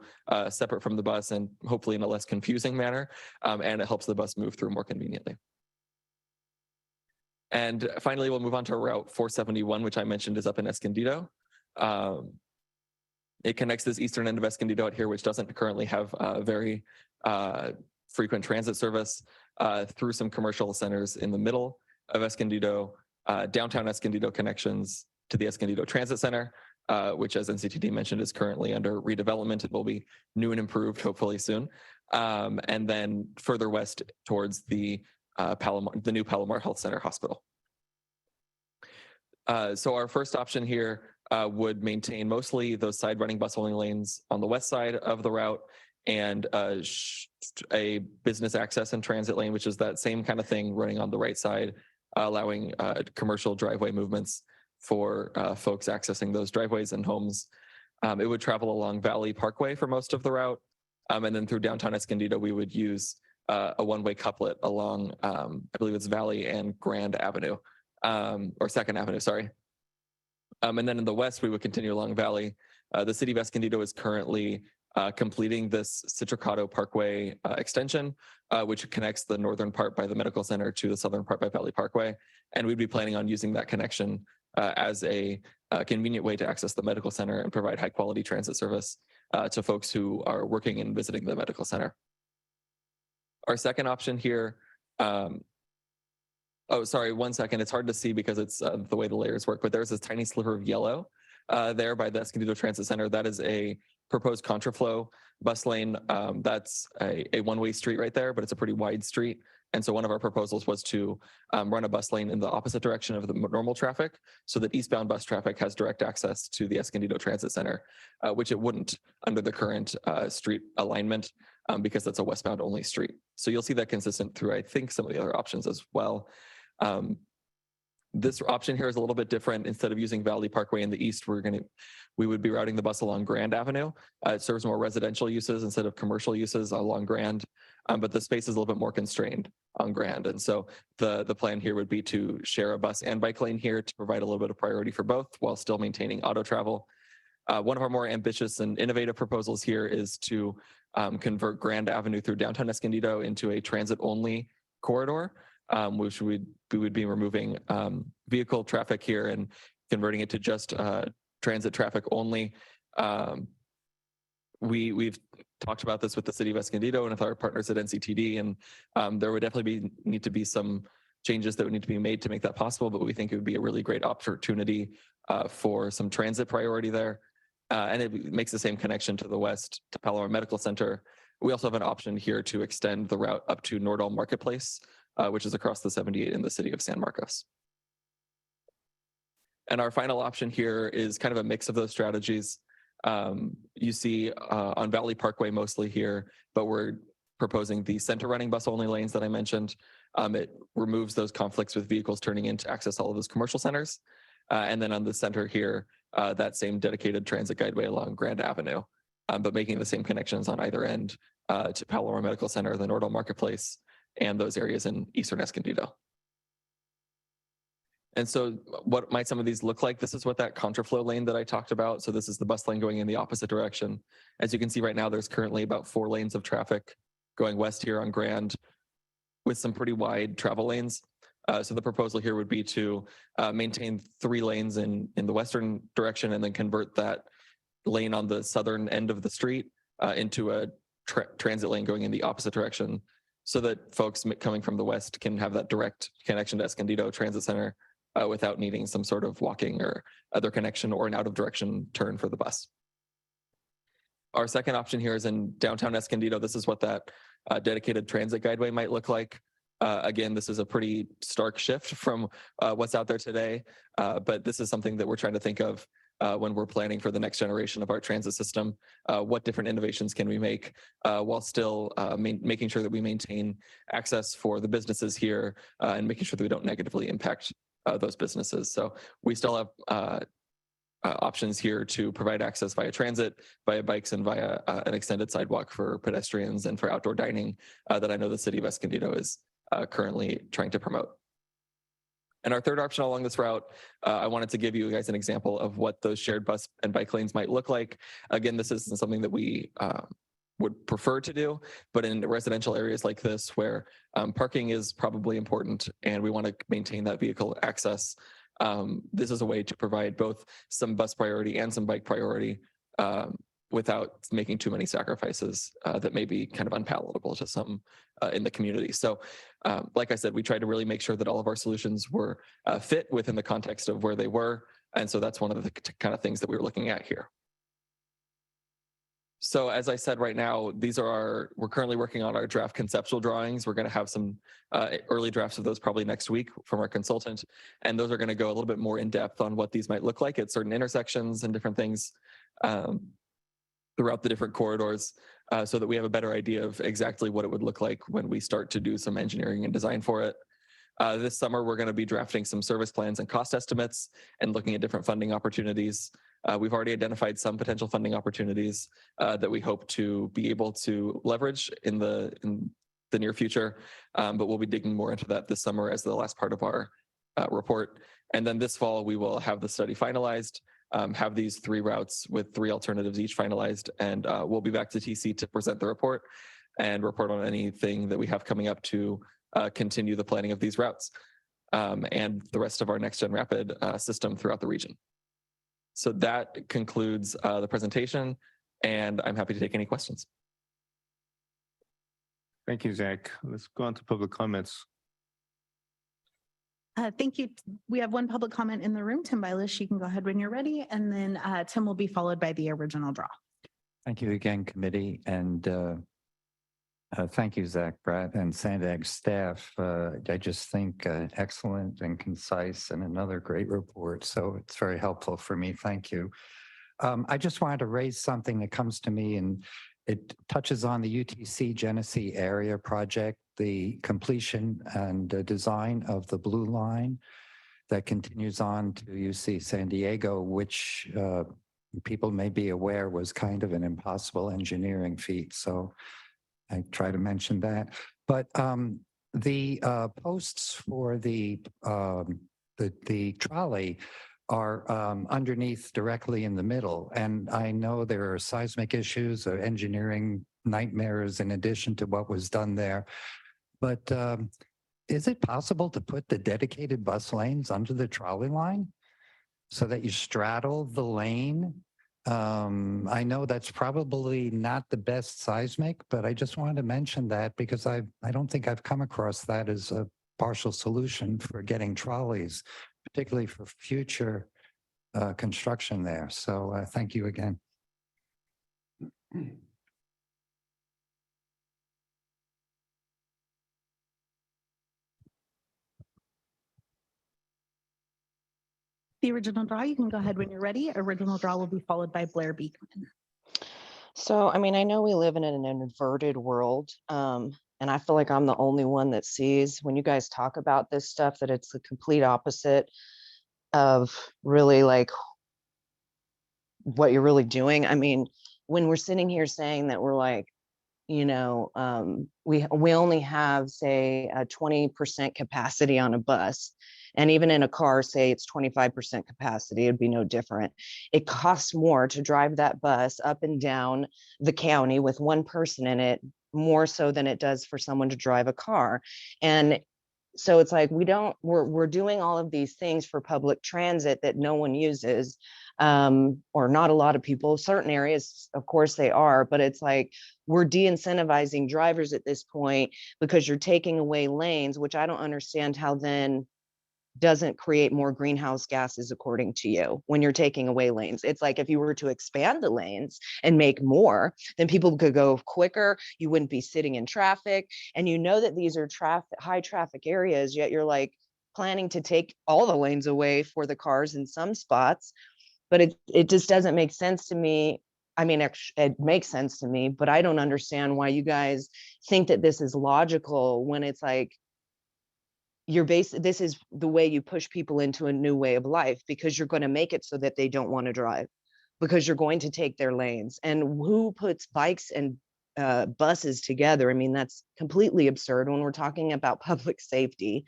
separate from the bus and hopefully in a less confusing manner. And it helps the bus move through more conveniently. And finally, we'll move on to Route 471, which I mentioned is up in Escondido. It connects this eastern end of Escondido out here, which doesn't currently have very frequent transit service through some commercial centers in the middle of Escondido, downtown Escondido connections to the Escondido Transit Center, which, as NCTD mentioned, is currently under redevelopment and will be new and improved hopefully soon. And then further west towards the new Palomar Health Center Hospital. So our first option here would maintain mostly those side running bus only lanes on the west side of the route and a business access and transit lane, which is that same kind of thing running on the right side, allowing commercial driveway movements for folks accessing those driveways and homes. It would travel along Valley Parkway for most of the route. And then through downtown Escondido, we would use a one-way couplet along, I believe it's Valley and Grand Avenue, or Second Avenue, sorry. And then in the west, we would continue along Valley. The city of Escondido is currently completing this Citricado Parkway extension, which connects the northern part by the medical center to the southern part by Valley Parkway. And we'd be planning on using that connection as a convenient way to access the medical center and provide high quality transit service to folks who are working and visiting the medical center. Our second option here, oh, sorry, 1 second. It's hard to see because it's the way the layers work, but there's this tiny sliver of yellow there by the Escondido Transit Center. That is a proposed contraflow bus lane. That's a one-way street right there, but it's a pretty wide street. And so one of our proposals was to run a bus lane in the opposite direction of the normal traffic so that eastbound bus traffic has direct access to the Escondido Transit Center, which it wouldn't under the current street alignment because that's a westbound only street. So you'll see that consistent through, I think, some of the other options as well. This option here is a little bit different. Instead of using Valley Parkway in the east, we would be routing the bus along Grand Avenue. It serves more residential uses instead of commercial uses along Grand, but the space is a little bit more constrained on Grand. And so the plan here would be to share a bus and bike lane here to provide a little bit of priority for both while still maintaining auto travel. One of our more ambitious and innovative proposals here is to convert Grand Avenue through downtown Escondido into a transit-only corridor, which we would be removing vehicle traffic here and converting it to just transit traffic only. We've talked about this with the city of Escondido and with our partners at NCTD, and there would definitely need to be some changes that would need to be made to make that possible, but we think it would be a really great opportunity for some transit priority there. And it makes the same connection to the west to Palomar Medical Center. We also have an option here to extend the route up to Nordal Marketplace, which is across the 78 in the city of San Marcos. And our final option here is kind of a mix of those strategies. You see on Valley Parkway mostly here, but we're proposing the center running bus only lanes that I mentioned. It removes those conflicts with vehicles turning in to access all of those commercial centers. And then on the center here, that same dedicated transit guideway along Grand Avenue, but making the same connections on either end to Palomar Medical Center, the Nordal Marketplace, and those areas in Eastern Escondido. And so what might some of these look like? This is what that contraflow lane that I talked about. So this is the bus lane going in the opposite direction. As you can see right now, there's currently about 4 lanes of traffic going west here on Grand with some pretty wide travel lanes. So the proposal here would be to maintain 3 lanes in the western direction and then convert that lane on the southern end of the street into a transit lane going in the opposite direction so that folks coming from the west can have that direct connection to Escondido Transit Center without needing some sort of walking or other connection or an out of direction turn for the bus. Our second option here is in downtown Escondido. This is what that dedicated transit guideway might look like. Again, this is a pretty stark shift from what's out there today, but this is something that we're trying to think of when we're planning for the next generation of our transit system. What different innovations can we make while still making sure that we maintain access for the businesses here and making sure that we don't negatively impact those businesses. So we still have options here to provide access via transit, via bikes, and via an extended sidewalk for pedestrians and for outdoor dining that I know the city of Escondido is currently trying to promote. And our third option along this route, I wanted to give you guys an example of what those shared bus and bike lanes might look like. Again, this isn't something that we would prefer to do, but in residential areas like this where parking is probably important and we want to maintain that vehicle access, this is a way to provide both some bus priority and some bike priority without making too many sacrifices that may be kind of unpalatable to some in the community. So like I said, we tried to really make sure that all of our solutions were fit within the context of where they were. And so that's one of the kind of things that we were looking at here. So as I said, right now, we're currently working on our draft conceptual drawings. We're going to have some early drafts of those probably next week from our consultant. And those are going to go a little bit more in depth on what these might look like at certain intersections and different things throughout the different corridors so that we have a better idea of exactly what it would look like when we start to do some engineering and design for it. This summer, we're going to be drafting some service plans and cost estimates and looking at different funding opportunities. We've already identified some potential funding opportunities that we hope to be able to leverage in the near future, but we'll be digging more into that this summer as the last part of our report. And then this fall, we will have the study finalized, have these 3 routes with 3 alternatives each finalized, and we'll be back to TC to present the report and report on anything that we have coming up to continue the planning of these routes and the rest of our next-gen rapid system throughout the region. So that concludes the presentation, and I'm happy to take any questions. Thank you, Zach. Let's go on to public comments. Thank you. We have one public comment in the room. Tim Bilaashka, you can go ahead when you're ready. And then Tim will be followed by the original draw. Thank you again, committee. And thank you, Zach, Brett, and SANDAG staff. I just think excellent and concise and another great report. So it's very helpful for me. Thank you. I just wanted to raise something that comes to me, and it touches on the UTC Genesee area project, the completion and design of the blue line that continues on to UC San Diego, which people may be aware was kind of an impossible engineering feat. So I try to mention that. But the posts for the trolley are underneath directly in the middle. And I know there are seismic issues or engineering nightmares in addition to what was done there. But is it possible to put the dedicated bus lanes under the trolley line so that you straddle the lane? I know that's probably not the best seismic, but I just wanted to mention that because I don't think I've come across that as a partial solution for getting trolleys, particularly for future construction there. So thank you again. The original draw, you can go ahead when you're ready. Original draw will be followed by Blair Beekman. So, I mean, I know we live in an inverted world, and I feel like I'm the only one that sees when you guys talk about this stuff that it's the complete opposite of really like what you're really doing. I mean, when we're sitting here saying that we're like, you know, we only have, say, a 20% capacity on a bus. And even in a car, say it's 25% capacity, it'd be no different. It costs more to drive that bus up and down the county with one person in it, more so than it does for someone to drive a car. And so it's like we're doing all of these things for public transit that no one uses, or not a lot of people. Certain areas, of course, they are, but it's like we're de-incentivizing drivers at this point because you're taking away lanes, which I don't understand how then doesn't create more greenhouse gases according to you when you're taking away lanes. It's like if you were to expand the lanes and make more, then people could go quicker. You wouldn't be sitting in traffic. And you know that these are high traffic areas, yet you're like planning to take all the lanes away for the cars in some spots. But it just doesn't make sense to me. I mean, it makes sense to me, but I don't understand why you guys think that this is logical when it's like, this is the way you push people into a new way of life, because you're going to make it so that they don't want to drive, because you're going to take their lanes. And who puts bikes and buses together? I mean, that's completely absurd when we're talking about public safety.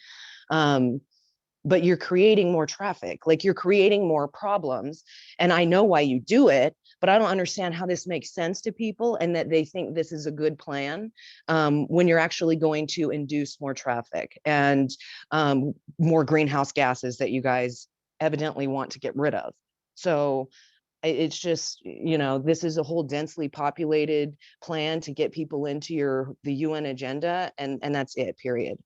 But you're creating more traffic, like you're creating more problems. And I know why you do it, but I don't understand how this makes sense to people and that they think this is a good plan when you're actually going to induce more traffic and more greenhouse gases that you guys evidently want to get rid of. So it's just, you know, this is a whole densely populated plan to get people into the UN agenda, and that's it, period.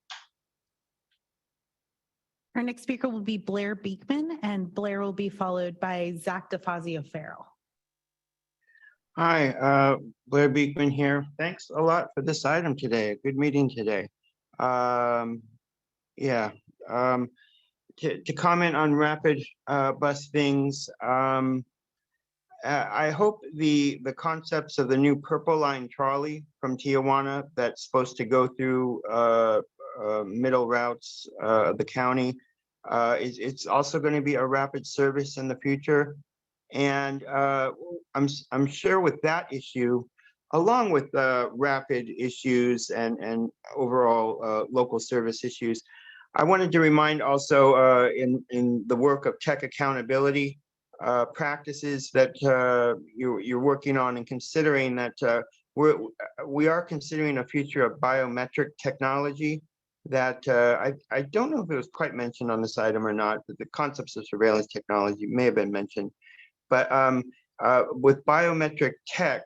Our next speaker will be Blair Beekman, and Blair will be followed by Zach DeFazio Farrell. Hi, Blair Beekman here. Thanks a lot for this item today. Good meeting today. To comment on rapid bus things, I hope the concepts of the new Purple Line trolley from Tijuana that's supposed to go through middle routes of the county, it's also going to be a rapid service in the future. And I'm sure with that issue, along with rapid issues and overall local service issues, I wanted to remind also in the work of tech accountability practices that you're working on and considering that we are considering a future of biometric technology that I don't know if it was quite mentioned on this item or not, but the concepts of surveillance technology may have been mentioned. But with biometric tech,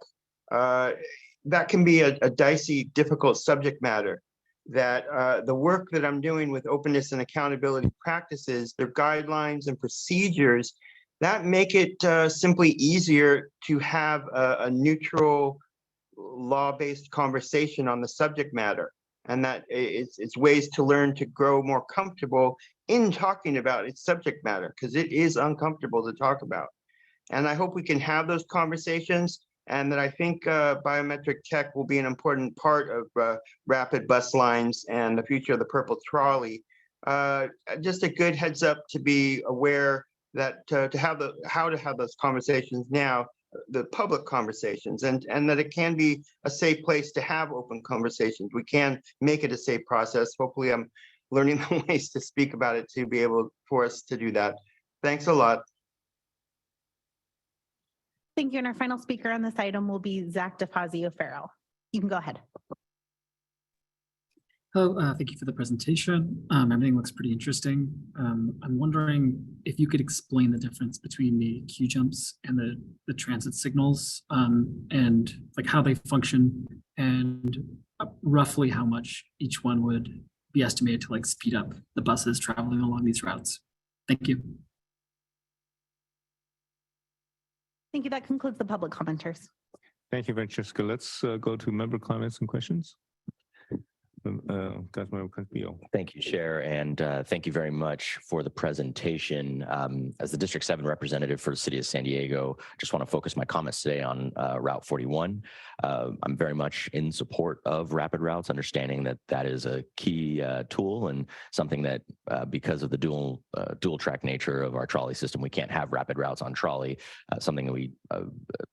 that can be a dicey, difficult subject matter. That the work that I'm doing with openness and accountability practices, their guidelines and procedures that make it simply easier to have a neutral, law-based conversation on the subject matter. And that it's ways to learn to grow more comfortable in talking about its subject matter, because it is uncomfortable to talk about. And I hope we can have those conversations, and that I think biometric tech will be an important part of rapid bus lines and the future of the Purple Trolley. Just a good heads up to be aware that how to have those conversations now, the public conversations, and that it can be a safe place to have open conversations. We can make it a safe process. Hopefully I'm learning the ways to speak about it to be able for us to do that. Thanks a lot. Thank you. And our final speaker on this item will be Zach DeFazio Farrell. You can go ahead. Hello, thank you for the presentation. Everything looks pretty interesting. I'm wondering if you could explain the difference between the queue jumps and the transit signals, and like how they function, and roughly how much each one would be estimated to like speed up the buses traveling along these routes. Thank you. Thank you. That concludes the public commenters. Thank you, Francesca. Let's go to member comments and questions. Thank you, Chair, and thank you very much for the presentation. As the District 7 representative for the City of San Diego, just want to focus my comments today on Route 41. I'm very much in support of rapid routes, understanding that that is a key tool and something that because of the dual track nature of our trolley system, we can't have rapid routes on trolley, something that we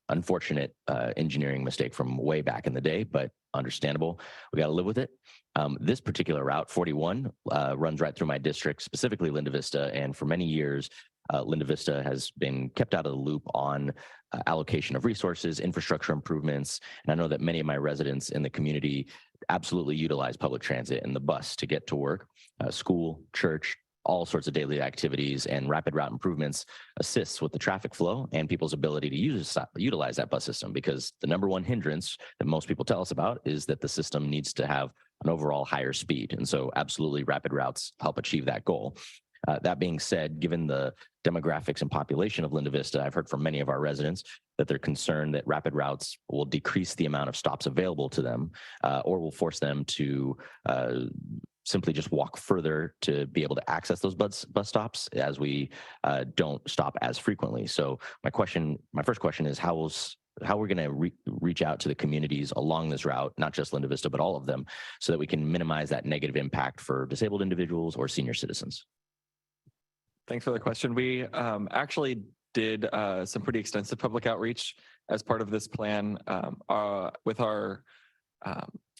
unfortunate engineering mistake from way back in the day, but understandable. We got to live with it. This particular route, 41, runs right through my district, specifically Linda Vista, and for many years, Linda Vista has been kept out of the loop on allocation of resources, infrastructure improvements, and I know that many of my residents in the community absolutely utilize public transit and the bus to get to work, school, church, all sorts of daily activities, and rapid route improvements assists with the traffic flow and people's ability to utilize that bus system, because the number one hindrance that most people tell us about is that the system needs to have an overall higher speed. And so absolutely rapid routes help achieve that goal. That being said, given the demographics and population of Linda Vista, I've heard from many of our residents that they're concerned that rapid routes will decrease the amount of stops available to them, or will force them to simply just walk further to be able to access those bus stops, as we don't stop as frequently. So my first question is how we're going to reach out to the communities along this route, not just Linda Vista, but all of them, so that we can minimize that negative impact for disabled individuals or senior citizens. Thanks for the question. We actually did some pretty extensive public outreach as part of this plan. With our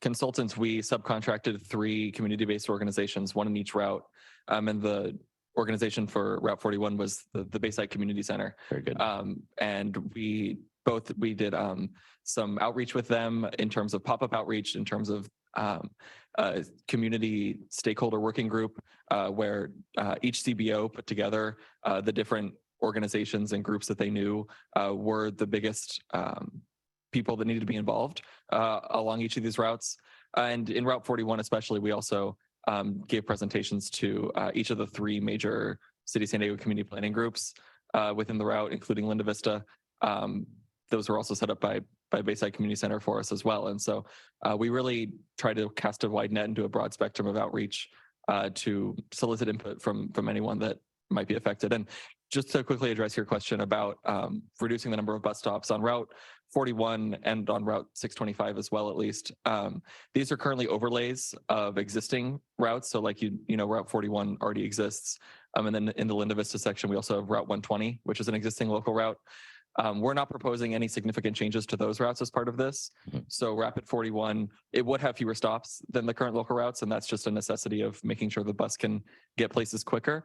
consultants, we subcontracted 3 community-based organizations, one in each route, and the organization for Route 41 was the Bayside Community Center. Very good. And we we did some outreach with them in terms of pop-up outreach, in terms of community stakeholder working group, where each CBO put together the different organizations and groups that they knew were the biggest people that needed to be involved along each of these routes. And in Route 41 especially, we also gave presentations to each of the 3 major City of San Diego community planning groups within the route, including Linda Vista. Those were also set up by Bayside Community Center for us as well. And so we really try to cast a wide net into a broad spectrum of outreach to solicit input from anyone that might be affected. And just to quickly address your question about reducing the number of bus stops on Route 41 and on Route 625 as well, at least. These are currently overlays of existing routes. So like, you know, Route 41 already exists. And then in the Linda Vista section, we also have Route 120, which is an existing local route. We're not proposing any significant changes to those routes as part of this. So Rapid 41, it would have fewer stops than the current local routes, and that's just a necessity of making sure the bus can get places quicker.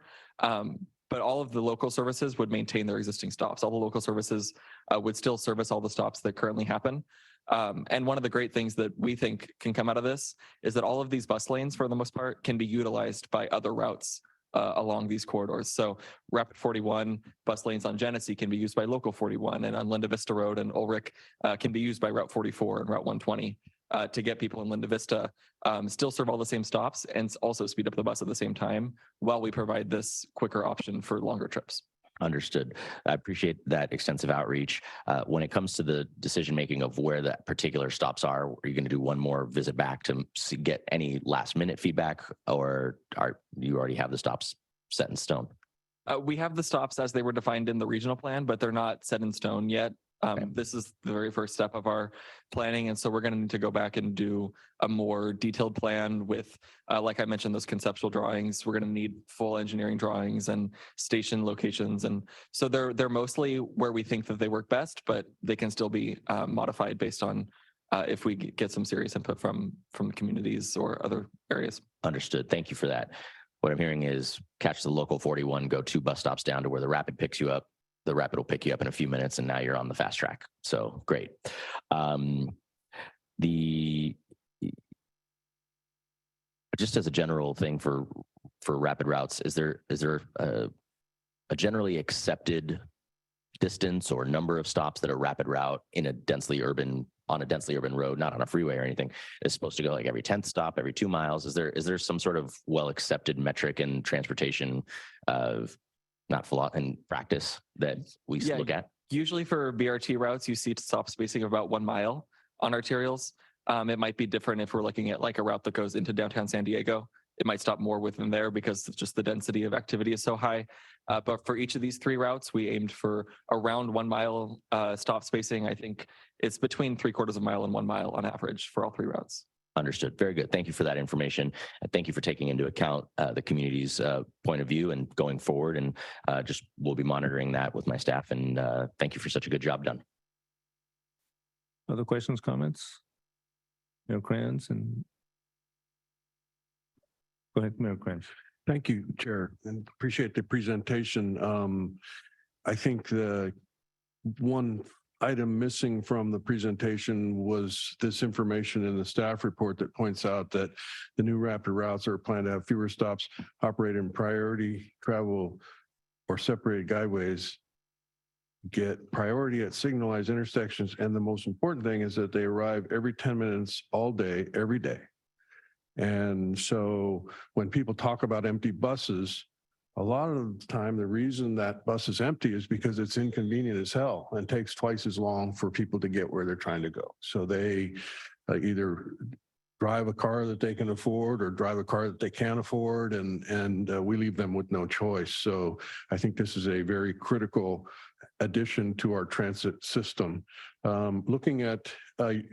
But all of the local services would maintain their existing stops. All the local services would still service all the stops that currently happen. And one of the great things that we think can come out of this is that all of these bus lanes, for the most part, can be utilized by other routes along these corridors. So Rapid 41 bus lanes on Genesee can be used by Local 41, and on Linda Vista Road and Ulrich can be used by Route 44 and Route 120 to get people in Linda Vista, still serve all the same stops and also speed up the bus at the same time while we provide this quicker option for longer trips. Understood. I appreciate that extensive outreach. When it comes to the decision-making of where that particular stops are you going to do one more visit back to get any last-minute feedback, or are you already have the stops set in stone? We have the stops as they were defined in the regional plan, but they're not set in stone yet. This is the very first step of our planning. And so we're going to need to go back and do a more detailed plan with, like I mentioned, those conceptual drawings. We're going to need full engineering drawings and station locations. And so they're mostly where we think that they work best, but they can still be modified based on if we get some serious input from communities or other areas. Understood. Thank you for that. What I'm hearing is catch the Local 41, go 2 bus stops down to where the Rapid picks you up. The Rapid will pick you up in a few minutes, and now you're on the fast track. So great. Just as a general thing for Rapid routes, is there a generally accepted distance or number of stops that a Rapid route in a densely urban road, not on a freeway or anything, is supposed to go like every 10th stop, every 2 miles? Is there some sort of well-accepted metric in transportation of in practice that we look at? Usually for BRT routes, you see stop spacing of about 1 mile on arterials. It might be different if we're looking at like a route that goes into downtown San Diego. It might stop more within there because it's just the density of activity is so high. But for each of these 3 routes, we aimed for around 1 mile stop spacing. I think it's between 3/4 of a mile and 1 mile on average for all 3 routes. Understood. Very good. Thank you for that information. And thank you for taking into account the community's point of view and going forward. And we'll be monitoring that with my staff. And thank you for such a good job done. Other questions, comments? Mayor Kranz and go ahead, Mayor Kranz. Thank you, Chair, and appreciate the presentation. I think the one item missing from the presentation was this information in the staff report that points out that the new Rapid routes are planned to have fewer stops, operate in priority travel or separated guideways, get priority at signalized intersections, and the most important thing is that they arrive every 10 minutes all day, every day. And so when people talk about empty buses, a lot of the time, the reason that bus is empty is because it's inconvenient as hell and takes twice as long for people to get where they're trying to go. So they either drive a car that they can afford or drive a car that they can't afford, and we leave them with no choice. So I think this is a very critical addition to our transit system. Looking at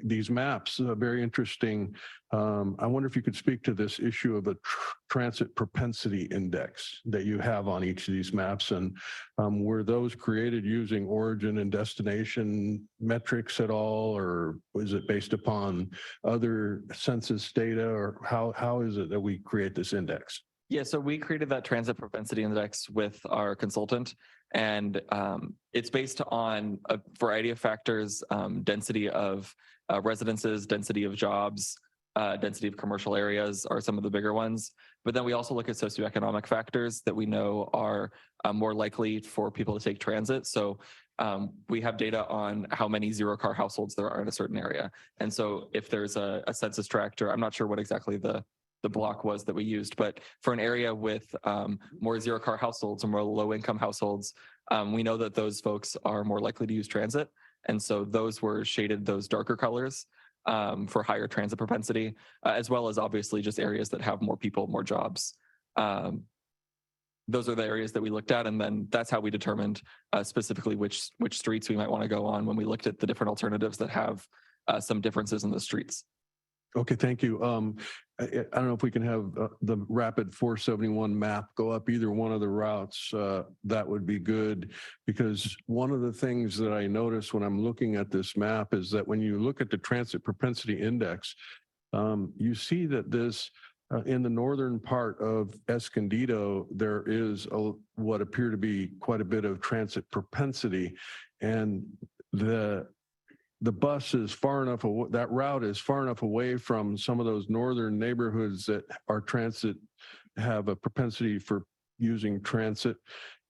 these maps, very interesting. I wonder if you could speak to this issue of a transit propensity index that you have on each of these maps, and were those created using origin and destination metrics at all, or was it based upon other census data, or how is it that we create this index? Yeah, so we created that transit propensity index with our consultant, and it's based on a variety of factors, density of residences, density of jobs, density of commercial areas are some of the bigger ones. But then we also look at socioeconomic factors that we know are more likely for people to take transit. So we have data on how many zero-car households there are in a certain area. And so if there's a census tract, or I'm not sure what exactly the block was that we used, but for an area with more zero-car households or more low-income households, we know that those folks are more likely to use transit. And so those were shaded those darker colors for higher transit propensity, as well as obviously just areas that have more people, more jobs. Those are the areas that we looked at, and then that's how we determined specifically which streets we might want to go on when we looked at the different alternatives that have some differences in the streets. Okay, thank you. I don't know if we can have the rapid 471 map go up either one of the routes. That would be good, because one of the things that I notice when I'm looking at this map is that when you look at the transit propensity index, you see that this in the northern part of Escondido, there is what appear to be quite a bit of transit propensity, and the bus is far enough, that route is far enough away from some of those northern neighborhoods that are transit, have a propensity for using transit.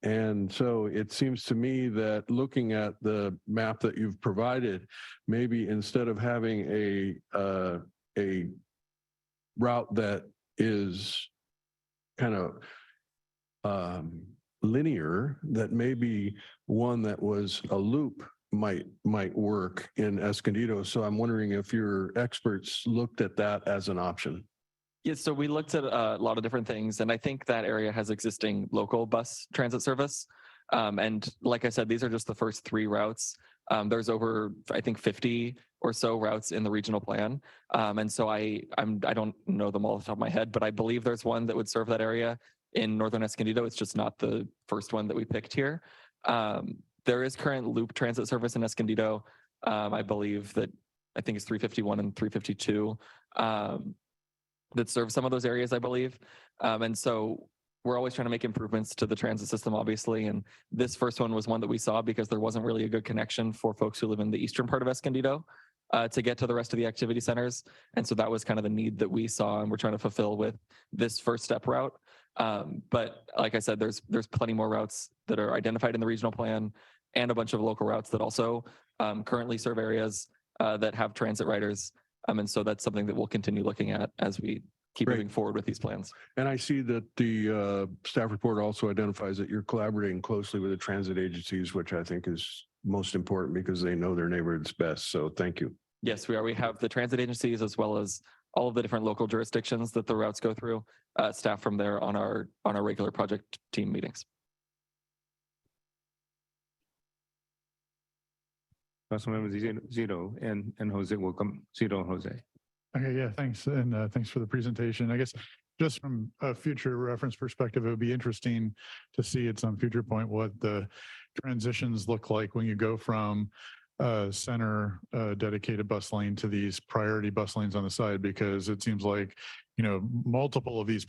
And so it seems to me that looking at the map that you've provided, maybe instead of having a route that is kind of linear, that maybe one that was a loop might work in Escondido. So I'm wondering if your experts looked at that as an option. Yeah, so we looked at a lot of different things, and I think that area has existing local bus transit service. And like I said, these are just the first 3 routes. There's over, I think, 50 or so routes in the regional plan. And so I don't know them all off the top of my head, but I believe there's one that would serve that area in Northern Escondido. It's just not the first one that we picked here. There is current loop transit service in Escondido. I believe that, I think it's 351 and 352 that serve some of those areas, I believe. And so we're always trying to make improvements to the transit system, obviously. And this first one was one that we saw because there wasn't really a good connection for folks who live in the eastern part of Escondido to get to the rest of the activity centers. And so that was kind of the need that we saw and we're trying to fulfill with this first step route. But like I said, there's plenty more routes that are identified in the regional plan and a bunch of local routes that also currently serve areas that have transit riders. And so that's something that we'll continue looking at as we keep moving forward with these plans. And I see that the staff report also identifies that you're collaborating closely with the transit agencies, which I think is most important because they know their neighborhoods best. So thank you. Yes, we are. We have the transit agencies as well as all of the different local jurisdictions that the routes go through, staff from there on our regular project team meetings. Councilmember Zito and Jose will come. Zito and Jose. Okay, yeah, thanks. And thanks for the presentation. I guess just from a future reference perspective, it would be interesting to see at some future point what the transitions look like when you go from center dedicated bus lane to these priority bus lanes on the side, because it seems like, you know, multiple of these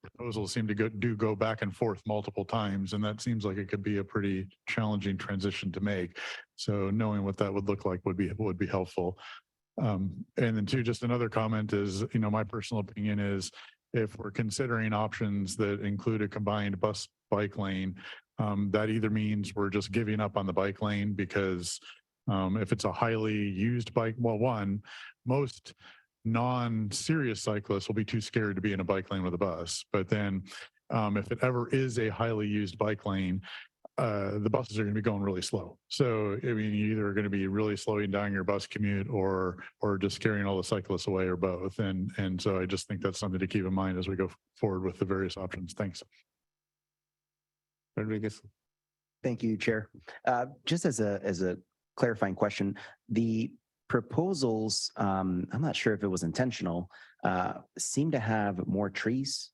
proposals seem to go back and forth multiple times. And that seems like it could be a pretty challenging transition to make. So knowing what that would look like would be helpful. And then two, just another comment is, you know, my personal opinion is if we're considering options that include a combined bus bike lane, that either means we're just giving up on the bike lane because if it's a highly used bike, well, one, most non-serious cyclists will be too scared to be in a bike lane with a bus. But then if it ever is a highly used bike lane, the buses are going to be going really slow. So, I mean, you either are going to be really slowing down your bus commute or just scaring all the cyclists away, or both. And so I just think that's something to keep in mind as we go forward with the various options. Thanks. Rodriguez. Thank you, Chair. Just as a clarifying question, the proposals, I'm not sure if it was intentional, seem to have more trees.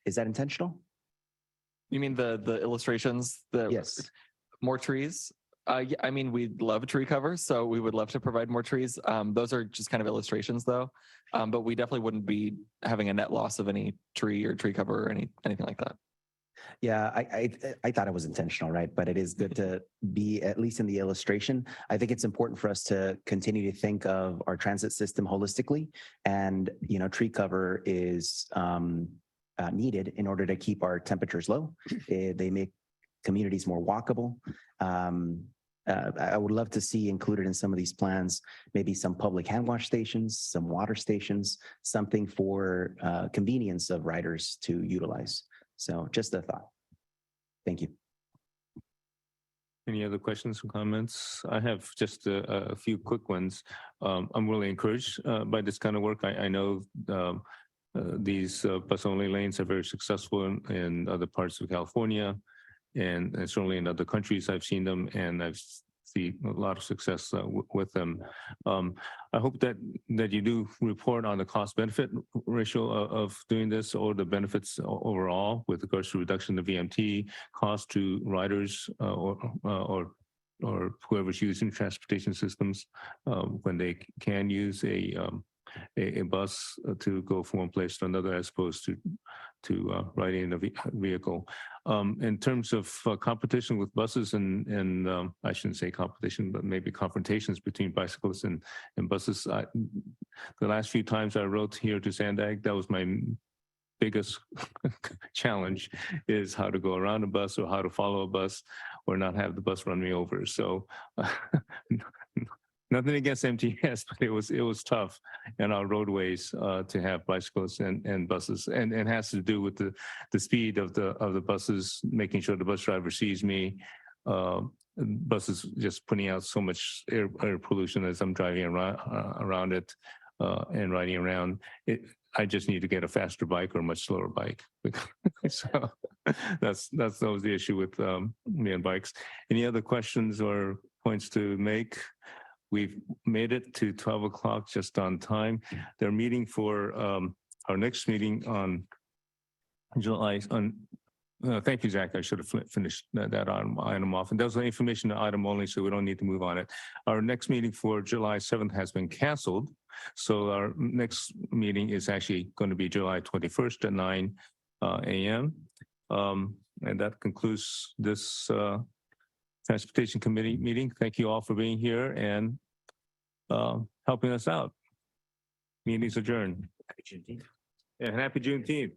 Is that intentional? You mean the illustrations? Yes. More trees? Yeah, I mean, we love tree covers, so we would love to provide more trees. Those are just kind of illustrations though. But we definitely wouldn't be having a net loss of any tree or tree cover or anything like that. Yeah, I thought it was intentional, right? But it is good to be at least in the illustration. I think it's important for us to continue to think of our transit system holistically, and tree cover is needed in order to keep our temperatures low. They make communities more walkable. I would love to see included in some of these plans, maybe some public hand wash stations, some water stations, something for convenience of riders to utilize. So just a thought. Thank you. Any other questions or comments? I have just a few quick ones. I'm really encouraged by this kind of work. I know these bus-only lanes are very successful in other parts of California, and certainly in other countries. I've seen them, and I've seen a lot of success with them. I hope that you do report on the cost-benefit ratio of doing this, or the benefits overall with regards to reduction of VMT cost to riders or whoever's using transportation systems when they can use a bus to go from one place to another, as opposed to riding in a vehicle. In terms of competition with buses and I shouldn't say competition, but maybe confrontations between bicyclists and buses. The last few times I rode here to SANDAG, that was my biggest challenge, is how to go around a bus or how to follow a bus or not have the bus run me over. So nothing against MTS, but it was tough in our roadways to have bicyclists and buses, and it has to do with the speed of the buses, making sure the bus driver sees me. Buses just putting out so much air pollution as I'm driving around it and riding around. I just need to get a faster bike or a much slower bike. So that was the issue with me and bikes. Any other questions or points to make? We've made it to 12 o'clock just on time. They're meeting for our next meeting on July. Thank you, Zach. I should have finished that item off. And that was an information item only, so we don't need to move on it. Our next meeting for July 7th has been canceled. So our next meeting is actually going to be July 21st at 9 a.m. And that concludes this Transportation Committee meeting. Thank you all for being here and helping us out. Meeting's adjourned. Happy Juneteenth. Yeah, happy Juneteenth.